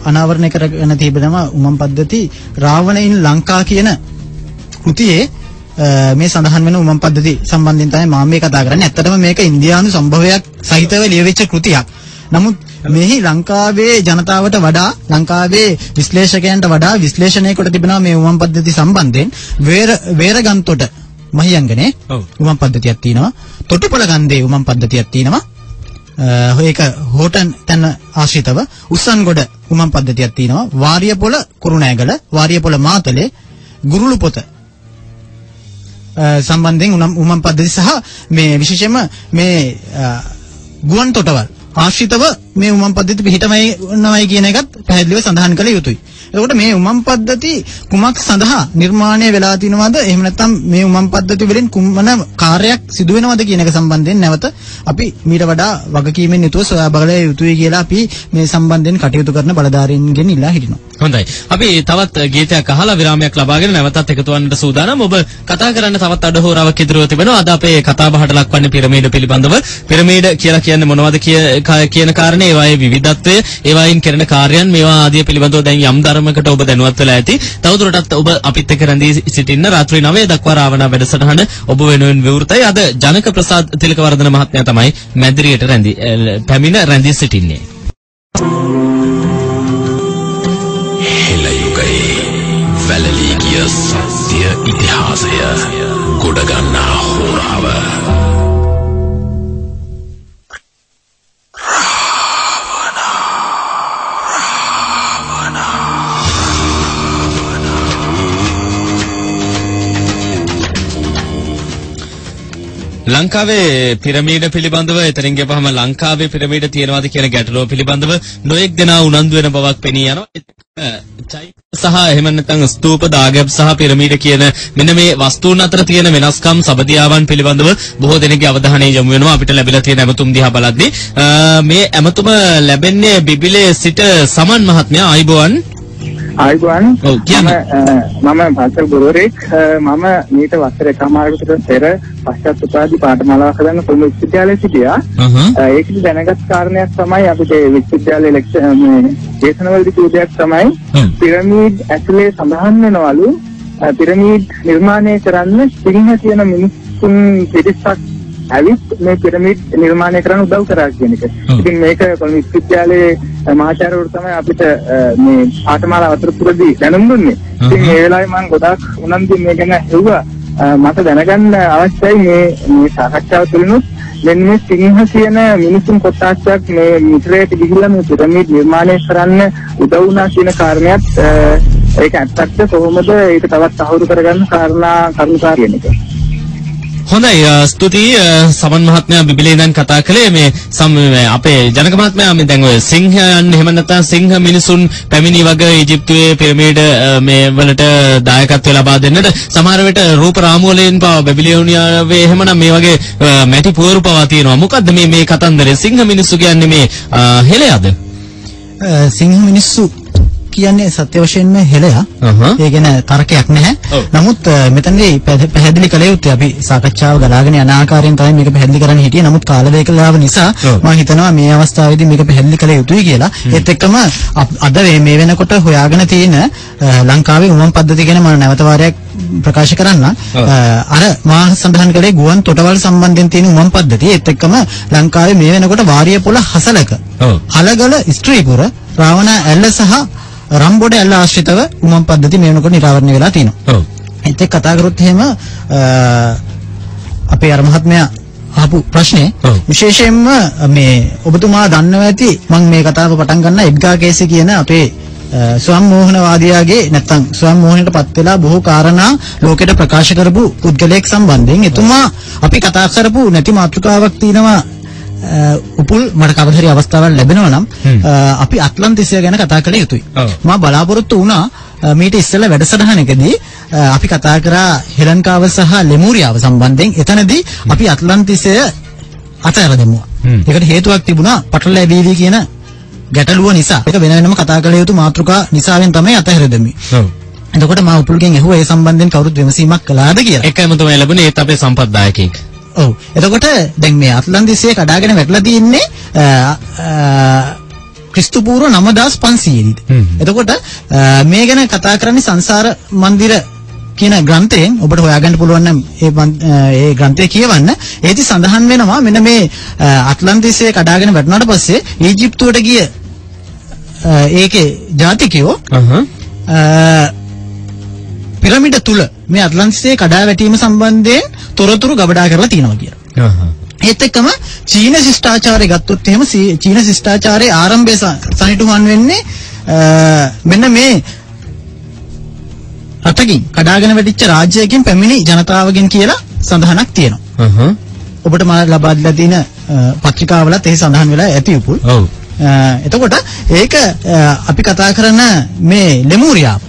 අනාවරණය කරගෙන තිබෙනවා උමම් පද්ධති රාවණයින් ලංකා කියන කෘතියේ මේ සඳහන් වෙන උමම් පද්ධති සම්බන්ධයෙන් තමයි මම මේ කතා කරන්නේ. ඇත්තටම මේක ඉන්දියානු සම්භවයක් සහිතව ලියවිච්ච කෘතියක්. නමුත් මෙහි ලංකාවේ ජනතාවට වඩා ලංකාවේ විශ්ලේෂකයන්ට වඩා විශ්ලේෂණය කොට තිබෙනවා මේ උමම් පද්ධති සම්බන්ධයෙන්. වේරගන්තොට මහියංගනේ උමම් පද්ධතියක් තියෙනවා. තොටුපළගන්දේ උමම් පද්ධතියක් තියෙනවා. ඒක හෝටන් තැන ආශ්‍රිතව උස්සන්ගොඩ උමම් පද්ධතියක් තියෙනවා. වාරියපොළ කුරුණෑගල, වාරියපොළ මාතලේ, ගුරුළුපොත සම්බන්ධයෙන් උමම් පද්ධති සහ මේ විශේෂයෙන්ම මේ ගුවන් තොටවල් ආශ්‍රිතව මේ උමම් පද්ධති පිහිටමයි කියන එකත් පැහැදිලිව සඳහන් කළ යුතුයි. එතකොට මේ උමම් පද්ධති කුමක් සඳහා නිර්මාණය වෙලා තිනවද? එහෙම නැත්නම් මේ උමම් පද්ධති වලින් කුමන කාර්යයක් සිදු වෙනවද කියන එක සම්බන්ධයෙන් නැවත අපි මීට වඩා වගකීමෙන් යුතුව සොයා බලය යුතුයි කියලා අපි මේ සම්බන්ධයෙන් කටයුතු කරන බලධාරීන්ගෙන් ඉල්ලා හිටිනවා. හොඳයි. අපි තවත් ගීතයක් අහලා විරාමයක් ලබාගෙන නැවතත් එකතු වන්නට සූදානම්. ඔබ කතා කරන්න තවත් අඩහෝරාවක් ඉදිරියව තිබෙනවා. අද අපේ කතා බහට ලක්වන්නේ පිරමීඩ පිළිබඳව. පිරමීඩ කියලා කියන්නේ මොනවද කියන කාරණේ, ඒවායේ විවිධත්වය, ඒවායින් කරන කාර්යයන්, මේවා ආදී පිළිබඳව දැන් යම් ධර්මයකට ඔබ දැනුවත් වෙලා ඇති. තවදුරටත් ඔබ අපිත් එක්ක රැඳී සිටින්න රාත්‍රී 9 දක්වා රාවණ වැඩසටහන ඔබ වෙනුවෙන් විවෘතයි. අද ජනක ප්‍රසාද් තිලකවර්ධන මහත්මයා තමයි මැදිරියට පැමිණ රැඳී සිටින්නේ. වැලලී ගිය සත්‍ය ඉතිහාසය ගොඩගන්නා හෝරාව ලංකාවේ පිරමීඩ පිළිබඳව එතනින් ගියපහම ලංකාවේ පිරමීඩ තියෙනවාද කියන ගැටලුව පිළිබඳව නොඑක් දෙනා උනන්දු වෙන බවක් පෙනී යනවා. සහ එහෙම නැත්නම් ස්තූප, දාගැබ් සහ පිරමීඩ කියන මෙන්න මේ වස්තුන් අතර තියෙන වෙනස්කම්, සබදියාවන් පිළිබඳව බොහෝ දෙනෙක්ගේ අවධානය යොමු වෙනවා. අපිට ලැබිලා තියෙන ඇමතුම් දිහා බලද්දී මේ ඇමතුම ලැබෙන්නේ බිබිලේ සිට සමන් මහත්මයා. ආයිබෝවන්. ආයිබෝවන්. මම පාසල් ගුරුවරයෙක්. මම මීට වසර එකමාරකට පෙර පශ්චාත් උපාධි පාඨමාලාවක් හදන්න කොළඹ විශ්වවිද්‍යාලයේ සිටියා. ඒකෙදි දැනගත් කාරණයක් තමයි අපිට විශ්වවිද්‍යාලයේ දේශනවලදී කියු දෙයක් තමයි පිරමීඩ් ඇතුලේ සඳහන් වෙනවලු පිරමීඩ් නිර්මාණය කරන්න සිංහ කියන මිනිස්සුන් පිරිසක් ඇවිත් මේ පිරමීඩ් නිර්මාණය කරන්න උදව් කරා කියන එක. ඉතින් මේක කොළඹ විශ්වවිද්‍යාලයේ මහාචාර්යවරු තමයි අපිට මේ පාඨමාලාව අතරතුරදී දැනුම් දුන්නේ. ඉතින් මේ වෙලාවේ මම ගොඩාක් උනන්දුවෙන් මේ ගැන හෙව්වා. මට දැනගන්න අවශ්‍යයි මේ සාකච්ඡාව තුළිනුත් මෙන්න මේ සිංහ කියන මිනිසුන් කොටසක් මේ මිත්‍රයට ගිහිල්ලා මේ පිරමීඩ් නිර්මාණය කරන්න උදව් වුණා කියන කාරණයක් ඒක ඇත්තක්ද කොහොමද ඒක තවත් අහුරු කරගන්න කරුණාකාරී කියන එක. හොඳයි, ස්තුතියි සමන් මහත්මයා. බිබිලේ ඉඳන් කතා කළේ මේ අපේ ජනක මහත්මයා මේ දැන් ඔය සිංහයන් එහෙම නැත්නම් සිංහ මිනිසුන් පැමිණි වගේ ඊජිප්තුවේ පිරමීඩ මේ වලට දායකත්වය ලබා දෙන්නට සමහර විට රූප රාමු වලින් පවා බැබිලෝනියාවේ එහෙමනම් මේ වගේ මැටි පුවරු පවා තියෙනවා. මොකද්ද මේ කතන්දරේ? සිංහ මිනිස්සු කියන්නේ මේ හෙළයද? සිංහ මිනිස්සු කියන්නේ සත්‍ය වශයෙන්ම හෙළයා. ඒ ගැන තර්කයක් නැහැ. නමුත් මෙතනදී පැහැදිලි කළ යුත්තේ අපි සාකච්ඡාව ගලාගෙන යන ආකාරයෙන් තමයි මේක පැහැදිලි කරන්න හිටියේ. නමුත් කාල වේලාව නිසා මම හිතනවා මේ අවස්ථාවේදී මේක පැහැදිලි කළ යුතුයි කියලා. ඒත් එක්කම අද මේ වෙනකොට හොයාගෙන තියෙන ලංකාවේ උමම් පද්ධතිය ගැන මම නැවත වාරයක් ප්‍රකාශ කරන්න. අර මා සඳහන් කළේ ගුවන් තොටවල් සම්බන්ධයෙන් තියෙන උමම් පද්ධතිය. ඒත් එක්කම ලංකාවේ මේ වෙනකොට වාරියපොළ හසලක, හලගල, ස්ත්‍රීපුර, රාවණ ඇල්ල සහ රම්බොඩ ඇල්ල ආශ්‍රිතව උමම් පද්ධති මේ වෙනකොට නිරාවරණය වෙලා තියෙනවා. ඒත් එක්ක කතා කරොත් එහෙම අපේ අර මහත්මයා අහපු ප්‍රශ්නේ විශේෂයෙන්ම මේ ඔබතුමා දන්නවා ඇති මම මේ කතාව පටන් ගන්න එඩ්ගා කේසි කියන අපේ ස්වයං මෝහනවාදියාගේ නැත්නම් ස්වයං මෝහනයටපත් වෙලා බොහෝ කාරණා ලෝකෙට ප්‍රකාශ කරපු පුද්ගලයෙක් සම්බන්ධයෙන් එතුමා අපි කතා කරපු නැති මාතෘකාවක් තියෙනවා. උපුල් මට කවදාහරි අවස්ථාවක් ලැබෙනවා නම් අපි ඇට්ලන්ටිසය ගැන කතා කළ යුතුයි. මම බලාපොරොත්තු වුණා මීට ඉස්සෙල්ලා වැඩසටහනකදී අපි කතා කරා හෙලන්කාව සහ ලෙමූරියාව සම්බන්ධයෙන්. එතනදී අපි ඇට්ලන්ටිසය අතහැර දැමුවා. ඒකට හේතුවක් තිබුණා පටලැවිලි කියන ගැටලුව නිසා. ඒක වෙන වෙනම කතා කළ යුතු මාතෘකා නිසාවෙන් තමයි අතහැර දැම්මේ. එතකොට මම උපුල්ගෙන් ඇහුවා ඒ සම්බන්ධයෙන් කවුරුත් විමසීමක් කළාද කියලා. එකම තමයි ලැබුණේ ඒත් අපේ සම්පත්දායකයෙක්. ඔව්. එතකොට දැන් මේ අට්ලන්ටිසය කඩාගෙන වැටලා තියෙන්නේ ක්‍රිස්තු පූර්ව 9500 දී. එතකොට මේ ගැන කතා කරන්නේ සංසාර මන්දිර කියන ග්‍රන්ථයෙන් ඔබට හොයාගන්න පුළුවන් නම් ඒ ග්‍රන්ථය කියවන්න. ඒටි සඳහන් වෙනවා මෙන්න මේ අට්ලන්ටිසය කඩාගෙන වැටුණාට පස්සේ ඊජිප්තුවට ගිය ඒකේ ජාතිකයෝ පිරමිඩ තුල මේ අට්ලන්ටිසය කඩා වැටීම සම්බන්ධයෙන් තොරතුරු ගබඩා කරලා තියෙනවා කියලා. ඒත් එක්කම චීන ශිෂ්ටාචාරය ගත්තොත් එහෙම චීන ශිෂ්ටාචාරයේ ආරම්භය සනිටුහන් වෙන්නේ මෙන්න මේ රටකින් කඩාගෙන වැටිච්ච රාජ්‍යයකින් පැමිණි ජනතාවගෙන් කියලා සඳහනක් තියෙනවා. ඔබට මම ලබා දීලා තියෙන පත්‍රිකාවලත් එහි සඳහන් වෙලා ඇති උපුල්. ඔව්. එතකොට ඒක අපි කතා කරන මේ ලෙමූරියාව.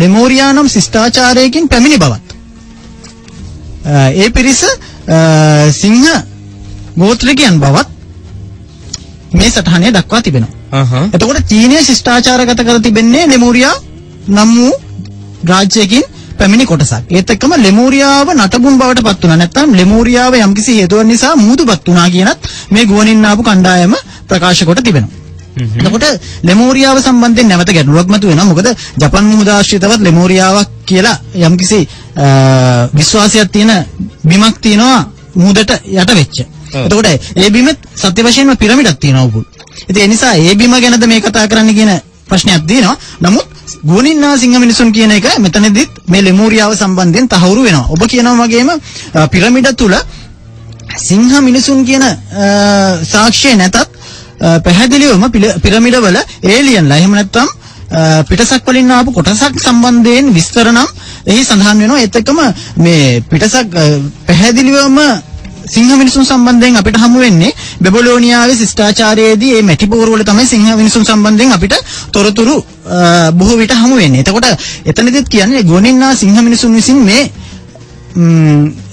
ලෙමෝරියා නම් ශිෂ්ටාචාරයකින් පැමිණි බවත්. ඒ පිරිස සිංහ ගෝත්‍රිකයන් බවත් මේ සටහනේ දක්වා තිබෙනවා. එතකොට චීනීය ශිෂ්ටාචාරගත කර තිබෙන්නේ ලෙමෝරියා නම් වූ රාජ්‍යයකින් පැමිණි කොටසක්. ඒත් එක්කම ලෙමෝරියාව නටබුන් බවට පත් වුණා. නැත්නම් ලෙමෝරියාව යම්කිසි හේතුවක් නිසා මුහුදුපත් වුණා කියනත් මේ ගුවනින් ආපු කණ්ඩායම ප්‍රකාශ කොට තිබෙනවා. එතකොට ලෙමෝරියාව සම්බන්ධයෙන් නැවත ගැටලුවක් මතුවෙනවා. මොකද ජපන් මුහුදාශ්‍රිතවත් ලෙමෝරියාවක් කියලා යම්කිසි විශ්වාසයක් තියෙන බිමක් තියෙනවා මුහුදට යට වෙච්ච. එතකොට ඒ බිමෙත් සත්‍ය වශයෙන්ම පිරමිඩක් තියෙනවා උපුල්. ඉතින් ඒ නිසා ඒ බිම ගැනද මේ කතා කරන්න කියන ප්‍රශ්නයක් තියෙනවා. නමුත් ගුවනින්නා සිංහ මිනිසුන් කියන එක මෙතනදිත් මේ ලෙමෝරියාව සම්බන්ධයෙන් තහවුරු වෙනවා. ඔබ කියනවා වගේම පිරමිඩ තුල සිංහ මිනිසුන් කියන සාක්ෂිය නැතත් පැහැදිලිවම පිරමිඩවල ඒලියන්ලා එහෙම නැත්නම් පිටසක් වලින් ආපු කොටසක් සම්බන්ධයෙන් විස්තර නම් එහි සඳහන් වෙනවා. ඒත් එක්කම මේ පිටසක් පැහැදිලිවම සිංහ මිනිසුන් සම්බන්ධයෙන් අපිට හමු වෙන්නේ බැබිලෝනියාවේ ශිෂ්ටාචාරයේදී මේ මැටි පොර වල තමයි සිංහ මිනිසුන් සම්බන්ධයෙන් අපිට තොරතුරු බොහෝ විට හමු වෙන්නේ. එතකොට එතනදිත් කියන්නේ ගුවනින්නා සිංහ මිනිසුන් විසින් මේ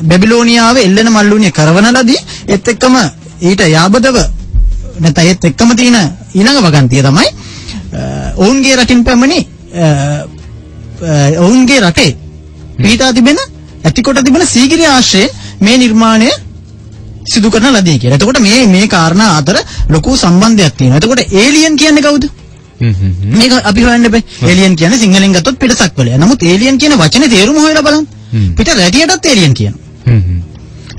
බැබිලෝනියාවේ එල්ලෙන මල්ලුණිය කරවන ලදී. ඒත් එක්කම ඊට යාබදව නැත්නම් ඒත් එක්කම තියෙන ඊළඟ වගන්තිය තමයි ඔවුන්ගේ රටින් පැමිණි ඔවුන්ගේ රටේ පිහිටා තිබෙන ඇතිකොට තිබෙන සීගිරිය ආශ්‍රයෙන් මේ නිර්මාණය සිදු කරන ලදී කියලා. එතකොට මේ කාරණා අතර ලොකු සම්බන්ධයක් තියෙනවා. එතකොට ඒලියන් කියන්නේ කවුද? මේක අපි හොයන්න බෑ. ඒලියන් කියන්නේ සිංහලෙන් ගත්තොත් පිටසක් වලයි. නමුත් ඒලියන් කියන වචනේ තේරුම හොයලා බලන්න. පිට රැටියටත් ඒලියන් කියනවා.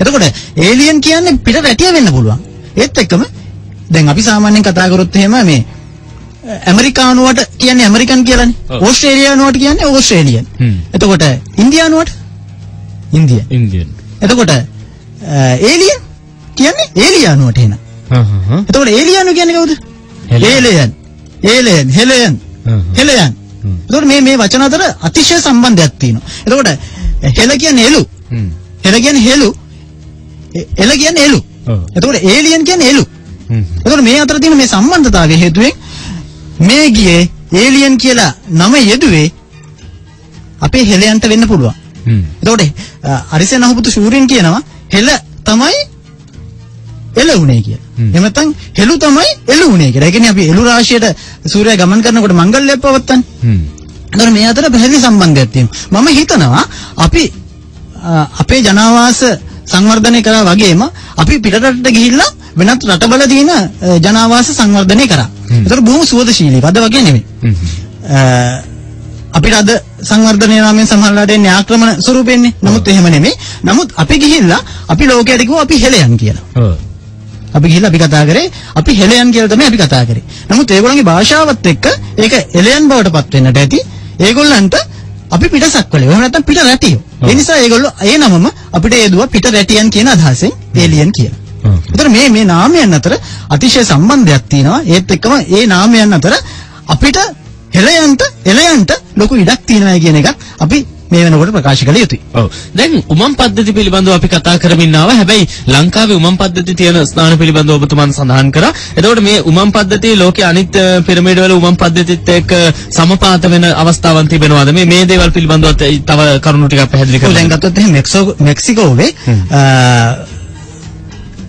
එතකොට ඒලියන් කියන්නේ පිට රැටිය වෙන්න පුළුවන්. ඒත් එක්කම දැන් අපි සාමාන්‍යයෙන් කතා කරොත් එහෙම මේ ඇමරිකානුවට කියන්නේ ඇමරිකන් කියලානේ. ඕස්ට්‍රේලියානුවට කියන්නේ ඕස්ට්‍රේලියන්. එතකොට ඉන්දියානුවට ඉන්දියන්. එතකොට ඒලියන් කියන්නේ ඒලියානුවට එන. එතකොට ඒලියානු කියන්නේ කවුද? හෙලයන්. එතකොට මේ වචන අතර අතිශය සම්බන්ධයක් තියෙනවා. එතකොට හෙල කියන්නේ එළු. හෙල කියන්නේ හෙළු. එළ කියන්නේ එළු. එතකොට ඒලියන් කියන්නේ එළු. එතකොට මේ අතර තියෙන මේ සම්බන්ධතාවය හේතුවෙන් මේ ගියේ ඒලියන් කියලා නම යෙදුවේ අපේ හෙලයන්ට වෙන්න පුළුවන්. එතකොට අරිසෙන් අහපුතු ශූරින් කියනවා හෙල තමයි එළ උනේ කියලා. එහෙම නැත්නම් හෙළු තමයි එළු උනේ කියලා. ඒ කියන්නේ අපි එළු රාශියට සූර්යයා ගමන් කරනකොට මංගල්‍යයක් පවත්තන්නේ. එතකොට මේ අතර පැහැදිලි සම්බන්ධයක් තියෙනවා. මම හිතනවා අපි අපේ ජනාවාස සංවර්ධනය කරා වගේම අපි පිටරටට ගිහිල්ලා වෙනත් රටවල තියෙන ජනාවාස සංවර්ධනය කරා. ඒතර බොහොම සුවදශීලී. අද වගේ නෙමෙයි. අපිට අද සංවර්ධනය නාමයෙන් සමහරලාට එන්නේ ආක්‍රමණ ස්වරූපෙන්නේ. නමුත් එහෙම නෙමෙයි. නමුත් අපි ගිහිල්ලා අපි ලෝකයට කිව්වා අපි හෙලයන් කියලා. අපි ගිහිල්ලා අපි කතා කරේ අපි හෙලයන් කියලා තමයි අපි කතා කරේ. නමුත් ඒගොල්ලන්ගේ භාෂාවත් එක්ක ඒක එලයන් බවට පත් වෙන්නට ඇති. ඒගොල්ලන්ට අපි පිටසක් වලේ. එහෙම නැත්නම් පිට රැටියෝ. ඒ නිසා ඒගොල්ලෝ ඒ නමම අපිට යදුවා පිට රැටියන් කියන අදහසෙන් ඒලියන් කියලා. ඒතර මේ නාමයන් අතර අතිශය සම්බන්ධයක් තියෙනවා. ඒත් එක්කම ඒ නාමයන් අතර අපිට එලයන්ට ලොකු ඉඩක් තියෙනවා කියන එකත් අපි මේ වෙනකොට ප්‍රකාශ කළ යුතුයි. ඔව්. දැන් උමම් පද්ධති පිළිබඳව අපි කතා කරමින් ආවා. හැබැයි ලංකාවේ උමම් පද්ධති තියෙන ස්ථාන පිළිබඳව ඔබතුමන් සඳහන් කරා. එතකොට මේ උමම් පද්ධතිය ලෝකයේ අනිත් පිරමීඩ වල උමම් පද්ධතිත් එක්ක සමපාත වෙන අවස්ථාවන් තිබෙනවාද? මේ දේවල් පිළිබඳව තව කරුණු ටිකක් පැහැදිලි කරන්න. දැන් ගත්තොත් එහෙනම් මෙක්සිකෝවේ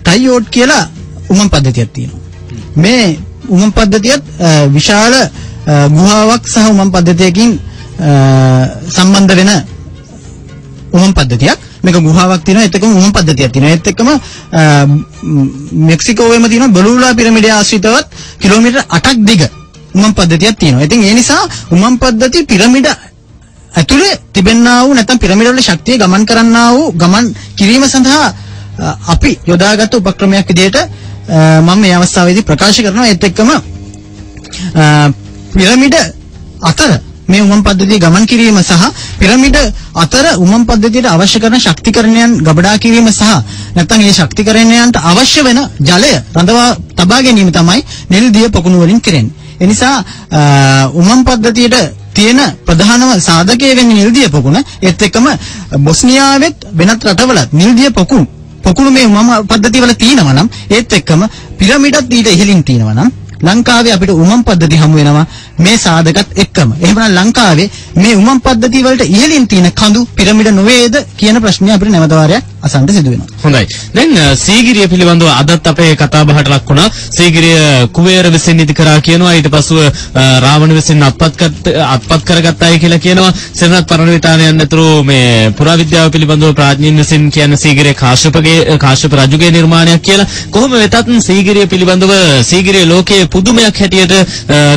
ටයියෝඩ් කියලා උමම් පද්ධතියක් තියෙනවා. මේ උමම් පද්ධතියත් විශාල ගුහාවක් සහ උමම් පද්ධතියකින් සම්බන්ධ වෙන උමම් පද්ධතියක්. මේක ගුහාවක් තියෙනවා. ඒත් එක්කම උමම් පද්ධතියක් තියෙනවා. ඒත් එක්කම මෙක්සිකෝවේම තියෙන බොලූලා පිරමිඩය ආශ්‍රිතවත් කිලෝමීටර් 8ක් දිග උමම් පද්ධතියක් තියෙනවා. ඉතින් ඒ නිසා උමම් පද්ධතිය පිරමිඩ ඇතුලේ තිබෙන්නා වූ නැත්නම් පිරමිඩ වල ශක්තිය ගමන් කරන්නා වූ ගමන් කිරීම සඳහා අපි යොදාගත් උපක්‍රමයක් විදිහට මම මේ අවස්ථාවේදී ප්‍රකාශ කරනවා. ඒත් එක්කම පිරමිඩ අතර මේ උමම් පද්ධතිය ගමන් කිරීම සහ පිරමිඩ අතර උමම් පද්ධතියට අවශ්‍ය කරන ශක්තිකරණයන් ගබඩා කිරීම සහ නැත්නම් මේ ශක්තිකරණයන්ට අවශ්‍ය වෙන ජලය රඳවා තබා ගැනීම තමයි නිල් දිය පොකුණු වලින් කෙරෙන්නේ. ඒ නිසා උමම් පද්ධතියට තියෙන ප්‍රධානම සාධකය වෙන්නේ නිල් දිය පොකුණ. ඒත් එක්කම බොස්නියාවෙත් වෙනත් රටවලත් නිල් දිය පොකුණු මේ උමම් පද්ධතිය වල තියෙනවා නම් ඒත් එක්කම පිරමිඩත් ඊට ඉහළින් තියෙනවා නම් ලංකාවේ අපිට උමම් පද්ධති හමු වෙනවා මේ සාධකත් එක්කම. එහෙමනම් ලංකාවේ මේ උමම් පද්ධති වලට ඉහළින් තියෙන කඳු පිරමිඩ නොවේද කියන ප්‍රශ්නය අපිට නැවත වාරයක් අසන්න සිදු වෙනවා. හොඳයි. දැන් සීගිරිය පිළිබඳව අදත් අපේ කතා බහට ලක් වුණා. සීගිරිය කුවේර විසින් ඉදි කරා කියනවා. ඊට පසුව රාවණ විසින් අත්පත් කරගත්තයි කියලා කියනවා. සෙනරත් පරණවිතානයන් ඇතුළු මේ පුරාවිද්‍යාව පිළිබඳව ප්‍රඥයින් විසින් කියන්නේ සීගිරිය කාශ්‍යප රජුගේ නිර්මාණයක් කියලා. කොහොම වෙතත් සීගිරිය පිළිබඳව සීගිරිය ලෝකයේ පුදුමයක් හැටියට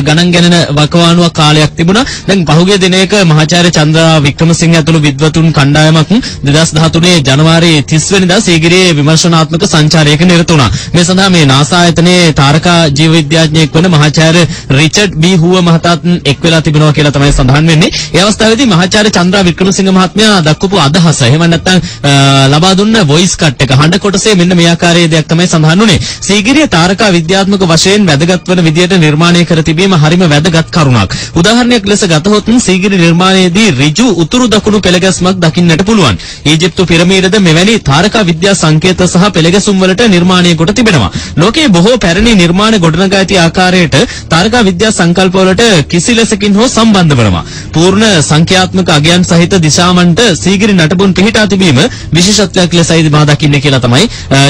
ගණන් ගණන වකවානුවක් කාලයක් තිබුණා. දැන් පහුගිය දිනයක මහාචාර්ය චන්ද්‍රා වික්‍රමසිංහ ඇතුළු විද්වතුන් කණ්ඩායමක් 2013 ජනවාරි 30 වෙනිදා සීගිරියේ විමර්ශනාත්මක සංචාරයක නිරත වුණා. මේ සඳහා මේ නාසා ආයතනයේ තාරකා ජීව විද්‍යාඥයෙක් වන මහාචාර්ය රිචඩ් බී හුව මහතාත් එක් වෙලා තිබෙනවා කියලා තමයි සඳහන් වෙන්නේ. ඒ අවස්ථාවේදී මහාචාර්ය චන්ද්‍රා වික්‍රමසිංහ මහත්මයා දක්වපු අදහස එහෙම නැත්නම් ලබා දුන්න වොයිස් කට් එක හඬ කොටසේ මෙන්න මේ ආකාරයේ දෙයක් තමයි සඳහන් වුණේ. සීගිරිය තාරකා විද්‍යාත්මක වශයෙන් වැදගත් වන විදියට නිර්මාණය කර තිබීම හරිම වැදගත් කරුණක්. උදාහරණයක් ලෙස ගතහොත් සීගිරි නිර්මාණයේදී ඍජු උතුරු දකුණු පෙළගැස්මක් දකින්නට පුළුවන්. ඊජිප්තු පිරමීඩද මෙවැනි තාරකා විද්‍යා සංකේත සහ පෙළගැසුම් වලට නිර්මාණය කොට තිබෙනවා. ලෝකයේ බොහෝ පැරණි නිර්මාණ ගොඩනගා ඇති ආකාරයට තාරකා විද්‍යා සංකල්ප වලට කිසි ලෙසකින් හෝ සම්බන්ධ වෙනවා. පූර්ණ සංඛ්‍යාත්මක අගයන් සහිත දිශාමන්ට සීගිරි නටබුන් පිහිටා තිබීම විශේෂත්වයක් ලෙසයි මා දකින්නේ කියලා තමයි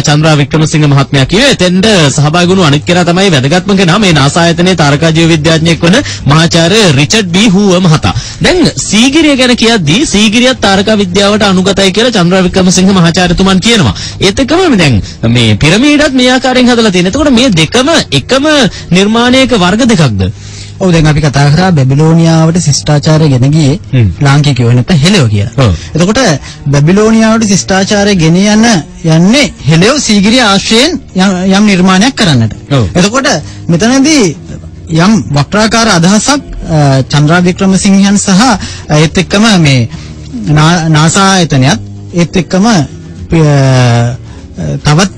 චන්ද්‍රා වික්‍රමසිංහ මහත්මයා කිව්වේ. එතෙන්ට සහභාගී වුණු අනිත් කෙනා තමයි වැදගත්ම කෙනා මේ නාසා ආයතනයේ තාරකා ජීව විද්‍යාඥයෙක් වන මහාචාර්ය රිචඩ් බී හුව මහතා. දැන් සීගිරිය ගැන කියද්දී සීගිරියත් තාරකා විද්‍යාවට අනුගතයි කියලා චන්ද්‍රා වික්‍රමසිංහ මහාචාර්යතුමන් කියනවා. ඒත් එක්කම දැන් මේ පිරමීඩත් මේ ආකාරයෙන් හදලා තියෙනවා. එතකොට මේ දෙකම එකම නිර්මාණයක වර්ග දෙකක්ද? ඔව් දැන් අපි කතා කරා බැබිලෝනියාවට ශිෂ්ටාචාරය ගෙන ගියේ ලාංකිකයෝ නැත්නම් හෙළයෝ කියලා. එතකොට බැබිලෝනියාවට ශිෂ්ටාචාරය ගෙන යන්නේ හෙළයෝ සීගිරිය ආශ්‍රයෙන් යම් නිර්මාණයක් කරන්නට. එතකොට මෙතනදී යම් වක්‍රාකාර අදහසක් චන්ද්‍රා වික්‍රමසිංහයන් සහ ඒත් එක්කම මේ නාසා ආයතනයත් ඒත් එක්කම තවත්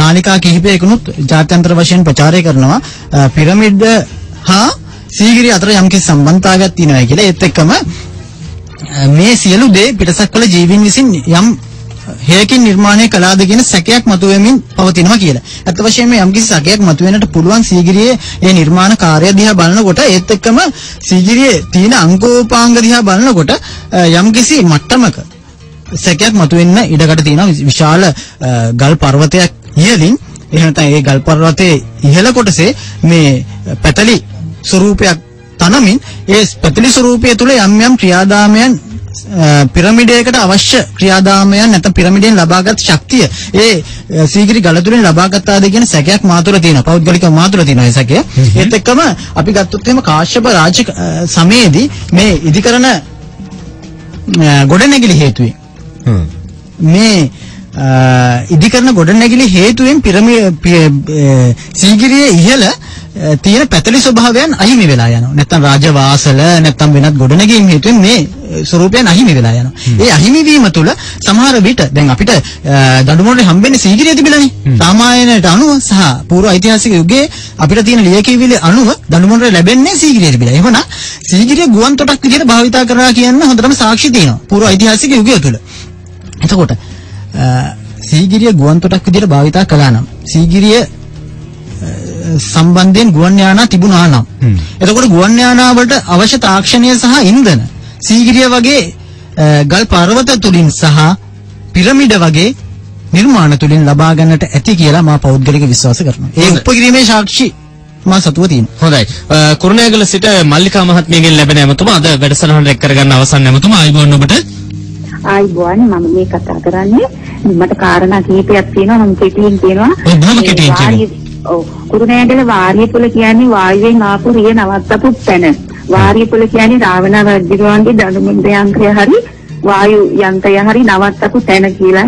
නාලිකා කිහිපයකුනුත් ජාත්‍යන්තර වශයෙන් ප්‍රචාරය කරනවා පිරමිඩ් හා සීගිරිය අතර යම්කිසි සම්බන්ධතාවයක් තියෙනවා කියලා. ඒත් එක්කම මේ සියලු දේ පිටසක්වල ජීවීන් විසින් යම් හේකින් නිර්මාණය කළාද කියන සැකයක් මතුවෙමින් පවතිනවා කියලා. අත් වශයෙන්ම යම්කිසි සැකයක් මතුවෙන්නට පුළුවන් සීගිරියේ මේ නිර්මාණ කාර්ය දිහා බලනකොට ඒත් එක්කම සීගිරියේ තියෙන අංගෝපාංග දිහා බලනකොට යම්කිසි මට්ටමක සැකයක් මතුවෙන්න ඉඩකඩ තියෙනවා. විශාල ගල් පර්වතයක් ඉහළින් එහෙම නැත්නම් ඒ ගල් පර්වතයේ ඉහළ කොටසේ මේ පැතලි ස්වරූපයක් තනමින් ඒ පැතලි ස්වරූපය තුළ යම් යම් ක්‍රියාදාමයන් පිරමිඩයකට අවශ්‍ය ක්‍රියාදාමයන් නැත්නම් පිරමිඩෙන් ලබාගත් ශක්තිය ඒ සීගිරි ගල තුලින් ලබාගත්තාද කියන සැකයක් මා තුළ තියෙනවා. පෞද්ගලිකව මා තුළ තියෙනවා ඒ සැකය. ඒත් එක්කම අපි ගත්තොත් එහෙම කාශ්‍යප රාජ සමයේදී මේ ඉදිකරන ගොඩනැගිලි හේතුවෙන් මේ ඉදිකරන ගොඩනැගිලි හේතුවෙන් සීගිරියේ ඉහළ තියෙන පැතලි ස්වභාවයන් අහිමි වෙලා යනවා. නැත්නම් රාජවාසල නැත්නම් වෙනත් ගොඩනැගීම් හේතුවෙන් මේ ස්වරූපයන් අහිමි වෙලා යනවා. ඒ අහිමි වීම තුළ සමහර විට දැන් අපිට දඬුමොරේ හම්බෙන්නේ සීගිරිය තිබිලානේ. රාමායනයට අනුව සහ පූර්ව ඓතිහාසික යුගයේ අපිට තියෙන ලියකියවිලි අනුව දඬුමොරේ ලැබෙන්නේ සීගිරිය තිබිලා. එහෙනම් සීගිරිය ගුවන් තොටක් විදිහට භාවිතා කරලා කියන්න හොඳටම සාක්ෂි තියෙනවා පූර්ව ඓතිහාසික යුගය තුළ. එතකොට සීගිරිය ගුවන් තොටක් විදිහට භාවිතා කළා නම් සීගිරිය සම්බන්ධයෙන් ගුවන් යානා තිබුණා නම් එතකොට ගුවන් යානා වලට අවශ්‍ය තාක්ෂණය සහ ඉන්ධන සීගිරිය වගේ ගල් පර්වත තුලින් සහ පිරමිඩ වගේ නිර්මාණ තුලින් ලබා ගන්නට ඇති කියලා මා පෞද්ගලික විශ්වාස කරනවා. ඒ උපකිරීමේ සාක්ෂි මා සතුව තියෙනවා. හොඳයි. කුරුණෑගල සිට මල්ලිකා මහත්මියගෙන් ලැබෙන ඇමතුම අද වැඩසටහනට එක් කරගන්න අවසන් ඇමතුම ආයිබෝන් ඔබට. ආයිබෝන් මම මේ කතා කරන්නේ මට කාරණා කීපයක් තියෙනවා මම කෙටියෙන් කියනවා. ඔව් කුරුණෑගල වාරියපොළ කියන්නේ වායුවෙන් ආපු රිය නවත්තපු තැන. වාරියපොළ කියන්නේ රාවණ රජුගේ දඬුමුද්ද යන්ත්‍රය හරි වායු යන්ත්‍රය හරි නවත්තපු තැන කියලා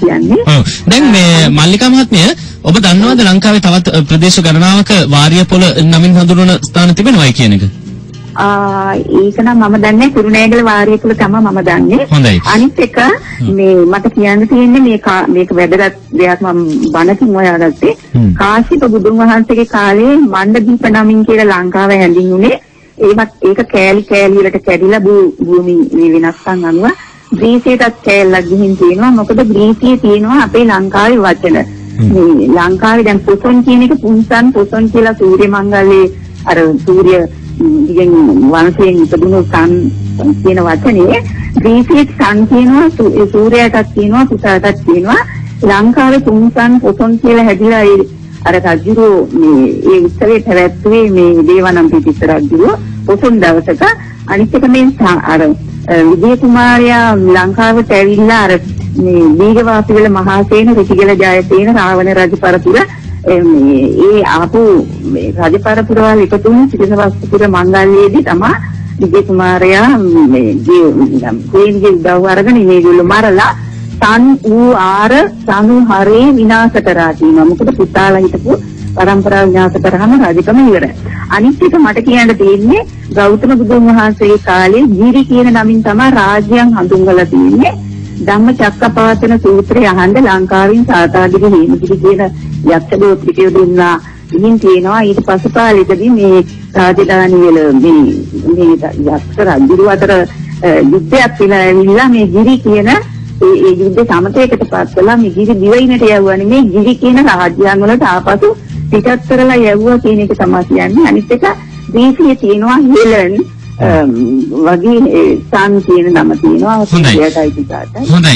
කියන්නේ. දැන් මේ මල්ලිකා මහත්මිය ඔබ දන්නවද ලංකාවේ තවත් ප්‍රදේශ ගණනාවක වාරියපොළ නමින් හඳුන්වන ස්ථාන තිබෙනවයි කියන එක? ඒක නම් මම දන්නේ කුරුණෑගල වාරියපොළ තමයි මම දන්නේ. අනිත් එක මේ මට කියන්න තියෙන්නේ මේක වැදගත් දෙයක් මම බණකින් හොයාගත්තේ. කාශ්‍යප බුදුන් වහන්සේගේ කාලේ මණ්ඩදීප නමින් කියලා ලංකාවේ හැඳින්වුනේ ඒක කෑලි වලට කැඩිලා භූමි වෙනස්කම් අනුව ග්‍රීසියටත් කෑල්ලක් ගිහින් තියෙනවා. මොකද ග්‍රීසියේ තියෙනවා අපේ ලංකාවේ වචන. මේ ලංකාවේ දැන් පොසොන් කියන එක පුන්සන් පොසොන් කියලා සූර්ය මංගලයේ අර සූර්ය දිගෙන් වංශයෙන් ඉපදුණු සන් කියන වචනේ ග්‍රීසියේ සන් කියනවා සූර්යයටත් කියනවා පුතාටත් කියනවා. ලංකාවේ පුන්සන් පොසොන් කියලා හැදිලා අර රජුරෝ මේ ඒ උත්සවයේ පැවැත්වුවේ මේ දේවානම් පිටිස්ස රජුරෝ පොසොන් දවසක. අනිත් එක මේ අර විජය කුමාරයා ලංකාවට ඇවිල්ලා අර මේ දීඝවාසී මහාසේන ඍතිගල ජයසේන රාවණ රජ පරපුර ඒ ආපු මේ රජ පරපුර වල එකතුණු සිරිසවස්තුපුර මංගල්‍යයේදී තමයි විජය කුමාරයා මේ ගේන්ගේ උදව් අරගෙන මේගොල්ලෝ මරලා තන් ඌ ආර සනු හරේ විනාශ කරා තියෙනවා. මොකද පුතාලා හිටපු පරම්පරාව විනාශ කරාම රජකම ඉවරයි. අනිත් එක මට කියන්න තියෙන්නේ ගෞතම බුදුන් වහන්සේගේ කාලේ ගිරි කියන නමින් තමයි රාජ්‍යයන් හඳුන්වලා තියෙන්නේ. ධම්මචක්කපවත්තන සූත්‍රය අහන්න ලංකාවෙන් සාතාගිරි හේමගිරි කියන යක්ෂ දෝත්‍රිකය දුන්නා. ඉතින් තියෙනවා ඊට පසු කාලෙකදී මේ රාජධානි වල මේ යක්ෂ රජු අතර යුද්ධයක් වෙලා ඇවිල්ලා මේ ගිරි කියන ඒ යුද්ධ සමතයකට පත් කළා. මේ ගිරි දිවයිනට යවුවානේ මේ ගිරි කියන රාජ්‍යයන් වලට ආපසු පිටත් කරලා යවුවා කියන එක තමයි කියන්නේ. අනිත් එක දීසියේ තියෙනවා හෙලන් වගේ සාන් කියන නම තියෙනවා. හොඳයි.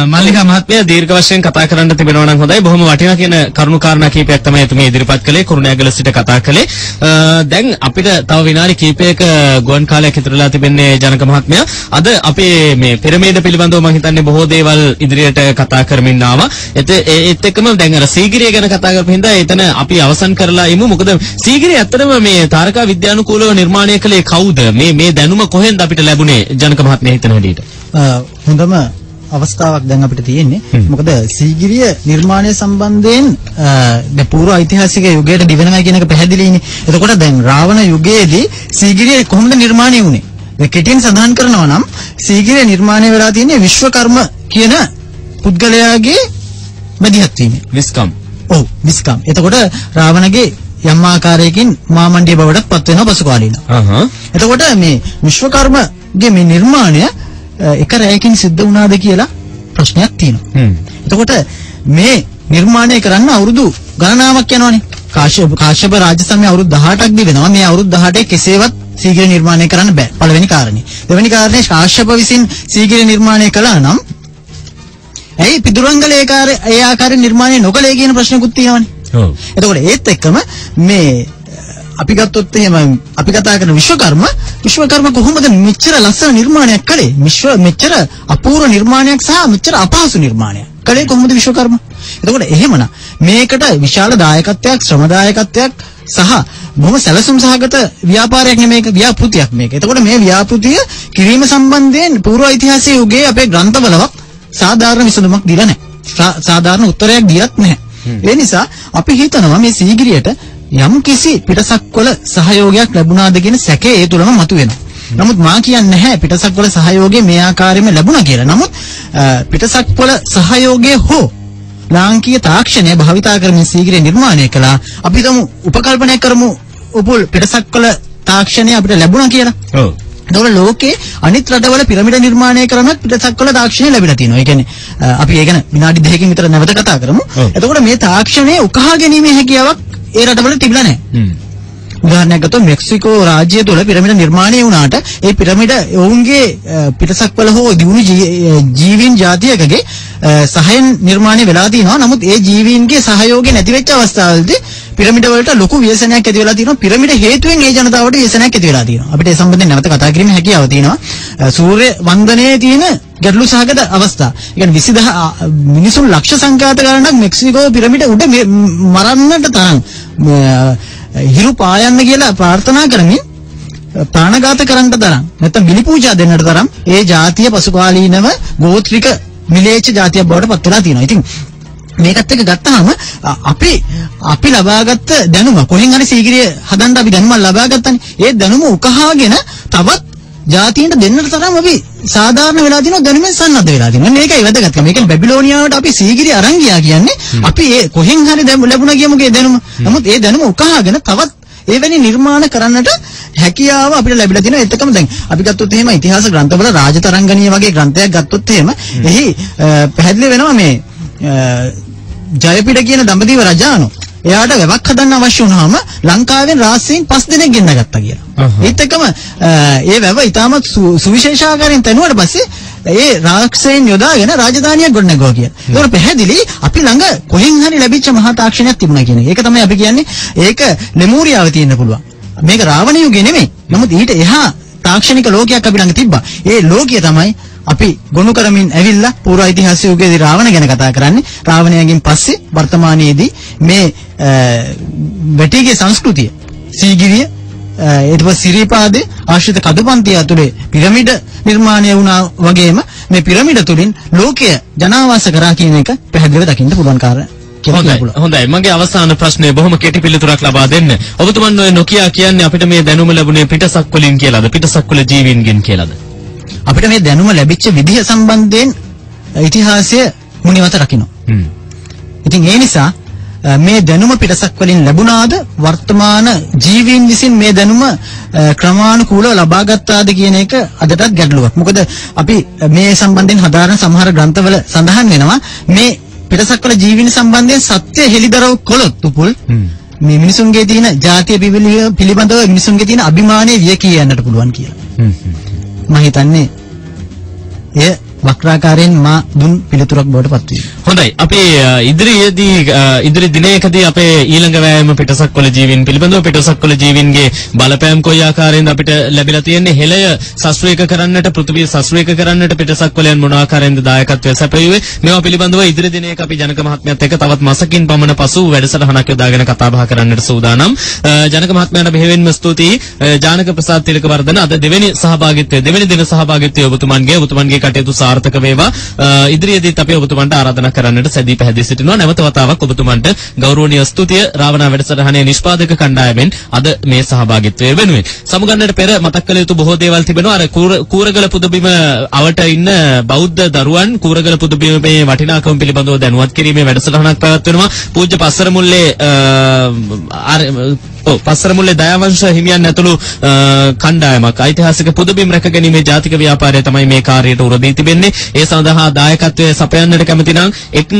මල්ලිකා මහත්මිය දීර්ඝ වශයෙන් කතා කරන්න තිබෙනවා නම් හොඳයි. බොහොම වටිනා කියන කරුණු කාරණා කීපයක් තමයි එතුමිය ඉදිරිපත් කළේ. කුරුණෑගල සිට කතා කළේ. දැන් අපිට තව විනාඩි කීපයක ගුවන් කාලයක් ඉතුරුලා තිබෙන්නේ ජනක මහත්මිය. අද අපේ මේ පිරමීඩ පිළිබඳව මම හිතන්නේ බොහෝ දේවල් ඉදිරියට කතා කරමින් ආවා. ඒත් එක්කම දැන් අර සීගිරිය ගැන කතා කරපු හින්දා එතන අපි අවසන් කරලා ඉමු. මොකද සීගිරිය ඇත්තටම මේ තාරකා විද්‍යානුකූලව නිර්මාණය කළේ කවුද? මේ දැනුම කොහෙන්ද අපිට ලැබුණේ ජනක මහත්මිය හිතන හැටියට? හොඳම අවස්ථාවක් දැන් අපිට තියෙන්නේ. මොකද සීගිරිය නිර්මාණය සම්බන්ධයෙන් දැන් පූර්ව ඓතිහාසික යුගයට දිවෙනවා කියන එක පැහැදිලිනේ. එතකොට දැන් රාවණ යුගයේදී සීගිරිය කොහොමද නිර්මාණය වුනේ? දැන් කෙටියෙන් සඳහන් කරනවා නම් සීගිරිය නිර්මාණය වෙලා තියෙන්නේ විශ්වකර්ම කියන පුද්ගලයාගේ මැදිහත් වීමෙන්. විස්කම්. ඔව් විස්කම්. එතකොට රාවණගේ යම් ආකාරයකින් මාමණ්ඩිය බවට පත් වෙනවා පසු කාලීන. එතකොට මේ විශ්වකර්මගේ මේ නිර්මාණය එක රැයකින් සිද්ධ වුණාද කියලා ප්‍රශ්නයක් තියෙනවා. එතකොට මේ නිර්මාණය කරන්න අවුරුදු ගණනාවක් යනවානේ. කාශ්‍යප රාජසමය අවුරුදු 18ක් දිවෙනවා. මේ අවුරුදු 18 කෙසේවත් සීගිරිය නිර්මාණය කරන්න බෑ. පළවෙනි කාරණේ. දෙවෙනි කාරණේ කාශ්‍යප විසින් සීගිරිය නිර්මාණය කළා නම් ඇයි පිදුරංගල ඒ ආකාරයෙන් නිර්මාණය නොකළේ කියන ප්‍රශ්නකුත් තියෙනවානේ. එතකොට ඒත් එක්කම මේ අපි ගත්තොත් එහෙම අපි කතා කරන විශ්වකර්ම කොහොමද මෙච්චර ලස්සන නිර්මාණයක් කළේ? මෙච්චර අපූර්ව නිර්මාණයක් සහ මෙච්චර අපහසු නිර්මාණයක් කළේ කොහොමද විශ්වකර්ම? එතකොට එහෙමනම් මේකට විශාල දායකත්වයක් ශ්‍රම දායකත්වයක් සහ බොහොම සැලසුම් සහගත ව්‍යාපාරයක් නෙමේක ව්‍යාපෘතියක් මේක. එතකොට මේ ව්‍යාපෘතිය කිරීම සම්බන්ධයෙන් පූර්ව ඓතිහාසික යුගයේ අපේ ග්‍රන්ථවලවත් සාධාරණ විසඳුමක් දීලා නැහැ. සාධාරණ උත්තරයක් දීලත් නැහැ. ඒ නිසා අපි හිතනවා මේ සීගිරියට යම් කිසි පිටසක්වල සහයෝගයක් ලැබුණාද කියන සැකය ඒ තුලම මතුවෙනවා. නමුත් මා කියන්නේ නැහැ පිටසක්වල සහයෝගය මේ ආකාරයෙන්ම ලැබුණා කියලා. නමුත් පිටසක්වල සහයෝගය හෝ ලාංකීය තාක්ෂණය භාවිතා කරමින් සීගිරිය නිර්මාණය කළා. අපි හිතමු උපකල්පනය කරමු උපුල් පිටසක්වල තාක්ෂණය අපිට ලැබුණා කියලා. ඔව්. ඒතකොට ලෝකේ අනිත් රටවල පිරමිඩ නිර්මාණය කරන පිටසක්වල තාක්ෂණය ලැබිලා තියෙනවා. ඒ කියන්නේ අපි ඒක ගැන විනාඩි 2කින් විතර නැවත කතා කරමු. එතකොට මේ තාක්ෂණය උකහා ගැනීමේ හැකියාවක් ඒ රටවල තිබුණා නැහැ. උදාහරණයක් ගත්තොත් මෙක්සිකෝ රාජ්‍යය තුළ පිරමිඩ නිර්මාණය වුණාට ඒ පිරමිඩ ඔවුන්ගේ පිටසක්වල හෝ දියුණු ජීවීන් ජාතියකගේ සහයෙන් නිර්මාණය වෙලා තියෙනවා. නමුත් ඒ ජීවීන්ගේ සහයෝගය නැති වෙච්ච අවස්ථාවලදී පිරමිඩ වලට ලොකු ව්‍යසනයක් ඇති වෙලා තියෙනවා. පිරමිඩ හේතුවෙන් ඒ ජනතාවට ව්‍යසනයක් ඇති වෙලා තියෙනවා. අපිට ඒ සම්බන්ධයෙන් නැවත කතා කිරීමේ හැකියාව තියෙනවා. සූර්ය වන්දනයේ තියෙන ගැටලු සහගත අවස්ථා. ඒ කියන්නේ 20000 මිනිසුන් ලක්ෂ සංඛ්‍යාත ගණනක් මෙක්සිකෝ පිරමිඩ උඩ මරන්නට තරම් හිරු පායන්න කියලා ප්‍රාර්ථනා කරමින් ප්‍රාණඝාත කරන්නට තරම් නැත්නම් බිලි පූජා දෙන්නට තරම් ඒ ජාතිය පසුකාලීනව ගෝත්‍රික මිලේච්ඡ ජාතියක් බවට පත් වෙලා තියෙනවා. ඉතින් මේකත් එක්ක ගත්තාම අපි ලබාගත්ත දැනුම කොහෙන් හරි සීගිරිය හදන්න අපි දැනුම ලබා ගත්තනේ. ඒ දැනුම උකහාගෙන තවත් ජාතීන්ට දෙන්නට තරම් අපි සාධාරණ වෙලා තියෙනවා, දැනුමෙන් සන්නද්ධ වෙලා තියෙනවා. මේකයි වැදගත්කම. ඒ කියන්නේ බැබිලෝනියාවට අපි සීගිරිය අරන් ගියා කියන්නේ අපි ඒ කොහෙන් හරි ලැබුණා කියමුකේ දැනුම. නමුත් ඒ දැනුම උකහාගෙන තවත් එවැනි නිර්මාණ කරන්නට හැකියාව අපිට ලැබිලා තියෙනවා. එතකම දැන් අපි ගත්තොත් එහෙම ඉතිහාස ග්‍රන්ථවල රාජතරංගණීය වගේ ග්‍රන්ථයක් ගත්තොත් එහෙම එහි පැහැදිලි වෙනවා මේ ජයපිඩ කියන දඹදිව රජාණෝ එයාට වැවක් හදන්න අවශ්‍ය වුණාම ලංකාවෙන් රාජ්‍යයෙන් 5 දෙනෙක් ගෙන්න ගත්තා කියලා. ඒත් එක්කම ඒ වැව ඉතාමත් සුවිශේෂාකාරයෙන් තනුවට පස්සේ ඒ රාක්ෂයෙන් යොදාගෙන රාජධානියක් ගොඩනගුවා කියලා. ඒකට පැහැදිලි අපි ළඟ කොහෙන් හරි ලැබිච්ච මහා තාක්ෂණයක් තිබුණා කියන එක. ඒක තමයි අපි කියන්නේ ඒක ලෙමූරියාවේ තියෙන්න පුළුවන්. මේක රාවණ යුගයේ නෙමෙයි. නමුත් ඊට එහා තාක්ෂණික ලෝකයක් අපි ළඟ තිබ්බා. ඒ ලෝකය තමයි අපි ගොනු කරමින් ඇවිල්ලා පූර්ව ඓතිහාසික යුගයේදී රාවණ ගැන කතා කරන්නේ. රාවණයන්ගෙන් පස්සේ වර්තමානයේදී මේ වැටිගේ සංස්කෘතිය සීගිරිය ඊට පස්සේ සිරිපාදේ ආශ්‍රිත කඩපන්තිය ඇතුලේ පිරමිඩ නිර්මාණය වුණා වගේම මේ පිරමිඩ තුලින් ලෝකය ජනාවාස කරා කියන එක පැහැදිලිව දකින්න පුළුවන් කාරණා. හොඳයි මගේ අවසාන ප්‍රශ්නේ බොහොම කෙටි පිළිතුරක් ලබා දෙන්න. ඔබතුමන් ඔය නොකියා කියන්නේ අපිට මේ දැනුම ලැබුණේ පිටසක් වලින් කියලාද පිටසක් වල ජීවීන්ගෙන් කියලාද? අපිට මේ දැනුම ලැබිච්ච විදිහ සම්බන්ධයෙන් ඉතිහාසය මුනිවත රකින්න. ඉතින් ඒ නිසා මේ දැනුම පිටසක් වලින් ලැබුණාද වර්තමාන ජීවීන් විසින් මේ දැනුම ක්‍රමානුකූලව ලබා ගත්තාද කියන එක අදටත් ගැටලුවක්. මොකද අපි මේ සම්බන්ධයෙන් හදාරන සමහර ග්‍රන්ථවල සඳහන් වෙනවා මේ පිටසක් වල ජීවීන් සම්බන්ධයෙන් සත්‍ය හෙළිදරව් කළොත් උපුල් මේ මිනිසුන්ගේ තියෙන ජාතිය පිළිබඳව මිනිසුන්ගේ තියෙන අභිමානය වියකී යන්නට පුළුවන් කියලා. මම හිතන්නේ එය වක්‍රාකාරයෙන් මා දුන් පිළිතුරක් බවට පත් වෙනවා. හොඳයි. අපි ඉදිරි දිනයකදී අපේ ඊළඟ වෑයම පිටසක්වල ජීවීන් පිළිබඳව පිටසක්වල ජීවීන්ගේ බලපෑම් කොයි ආකාරයෙන්ද අපිට ලැබිලා තියෙන්නේ, හෙළය ශාස්ත්‍රීය කරන්නට, පෘථිවිය ශාස්ත්‍රීය කරන්නට පිටසක්වලයන් මොන ආකාරයෙන්ද දායකත්වය සැපයුවේ, මේවා පිළිබඳව ඉදිරි දිනයක අපි ජනක මහත්මයාත් එක්ක තවත් මාසකින් පමණ පසු වැඩසටහනක් යොදාගෙන කතා බහ කරන්නට සූදානම්. ජනක මහත්මයාට බෙහෙවින්ම ස්තුතියි. ජානක ප්‍රසාද් තිලකවර්ධන අද දෙවෙනි දින සහභාගීත්වය ඔබතුමන්ගේ කටයුතු සාර්ථක වේවා. ඉදිරියේදීත් අපි ඔබතුමන්ට ආරාධනා කරන්නට සැදී පැහැදී සිටිනවා. නැවත වතාවක් ඔබතුමන්ට ගෞරවනීය ස්තුතිය රාවණා වැඩසටහනේ නිෂ්පාදක කණ්ඩායමෙන් අද මේ සහභාගීත්වය වෙනුවෙන්. සමුගන්නට පෙර මතක් කළ යුතු බොහෝ දේවල් තිබෙනවා. අර කූරගල පුදබිම අවට ඉන්න බෞද්ධ දරුවන් කූරගල පුදබිමේ වටිනාකම පිළිබඳව දැනුවත් කිරීමේ වැඩසටහනක් පැවැත්වෙනවා. පූජ්‍ය පස්සරමුල්ලේ දයාවංශ හිමියන් ඇතුළු කණ්ඩායමක් ඓතිහාසික පුදබිම් රැකගැනීමේ ජාතික ව්‍යාපාරය තමයි මේ කාර්යයට උරදී තිබෙන්නේ. ඒ සඳහා දායකත්වයේ සපයන්නට කැමති නම් එක්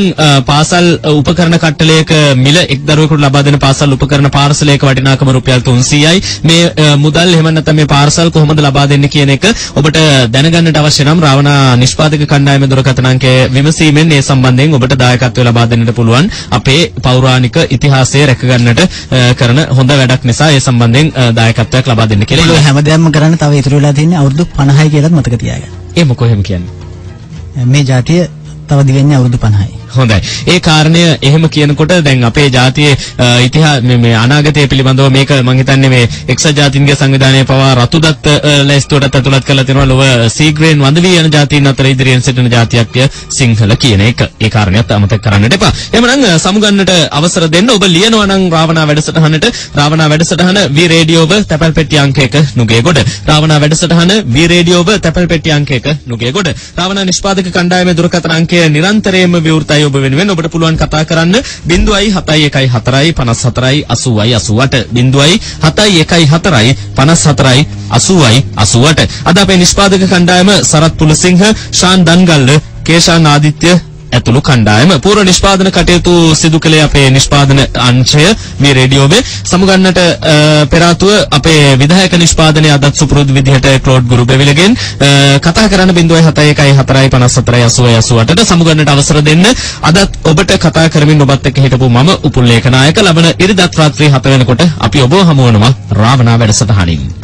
පාසල් උපකරණ කට්ටලයක මිල එක් දරුවෙකුට ලබා දෙන පාසල් උපකරණ පාර්සලයක වටිනාකම රුපියල් 300යි. මේ මුදල් එහෙම නැත්නම් මේ පාර්සල් කොහොමද ලබා දෙන්නේ කියන එක ඔබට දැනගන්නට අවශ්‍ය නම් රාවණා නිෂ්පාදක කණ්ඩායමේ දුරකථන අංකය විමසීමෙන් මේ සම්බන්ධයෙන් ඔබට දායකත්වය ලබා දෙන්නට පුළුවන්. අපේ පෞරාණික ඉතිහාසය රැකගන්නට කරන හොඳ වැඩක් නිසා ඒ සම්බන්ධයෙන් දායකත්වයක් ලබා දෙන්න කියලා. ඒක හැමදේම කරන්න තව ඉතුරු වෙලා තියෙන්නේ අවුරුදු 50යි කියලාත් මතක තියාගන්න. ඒ මොකෝ එහෙම කියන්නේ? මේ ජාතිය තව දිවෙන්නේ අවුරුදු 50යි. හොඳයි. ඒ කාරණය එහෙම කියනකොට දැන් අපේ ජාතියේ මේ අනාගතය පිළිබඳව මේක මම හිතන්නේ මේ එක්සත් ජාතීන්ගේ සංවිධානයේ පවා රතුදත් ලැයිස්තුවට ඇතුළත් කරලා තියෙනවා. ලොව සීග්‍රයෙන් වඳ වී යන ජාතීන් අතර ඉදිරියෙන් සිටින ජාතියක් සිංහල කියන එක. ඒ කාරණයත් අමතක කරන්නට එපා. එහෙමනම් සමුගන්නට අවසර දෙන්න. ඔබ ලියනවා නම් රාවණා වැඩසටහන වී රේඩියෝව තැපැල් පෙට්ටි අංක 1 නුගේගොඩ. රාවණා වැඩසටහන වී රේඩියෝව තැපැල් පෙට්ටි අංක 1 නුගේගොඩ. රාවණා නිෂ්පාදක කණ්ඩායමේ දුරකථන අංකය නිරන්තරයෙන්ම විවෘතයි. ඔබ වෙනුවෙන් ඔබට පුළුවන් කතා කරන්න 0.714 54 80 88 0.714 54 80 88. අද අපේ නිෂ්පාදක කණ්ඩායම සරත් පුලසිංහ, ශාන් දන්ගල්ල, කේෂාන් ආදිත්‍ය, ඇතුළු කණ්ඩායම. පූර්ව නිෂ්පාදන කටයුතු සිදු කළේ අපේ නිෂ්පාදන අංශය මේ රේඩියෝවේ. සමුගන්නට පෙර ආතුව අපේ විධායක නිෂ්පාදනයේ අදත් සුපුරුදු විදිහට ක්ලෝඩ් ගුරුබෙවිලගෙන් කතා කරන 071148088ට සමුගන්නට අවසර දෙන්න. අදත් ඔබට කතා කරමින් ඔබත් එක්ක හිටපු මම උපුල්ලේක නායක. ලබන ඉරිදා රාත්‍රී 7 වෙනකොට අපි ඔබව හමු වෙනවා රාවණා වැඩසටහනින්.